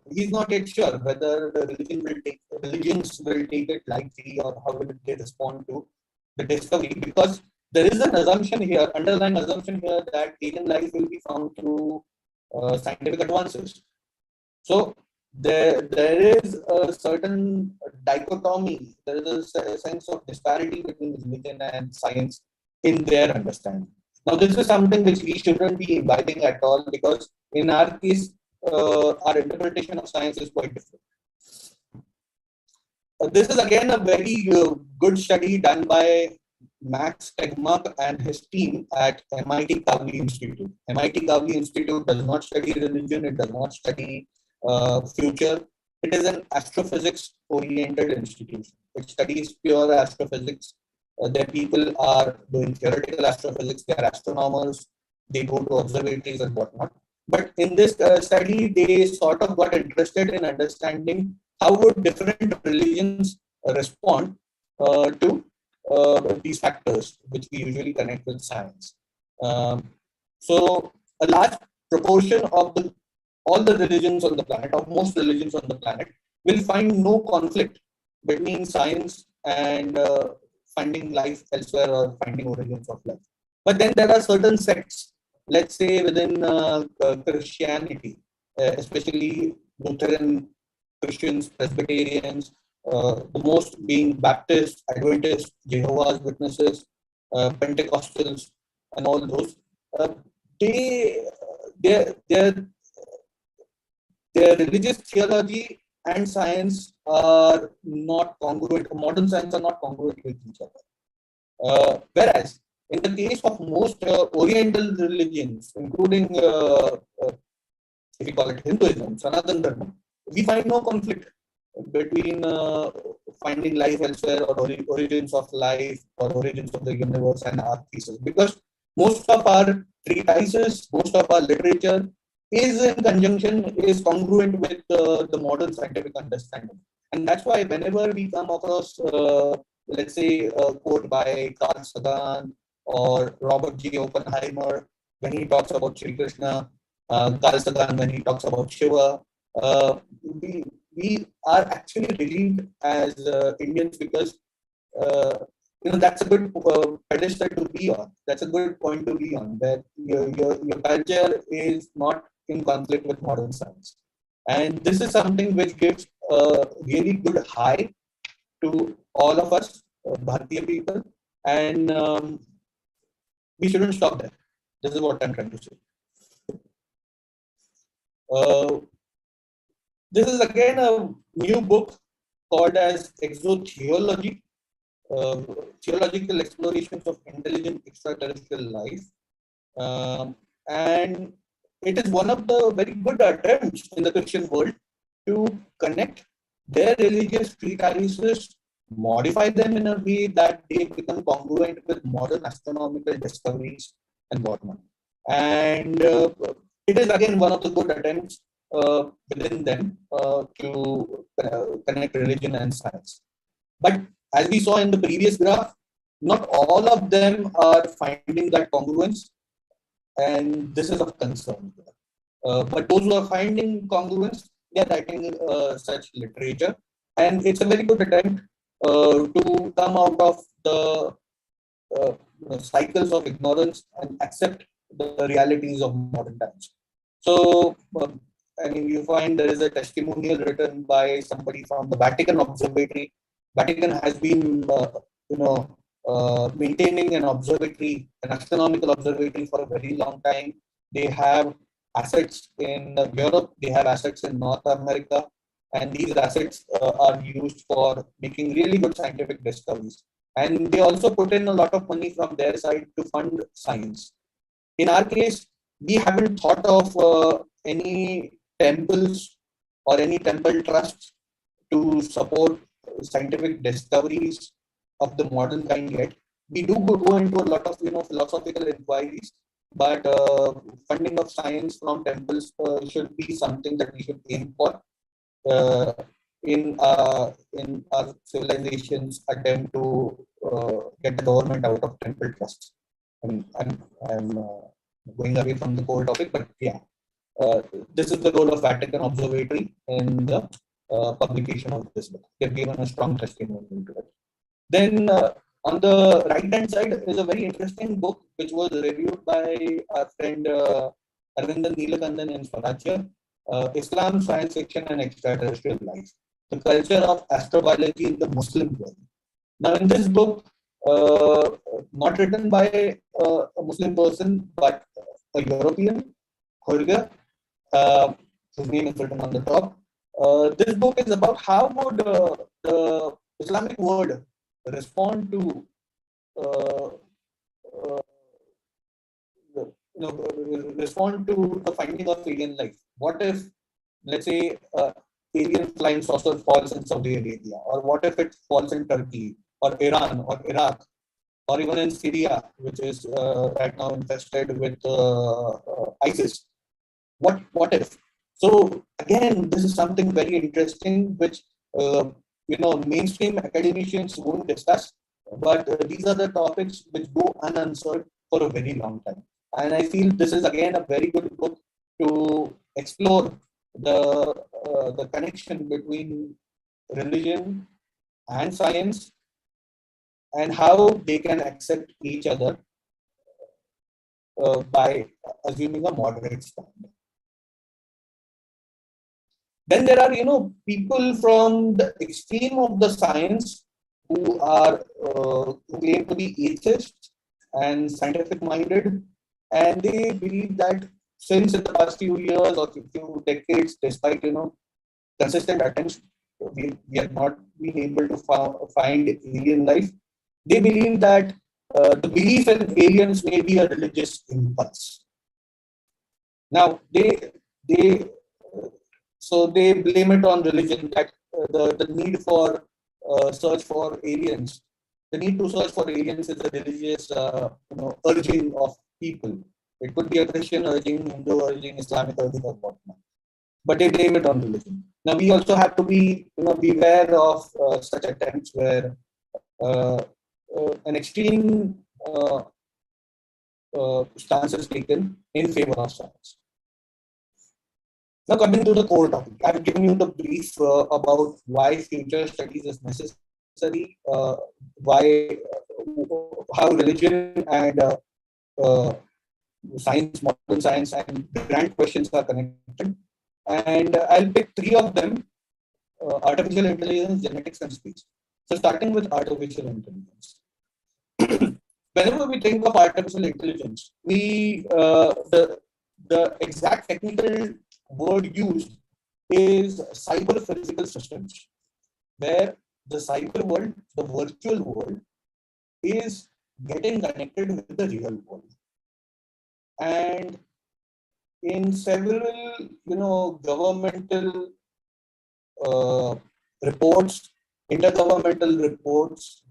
he's not yet sure whether the religions will take it lightly or how will they respond to the discovery, because there is an assumption here, underlying assumption here, that alien life will be found through scientific advances. So there is a certain dichotomy, there is a sense of disparity between religion and science in their understanding. Now, this is something which we shouldn't be imbibing at all, because in our case, our interpretation of science is quite different. This is again a very good study done by Max Tegmark and his team at MIT Kavli Institute. MIT Kavli Institute does not study religion, it does not study future. It is an astrophysics-oriented institution. It studies pure astrophysics. Their people are doing theoretical astrophysics, they are astronomers, they go to observatories and whatnot. But in this study, they sort of got interested in understanding how would different religions respond to these factors, which we usually connect with science. So a large proportion of all the religions on the planet, or most religions on the planet, will find no conflict between science and finding life elsewhere or finding origins of life. But then there are certain sects, let's say within Christianity, especially Lutheran Christians, Presbyterians, the most being Baptists, Adventists, Jehovah's Witnesses, Pentecostals, and all those. Their religious theology and science are not congruent. Modern science are not congruent with each other. Whereas in the case of most Oriental religions, including if you call it Hinduism, Sanatana Dharma, we find no conflict between finding life elsewhere or origins of life or origins of the universe and our thesis, because most of our treatises, most of our literature is in conjunction, is congruent with the modern scientific understanding. And that's why whenever we come across, let's say, a quote by Carl Sagan or Robert J. Oppenheimer, when he talks about Sri Krishna, Carl Sagan when he talks about Shiva, we are actually relieved as Indians, because that's a good pedestal to be on. That's a good point to be on, that your culture is not in conflict with modern science. And this is something which gives a really good high to all of us, Bharatiya people, and we shouldn't stop there. This is what I'm trying to say. This is again a new book called as Exotheology, Theological Explorations of Intelligent Extraterrestrial Life. And it is one of the very good attempts in the Christian world to connect their religious treatises, modify them in a way that they become congruent with modern astronomical discoveries and whatnot. And it is again one of the good attempts within them to connect religion and science. But as we saw in the previous graph, not all of them are finding that congruence, and this is of concern. But those who are finding congruence, they are writing such literature, and it's a very good attempt to come out of the cycles of ignorance and accept the realities of modern times. So, I mean, you find there is a testimonial written by somebody from the Vatican Observatory. Vatican has been, maintaining an observatory, an astronomical observatory for a very long time. They have assets in Europe, they have assets in North America, and these assets are used for making really good scientific discoveries. And they also put in a lot of money from their side to fund science. In our case, we haven't thought of any temples or any temple trusts to support scientific discoveries of the modern kind yet. We do go into a lot of philosophical inquiries, but funding of science from temples should be something that we should aim for in our civilization's attempt to get the government out of temple trusts. I'm going away from the core topic, but yeah, this is the role of Vatican Observatory in the publication of this book. They've given a strong testimony to it. Then on the right-hand side is a very interesting book which was reviewed by our friend Arvindan Neelakandan in Swarajya, Islam, Science Fiction and Extraterrestrial Life, the Culture of Astrobiology in the Muslim World. Now in this book, not written by a Muslim person, but a European, Jorge, whose name is written on the top. This book is about how would the Islamic world respond to the finding of alien life. What if, let's say, alien flying saucer falls in Saudi Arabia, or what if it falls in Turkey, or Iran, or Iraq, or even in Syria, which is right now infested with ISIS? What if? So again, this is something very interesting, which mainstream academicians won't discuss, but these are the topics which go unanswered for a very long time. And I feel this is again a very good book to explore the connection between religion and science and how they can accept each other by assuming a moderate stand. Then there are, people from the extreme of the science who are who claim to be atheists and scientific-minded, and they believe that since in the past few years or few decades, despite consistent attempts, we have not been able to find alien life. They believe that the belief in aliens may be a religious impulse. Now so they blame it on religion, that the need for search for aliens, the need to search for aliens is a religious urging of people. It could be a Christian urging, Hindu urging, Islamic urging, or whatnot. But they blame it on religion. Now we also have to be beware of such attempts where an extreme stance is taken in favor of science. Now coming to the core topic, I've given you the brief about why future studies is necessary, how religion and science, modern science, and grand questions are connected. And I'll pick three of them: artificial intelligence, genetics, and speech. So starting with artificial intelligence. Whenever we think of artificial intelligence, the exact technical word used is cyber physical systems, where the cyber world, the virtual world, is getting connected with the real world. And in several, governmental reports, intergovernmental reports,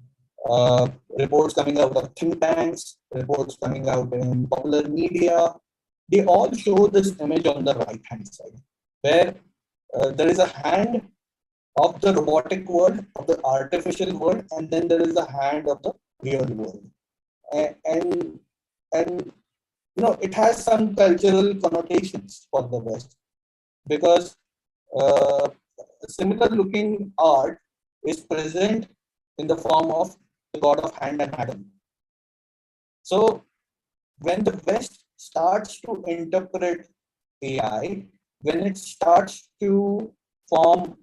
reports coming out of think tanks, reports coming out in popular media, they all show this image on the right hand side, where there is a hand of the robotic world, of the artificial world, and then there is the hand of the real world. And it has some cultural connotations for the West, because similar looking art is present in the form of the god of hand and Adam. So when the West starts to interpret AI, when it starts to form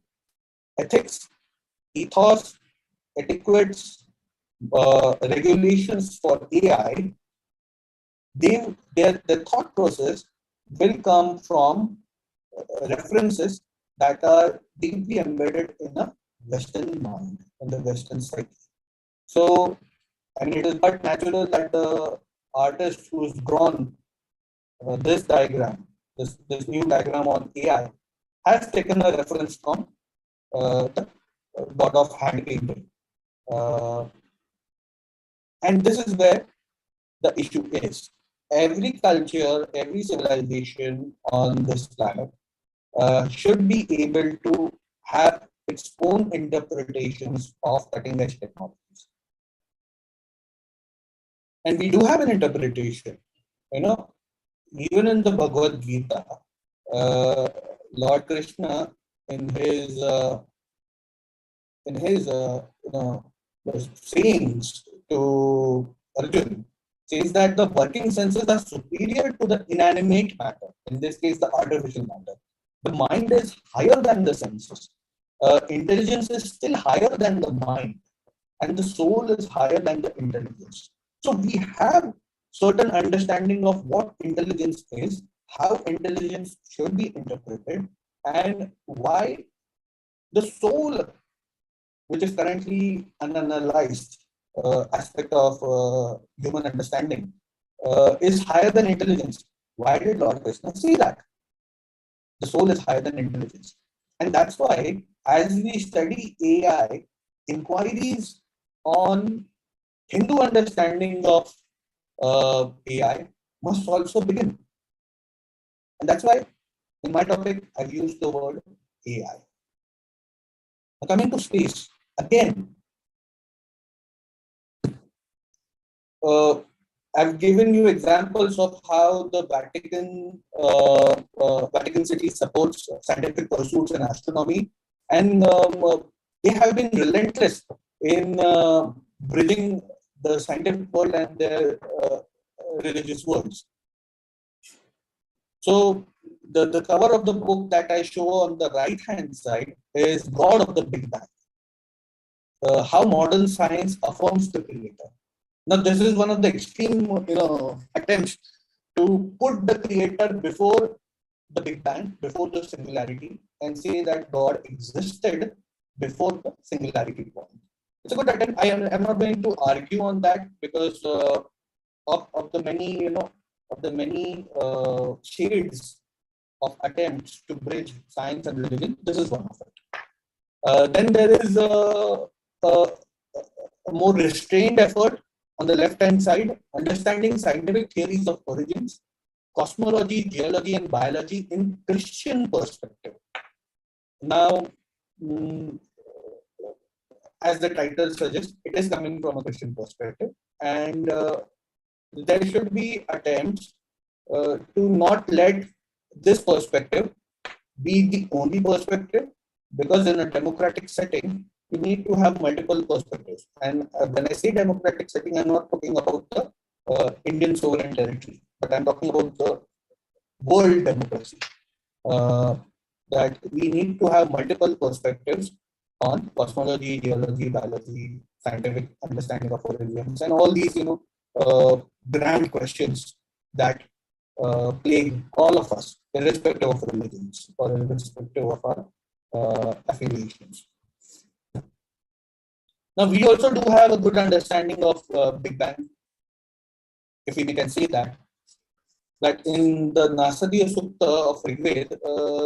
ethics, ethos, etiquettes, regulations for AI, their thought process will come from references that are deeply embedded in a Western mind, in the Western psyche. So, it is but natural that the artist who's drawn this diagram, this new diagram on AI, has taken a reference from the god of hand painting. And this is where the issue is. Every culture, every civilization on this planet should be able to have its own interpretations of cutting edge technologies. And we do have an interpretation. Even in the Bhagavad Gita, Lord Krishna, in his sayings to Arjun, says that the working senses are superior to the inanimate matter, in this case, the artificial matter. The mind is higher than the senses. Intelligence is still higher than the mind, and the soul is higher than the intelligence. So we have certain understanding of what intelligence is, how intelligence should be interpreted, and why the soul, which is currently an unanalyzed aspect of human understanding, is higher than intelligence. Why did Lord Krishna say that? The soul is higher than intelligence. And that's why, as we study AI, inquiries on Hindu understanding of AI must also begin. And that's why in my topic, I've used the word AI. Now, coming to space, again, I've given you examples of how the Vatican City supports scientific pursuits in astronomy, and they have been relentless in bridging the scientific world and their religious worlds. So the cover of the book that I show on the right hand side is God of the Big Bang. How modern science affirms the creator. Now, this is one of the extreme, attempts to put the creator before the Big Bang, before the singularity, and say that God existed before the singularity point. It's a good attempt. I am not going to argue on that, because of the many shades of attempts to bridge science and religion. This is one of it. Then there is a more restrained effort on the left-hand side, understanding scientific theories of origins, cosmology, geology, and biology in Christian perspective. Now, as the title suggests, it is coming from a Christian perspective, and there should be attempts to not let this perspective be the only perspective, because in a democratic setting, you need to have multiple perspectives. And when I say democratic setting, I'm not talking about the Indian sovereign territory, but I'm talking about the world democracy. That we need to have multiple perspectives on cosmology, geology, biology, scientific understanding of origins, and all these, grand questions that plague all of us, irrespective of religions or irrespective of our affiliations. Now, we also do have a good understanding of Big Bang, if we can say that. But in the Nasadiya Sukta of Rigved,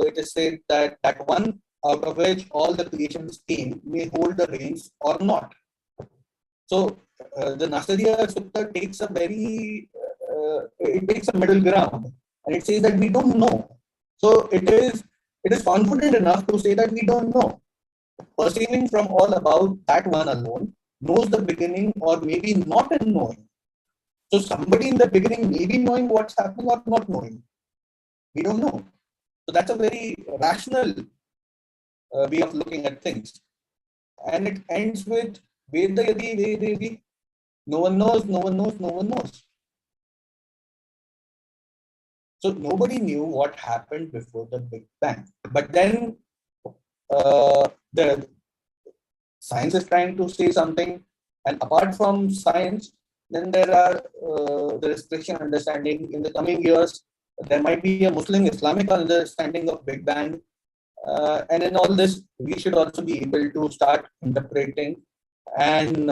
it is said that that one out of which all the creations came may hold the reins or not. So the Nasadiya Sukta takes a it takes a middle ground, and it says that we don't know. So it is confident enough to say that we don't know. Perceiving from all about that one alone knows the beginning or maybe not in knowing. So somebody in the beginning may be knowing what's happening or not knowing. We don't know. So that's a very rational way of looking at things. And it ends with Veda Yadi Vedevi. No one knows, no one knows, no one knows. So nobody knew what happened before the Big Bang. But then the science is trying to say something. And apart from science, then there are there is Christian understanding. In the coming years, there might be a Muslim Islamic understanding of Big Bang. And in all this, we should also be able to start interpreting and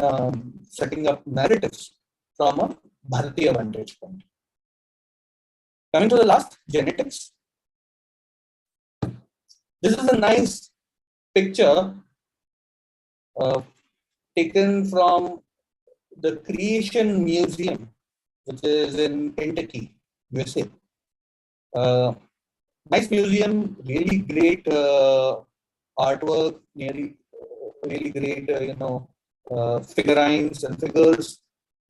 setting up narratives from a Bharatiya vantage point. Coming to the last, genetics. This is a nice picture taken from the Creation Museum, which is in Kentucky, USA. Nice museum, really great artwork, really great, figurines and figures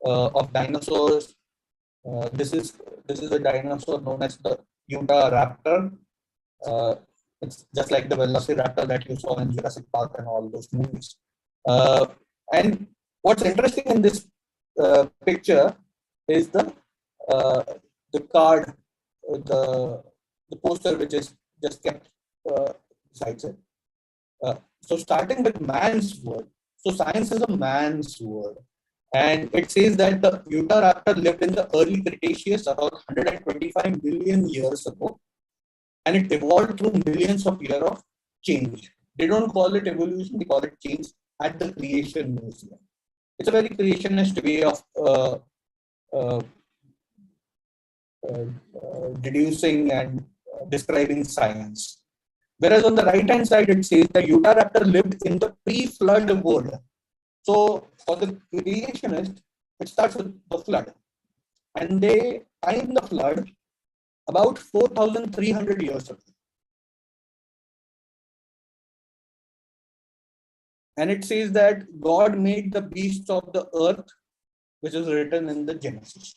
of dinosaurs. This is a dinosaur known as the Utahraptor. It's just like the Velociraptor that you saw in Jurassic Park and all those movies. And what's interesting in this picture is the card, the poster which is just kept beside it. So starting with man's word. So science is a man's word. And it says that the Utahraptor lived in the early Cretaceous about 125 million years ago. And it evolved through millions of years of change. They don't call it evolution, they call it change at the Creation Museum. It's a very creationist way of deducing and describing science. Whereas on the right-hand side, it says that Utahraptor lived in the pre-flood world. So for the creationist, it starts with the flood. And they time the flood about 4,300 years ago. And it says that God made the beasts of the earth, which is written in the Genesis.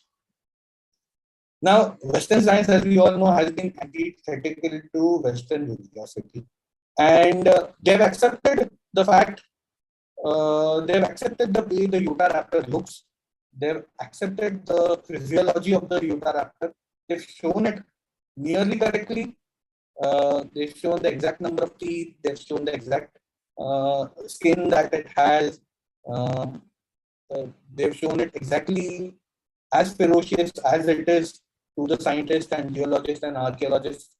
Now, Western science, as we all know, has been antithetical to Western religiosity. And they've accepted the fact, they've accepted the way the Utahraptor looks. They've accepted the physiology of the Utahraptor. They've shown it nearly correctly. They've shown the exact number of teeth. They've shown the exact skin that it has. They've shown it exactly as ferocious as it is to the scientists and geologists and archaeologists.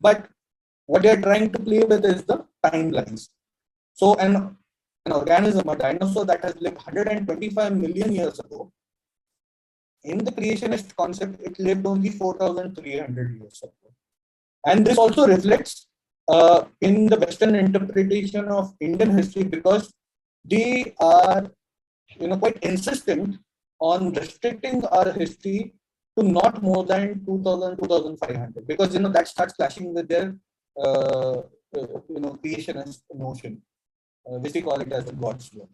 But what they're trying to play with is the timelines. So an organism, a dinosaur that has lived 125 million years ago, in the creationist concept, it lived only 4,300 years ago. And this also reflects in the Western interpretation of Indian history, because they are quite insistent on restricting our history to not more than 2,000, 2,500, because that starts clashing with their creationist notion, which we call it as the God's word.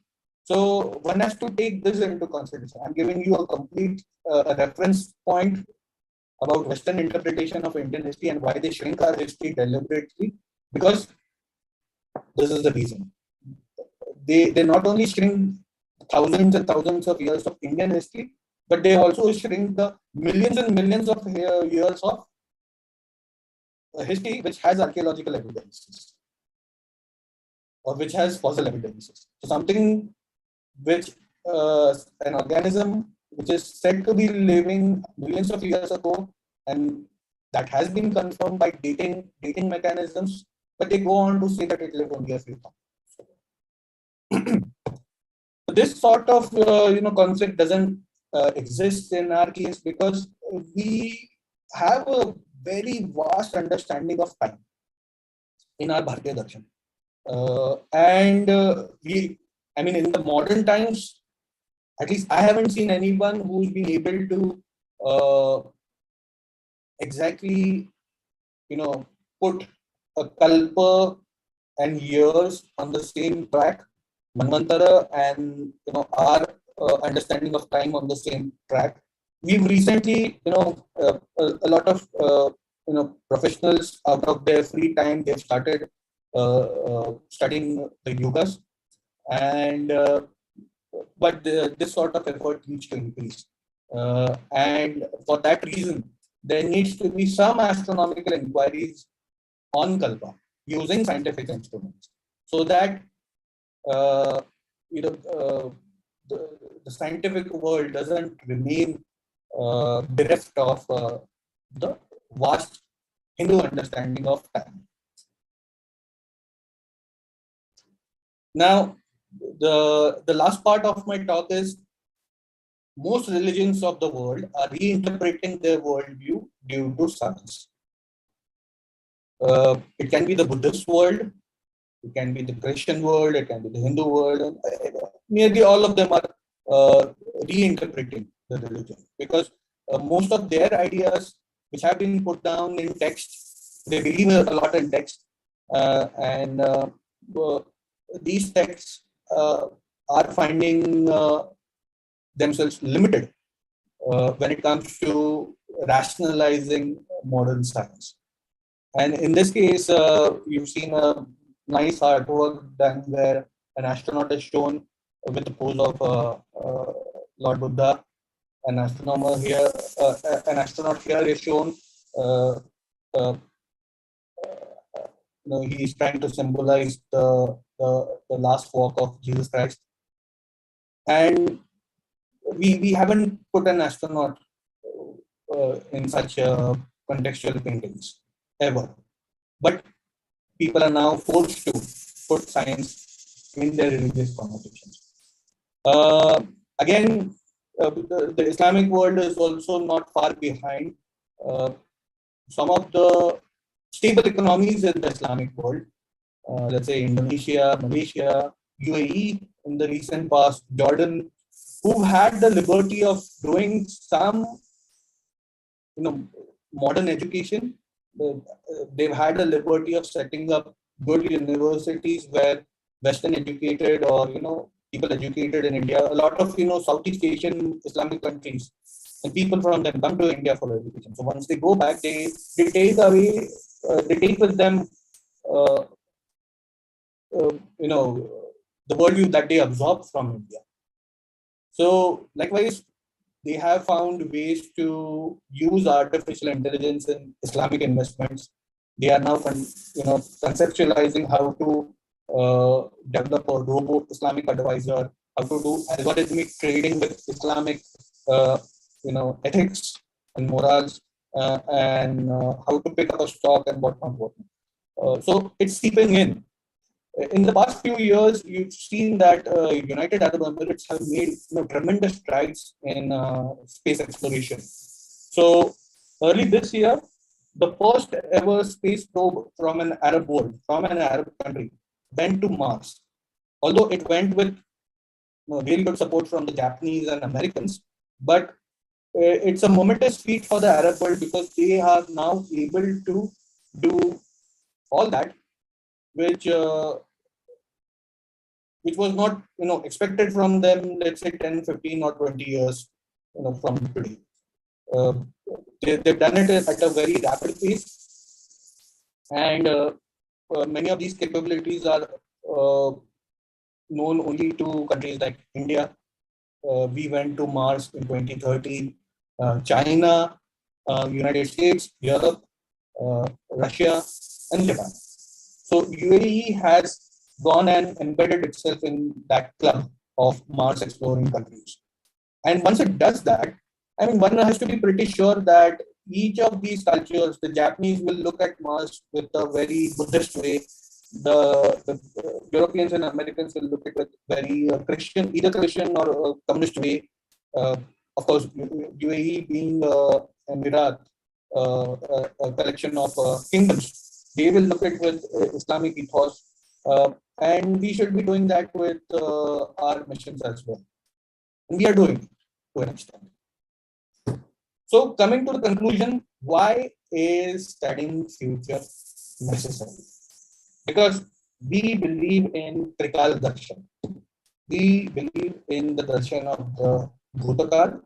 So one has to take this into consideration. I'm giving you a complete reference point about Western interpretation of Indian history and why they shrink our history deliberately, because this is the reason. They not only shrink thousands and thousands of years of Indian history, but they also shrink the millions and millions of years of history which has archaeological evidences or which has fossil evidences. So something which an organism which is said to be living millions of years ago, and that has been confirmed by dating mechanisms, but they go on to say that it lived only a few thousand. This sort of concept doesn't exist in our case because we have a very vast understanding of time in our Bharatiya Darshan. I mean, in the modern times, at least I haven't seen anyone who's been able to exactly, put a kalpa and years on the same track, Manvantara and our understanding of time on the same track. We've recently, a lot of professionals out of their free time, they've started studying the yogas, and but this sort of effort needs to increase, and for that reason, there needs to be some astronomical inquiries on Kalpa using scientific instruments, so that the scientific world doesn't remain bereft of the vast Hindu understanding of time. Now, the last part of my talk is most religions of the world are reinterpreting their worldview due to science. It can be the Buddhist world, it can be the Christian world, it can be the Hindu world, and nearly all of them are reinterpreting the religion, because most of their ideas which have been put down in text, they believe a lot in text, and these texts are finding themselves limited when it comes to rationalizing modern science. And in this case, you've seen a nice artwork done where an astronaut is shown with the pose of Lord Buddha. An astronomer here, an astronaut here is shown. He's trying to symbolize the last walk of Jesus Christ, and we haven't put an astronaut in such contextual paintings ever, but people are now forced to put science in their religious connotations. Again, the Islamic world is also not far behind. Some of the stable economies in the Islamic world, let's say Indonesia, Malaysia, UAE in the recent past, Jordan, who had the liberty of doing some, modern education. They've had the liberty of setting up good universities where Western educated or people educated in India, a lot of Southeast Asian Islamic countries, and people from them come to India for education. So once they go back, they take away, they take with them, the worldview that they absorb from India. So likewise, they have found ways to use artificial intelligence in Islamic investments. They are now, conceptualizing how to develop a robot Islamic advisor, how to do algorithmic trading with Islamic, ethics and morals, and how to pick up a stock and whatnot. So it's seeping in. In the past few years, you've seen that United Arab Emirates have made tremendous strides in space exploration. So early this year, the first ever space probe from an Arab world, from an Arab country, went to Mars. Although it went with really good support from the Japanese and Americans, but it's a momentous feat for the Arab world because they are now able to do all that, which was not expected from them, let's say 10, 15 or 20 years from today. They've done it at a very rapid pace, and many of these capabilities are known only to countries like India. We went to Mars in 2013, China, United States, Europe, Russia, and Japan. So UAE has gone and embedded itself in that club of Mars exploring countries. And once it does that, I mean, one has to be pretty sure that each of these cultures, the Japanese will look at Mars with a very Buddhist way. The Europeans and Americans will look at it very Christian, either Christian or communist way. Of course, UAE being Emirat, a collection of kingdoms, they will look at with Islamic ethos. And we should be doing that with our missions as well. And we are doing it to an extent. So coming to the conclusion, why is studying future necessary? Because we believe in Trikal Darshan. We believe in the darshan of the Bhutakal,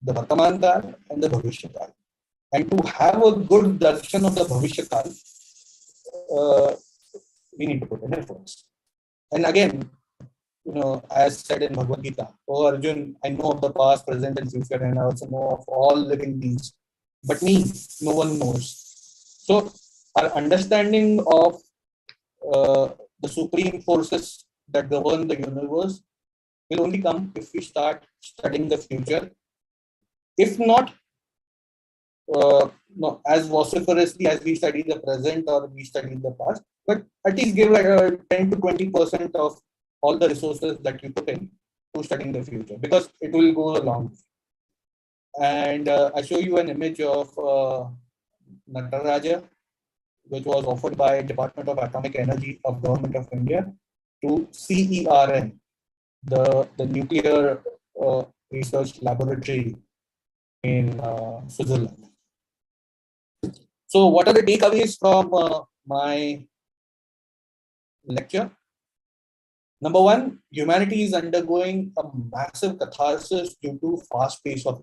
the Vartamankal, and the Bhavishyatal. And to have a good darshan of the Bhavishyatal, we need to put in efforts. And again, as said in Bhagavad Gita, "Oh Arjun, I know of the past, present, and future, and I also know of all living beings. But me, no one knows." So our understanding of the supreme forces that govern the universe will only come if we start studying the future. If not, as vociferously as we study the present or we study the past, but at least give like 10 to 20% of all the resources that you put in to studying the future, because it will go a long way. And I show you an image of Nataraja, which was offered by Department of Atomic Energy of Government of India to CERN, the nuclear research laboratory in Switzerland. So what are the takeaways from my lecture? Number one, humanity is undergoing a massive catharsis due to fast pace of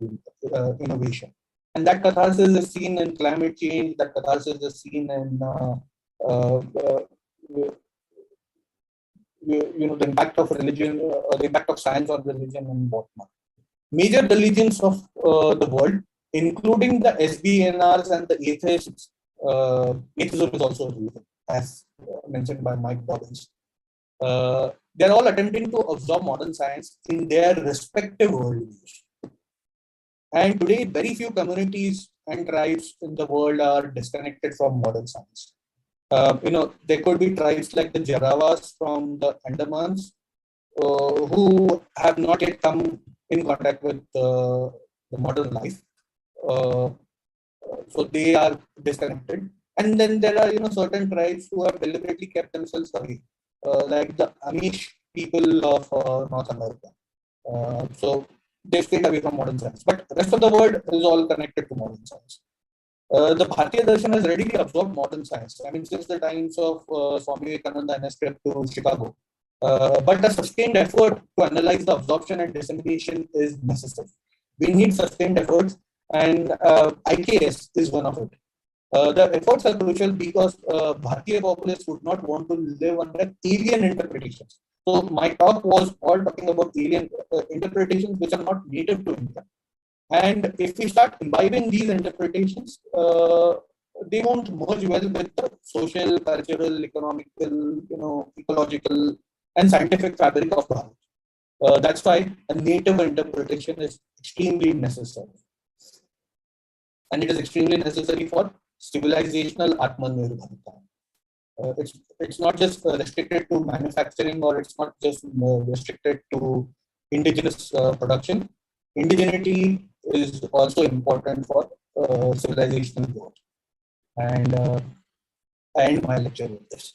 innovation. And that catharsis is seen in climate change, that catharsis is seen in the impact of religion, the impact of science on religion and whatnot. Major religions of the world, including the SBNRs and the atheists, atheism is also a reason, as mentioned by Mike Dobbins. They're all attempting to absorb modern science in their respective worldviews. And today, very few communities and tribes in the world are disconnected from modern science. There could be tribes like the Jarawas from the Andamans who have not yet come in contact with the modern life. So they are disconnected. And then there are certain tribes who have deliberately kept themselves away, like the Amish people of North America. So they stayed away from modern science. But the rest of the world is all connected to modern science. The Bharatiya Darshan has readily absorbed modern science. I mean, since the times of Swami Vivekananda and his trip to Chicago. But a sustained effort to analyze the absorption and dissemination is necessary. We need sustained efforts, and IKS is one of it. The efforts are crucial because Bharatiya populace would not want to live under alien interpretations. So my talk was all talking about alien interpretations which are not native to India. And if we start imbibing these interpretations, they won't merge well with the social, cultural, economical, ecological, and scientific fabric of Bharat. That's why a native interpretation is extremely necessary. And it is extremely necessary for civilizational Atmanirbharta. It's not just restricted to manufacturing, or it's not just restricted to indigenous production. Indigeneity is also important for civilizational growth. And I end my lecture with this.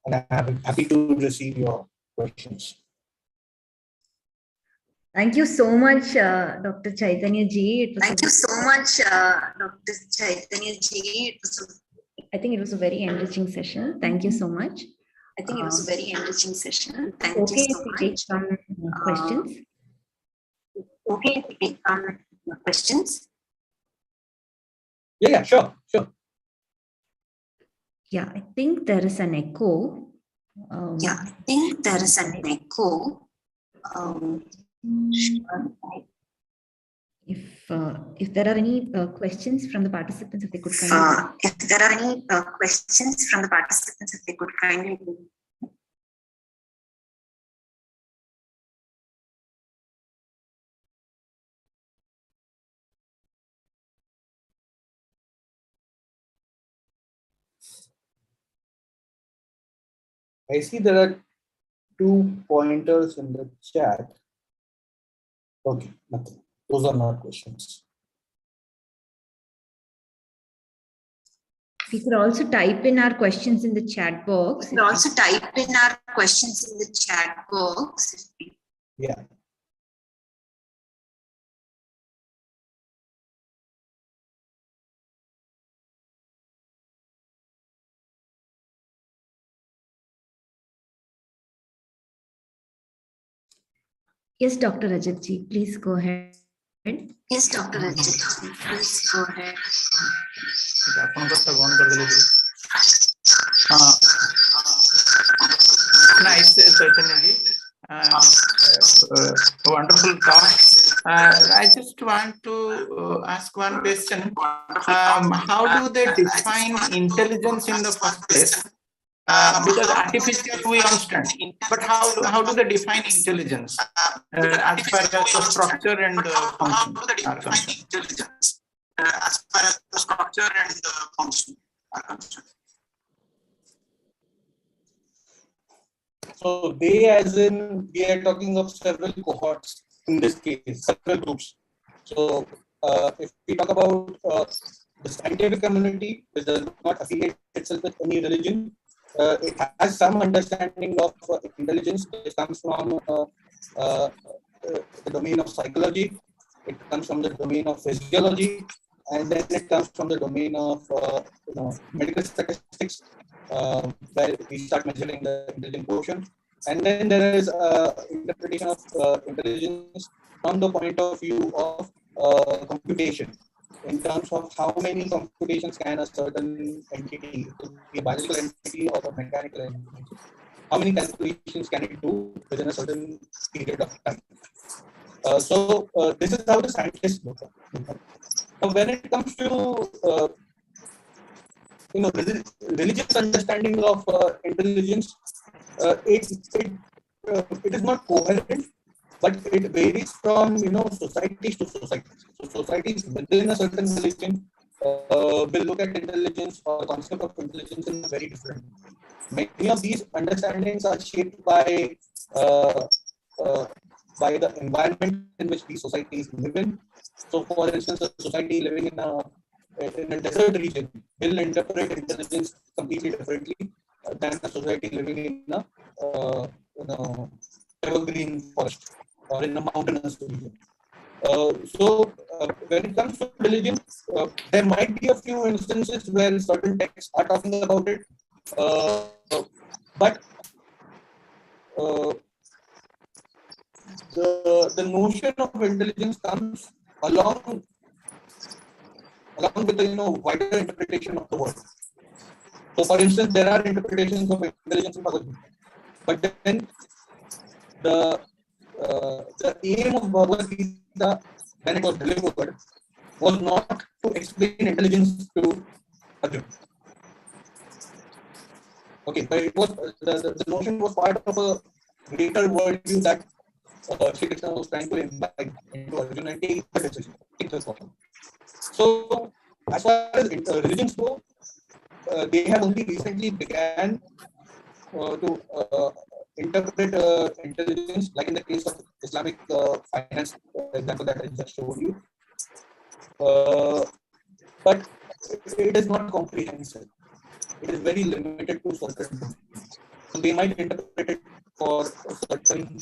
And I'm happy to receive your questions. Thank you so much, Dr. Chaitanya ji. Thank you so much, Dr. Chaitanya ji. I think it was a very enriching session. Thank you so much. I think it was a very enriching session. Thank okay, you so if we much. take some questions. Okay, if we take some questions. Yeah, sure. Yeah, I think there is an echo. Yeah, I think there is an echo. If there are any questions from the participants, if they could kindly. If there are any questions from the participants, if they could kindly I see there are 2 pointers in the chat. Okay, nothing. Those are not questions. We could also type in our questions in the chat box. You can also type in our questions in the chat box. Yeah. Yes, Dr. Rajatji, please go ahead. Yes, Dr. Rajat, please go ahead. Nice, Chaitanya ji. Wonderful talk. I just want to ask one question. How do they define intelligence in the first place? Because artificial we understand, but how do they define intelligence as far as the structure and the function are concerned? As far as the structure and the function are concerned. So they, as in, we are talking of several cohorts in this case, several groups. So if we talk about the scientific community, which does not affiliate itself with any religion, it has some understanding of intelligence. It comes from the domain of psychology. It comes from the domain of physiology, and then it comes from the domain of medical statistics, where we start measuring the intelligence quotient. And then there is interpretation of intelligence from the point of view of computation, in terms of how many computations can a certain entity, a biological entity or a mechanical entity, how many calculations can it do within a certain period of time. So this is how the scientists look at it. Now, when it comes to religious understanding of intelligence, it is not coherent, but it varies from societies to societies. So societies within a certain religion will look at intelligence or concept of intelligence in a very different way. Many of these understandings are shaped by the environment in which these societies live in. So, for instance, a society living in a desert region will interpret intelligence completely differently than a society living in a evergreen forest or in a mountainous region. So, when it comes to religion, there might be a few instances where certain texts are talking about it, but the notion of intelligence comes along with the wider interpretation of the word. So, for instance, there are interpretations of intelligence in Bhagavad Gita, but then the aim of Bhagavad Gita, when it was delivered, was not to explain intelligence to Arjuna. Okay, but it was the notion was part of a greater worldview that Sri Krishna was trying to invite into Arjuna and take the decision, take the form. So, as far as religions go, they have only recently began to interpret intelligence, like in the case of Islamic finance example that I just showed you. But it is not comprehensive. It is very limited to certain. So they might interpret it for certain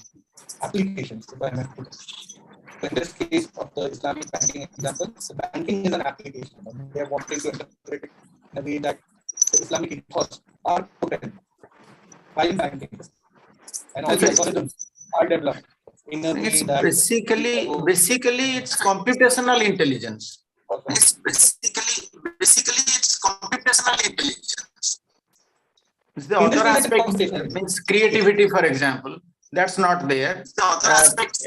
applications, if I may put it. So in this case of the Islamic banking example, the banking is an application. They are wanting to interpret it in a way that the Islamic ethos are put in while banking, and all the algorithms are developed in a way that basically it's computational intelligence. It's basically it's computational intelligence. The other aspect means creativity, for example, that's not there.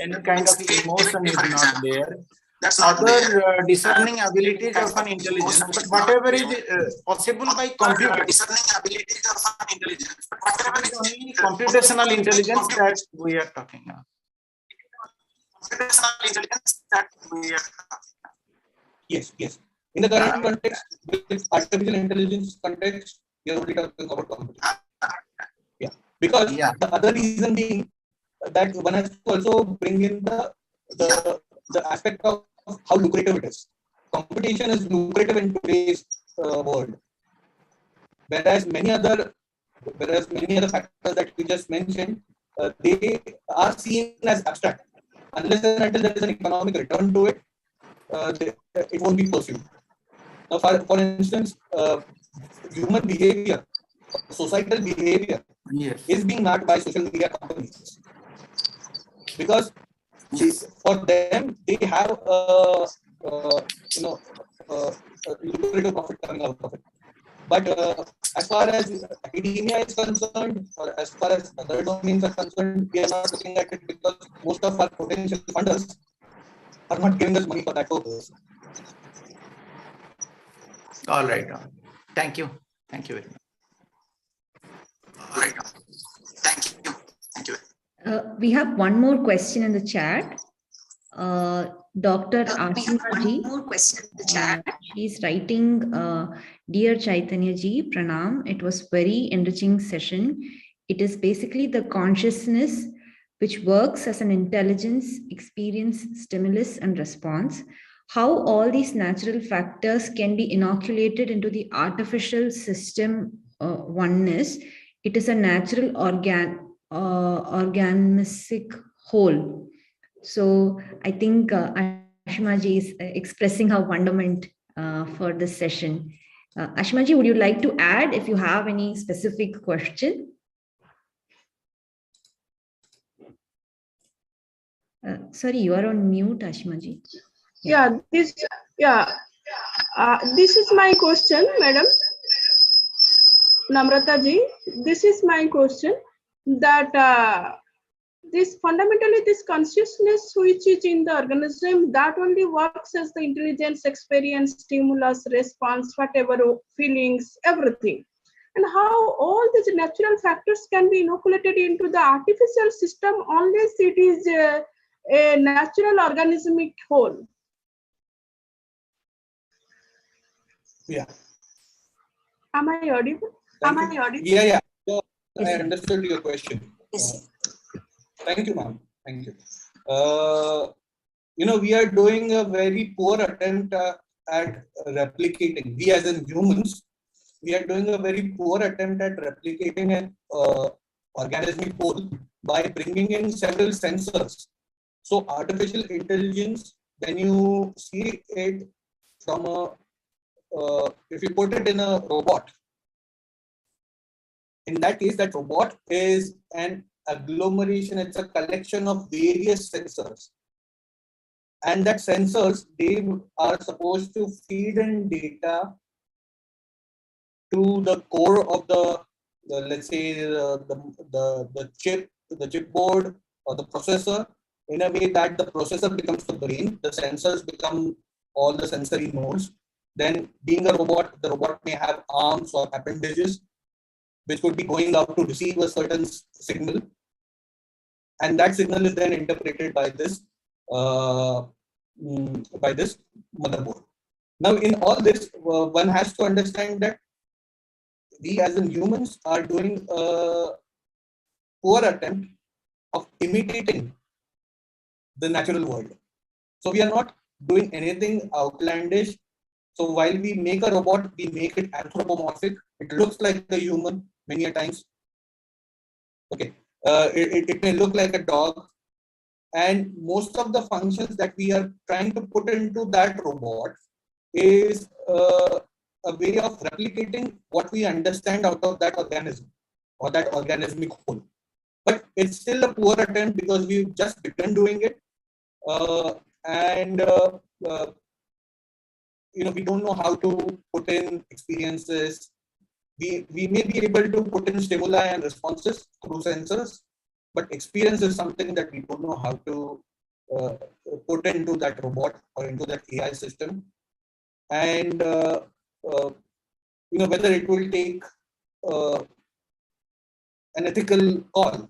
Any kind of emotion is not there. That's other discerning abilities of an intelligence, but whatever is possible by computer. Discerning abilities of an intelligence, but whatever is only computational intelligence that we are talking about. Computational intelligence that we are talking about. Yes, yes. In the current context, with artificial intelligence context, we are only talking about computer. Yeah. Because Yeah. the other reason being that one has to also bring in the aspect of how lucrative it is. Competition is lucrative in today's world, whereas many other factors that we just mentioned, they are seen as abstract. Unless and until there is an economic return to it, it won't be pursued. Now, for instance, human behavior, societal behavior, Yes. is being marked by social media companies, because for them they have lucrative profit coming out of it. But as far as academia is concerned, or as far as other domains are concerned, we are not looking at it because most of our potential funders are not giving us money for that purpose. All right. Thank you. Thank you very much. All right. Thank you. Thank you. We have one more question in the chat. Dr. Ashima ji, more question in the chat. She's writing, Dear Chaitanya ji, Pranam. It was very enriching session. It is basically the consciousness which works as an intelligence, experience, stimulus, and response. How all these natural factors can be inoculated into the artificial system oneness. It is a natural organismic whole. So I think Ashima ji is expressing her wonderment for this session. Ashima ji, would you like to add if you have any specific question? Sorry, you are on mute, Ashima ji. This is my question, Madam Namrata ji. This is my question, that this fundamentally this consciousness which is in the organism, that only works as the intelligence, experience, stimulus, response, whatever feelings, everything. And how all these natural factors can be inoculated into the artificial system unless it is a natural organismic whole. Yeah. Am I audible? Yeah. So I understood your question. Yes. Thank you, ma'am. Thank you. We are doing a very poor attempt at replicating. We as in humans, we are doing a very poor attempt at replicating an organismic whole by bringing in several sensors. So artificial intelligence, when you see it from if you put it in a robot, in that case, that robot is an agglomeration, it's a collection of various sensors. And that sensors, they are supposed to feed in data to the core of the let's say the chip board or the processor, in a way that the processor becomes the brain, the sensors become all the sensory nodes. Then being a robot, the robot may have arms or appendages, which could be going out to receive a certain signal. And that signal is then interpreted by this motherboard. Now, in all this, one has to understand that we as in humans are doing a poor attempt of imitating the natural world. So we are not doing anything outlandish. So while we make a robot, we make it anthropomorphic. It looks like a human many a times. Okay, it may look like a dog. And most of the functions that we are trying to put into that robot is a way of replicating what we understand out of that organism or that organismic whole. But it's still a poor attempt because we've just begun doing it. We don't know how to put in experiences. We may be able to put in stimuli and responses through sensors, but experience is something that we don't know how to put into that robot or into that AI system. And whether it will take an ethical call.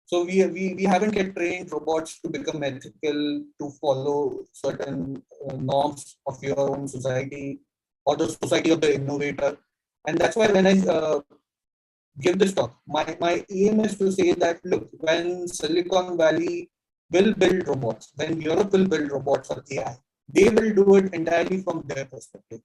So we haven't yet trained robots to become ethical, to follow certain norms of your own society or the society of the innovator. And that's why when give this talk. My aim is to say that, look, when Silicon Valley will build robots, when Europe will build robots for AI, they will do it entirely from their perspective.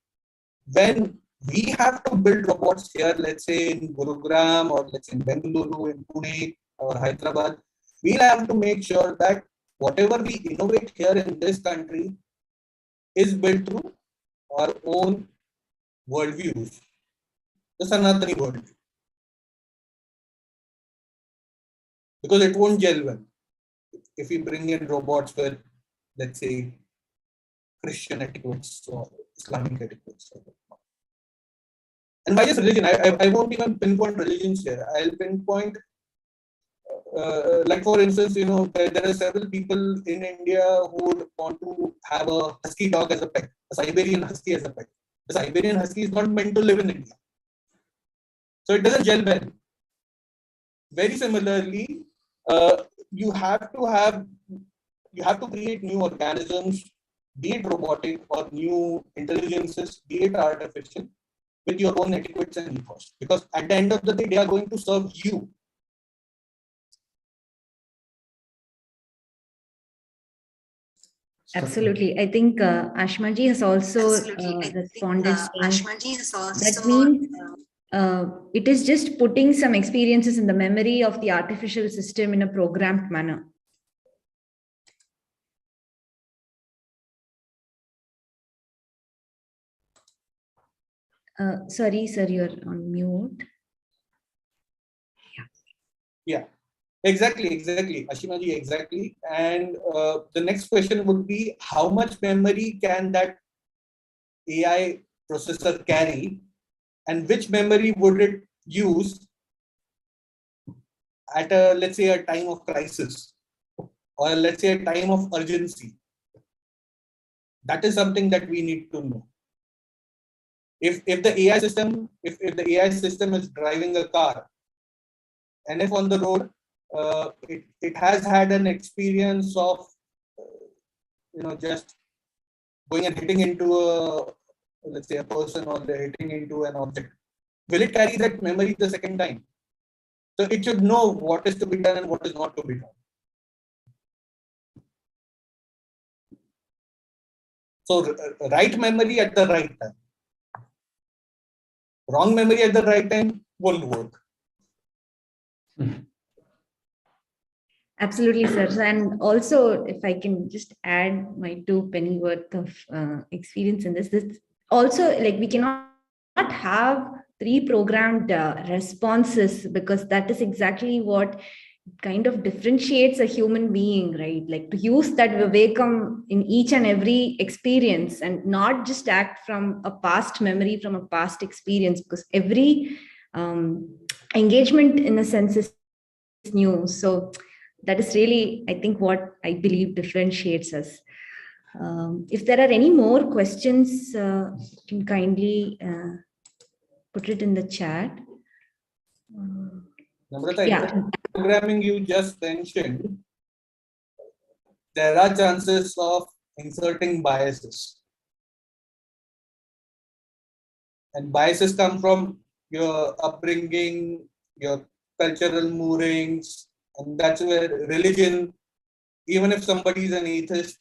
When we have to build robots here, let's say in Gurugram, or let's say in Bengaluru, in Pune or Hyderabad, we'll have to make sure that whatever we innovate here in this country is built through our own worldviews, the Sanatani worldview. Because it won't gel well if we bring in robots with, let's say, Christian etiquettes or Islamic etiquettes. And by just religion, I won't even pinpoint religions here. I'll pinpoint, like for instance, there are several people in India who would want to have a husky dog as a pet, a Siberian husky as a pet. The Siberian husky is not meant to live in India. So it doesn't gel well. Very similarly, you have to create new organisms, be it robotic or new intelligences, be it artificial, with your own etiquettes and ethos. Because at the end of the day, they are going to serve you. Absolutely. I think Ashmaji has also responded. That means it is just putting some experiences in the memory of the artificial system in a programmed manner. Sorry, sir, you're on mute. Yeah, exactly. Ashimaji, exactly. And the next question would be, how much memory can that AI processor carry, and which memory would it use at a, let's say, a time of crisis, or let's say a time of urgency? That is something that we need to know. If the AI system is driving a car, and if on the road it has had an experience of just going and hitting into let's say a person, or hitting into an object, will it carry that memory the second time? So it should know what is to be done and what is not to be done. So right memory at the right time. Wrong memory at the right time won't work. Absolutely, sir. And also, if I can just add my 2 penny worth of experience in this also, like, we cannot have pre-programmed responses, because that is exactly what kind of differentiates a human being, right? Like, to use that vivekam in each and every experience, and not just act from a past memory, from a past experience, because every engagement in a sense is new. So that is really, I think, what I believe differentiates us. If there are any more questions, you can kindly put it in the chat. Namrata, in the programming you just mentioned, there are chances of inserting biases. And biases come from your upbringing, your cultural moorings, and that's where religion, even if somebody is an atheist,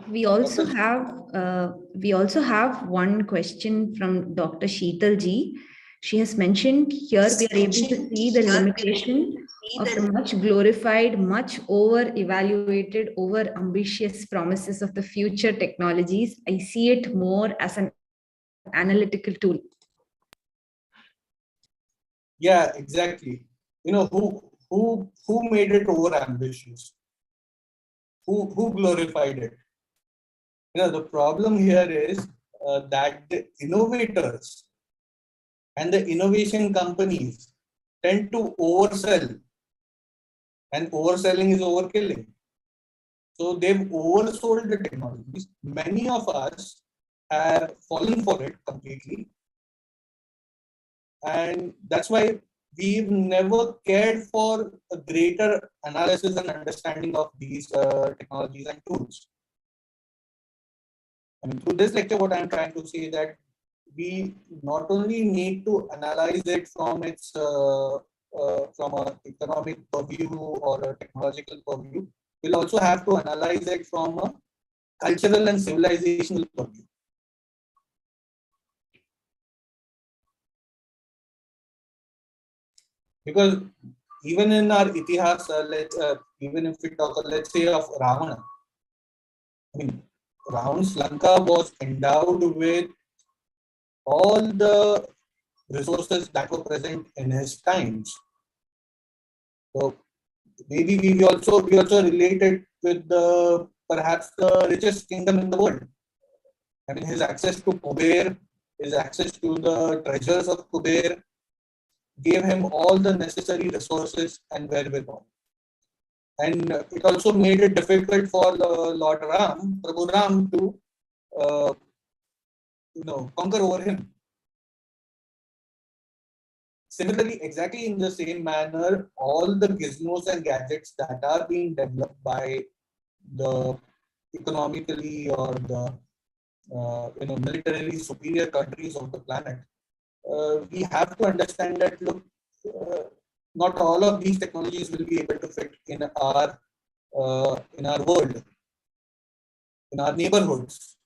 we also have one question from Dr. Sheetal Ji. She has mentioned here we are able to see the limitation of the much glorified, much over-evaluated, over-ambitious promises of the future technologies. I see it more as an analytical tool. Yeah, exactly. Who made it over-ambitious? Who glorified it? The problem here is that the innovators and the innovation companies tend to oversell, and overselling is overkilling. So they've oversold the technologies. Many of us have fallen for it completely, and that's why we've never cared for a greater analysis and understanding of these technologies and tools. I mean, through this lecture, what I'm trying to say that we not only need to analyze it from its from an economic purview or a technological purview, we'll also have to analyze it from a cultural and civilizational purview. Because even in our itihas, even if we talk, let's say, of Ravana, I mean, Ravana's Lanka was endowed with all the resources that were present in his times. So maybe we also related with the perhaps the richest kingdom in the world. I mean, his access to Kuber, his access to the treasures of Kuber gave him all the necessary resources and wherewithal. And it also made it difficult for Lord Ram, Prabhu Ram, to conquer over him. Similarly, exactly in the same manner, all the gizmos and gadgets that are being developed by the economically or the militarily superior countries of the planet, we have to understand that look, not all of these technologies will be able to fit in our world, in our neighborhoods,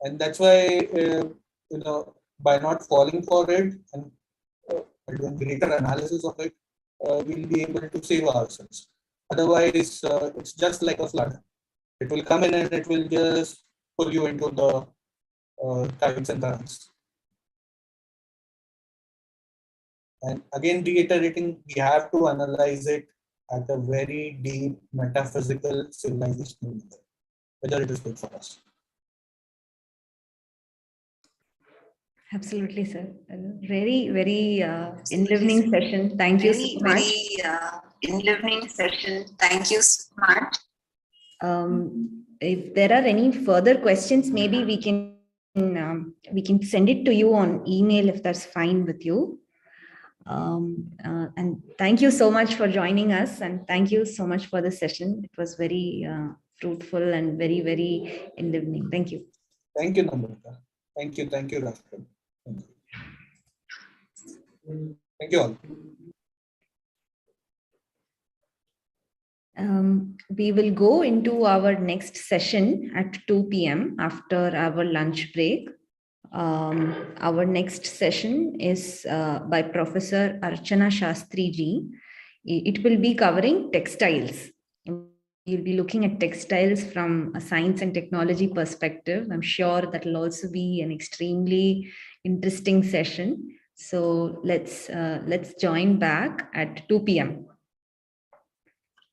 and that's why by not falling for it and doing greater analysis of it, we'll be able to save ourselves. Otherwise, it's just like a flood. It will come in and it will just pull you into the tides and currents. And again, reiterating, we have to analyze it at a very deep metaphysical civilizational level, whether it is good for us. Absolutely, sir. Very, very enlivening session. Thank you so much. Enlivening session. Thank you so much. If there are any further questions, maybe we can send it to you on email if that's fine with you. And thank you so much for joining us, and thank you so much for the session. It was very fruitful and very, very enlivening. Thank you. Thank you, Namrata. Thank you, Rashtra. Thank you all. We will go into our next session at 2 p.m. after our lunch break. Our next session is by Professor Archana Shastri ji. It will be covering textiles. You'll be looking at textiles from a science and technology perspective. I'm sure that will also be an extremely interesting session. So let's join back at 2 p.m.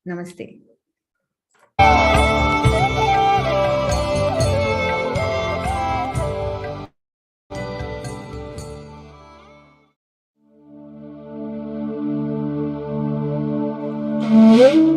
Namaste. Mm-hmm.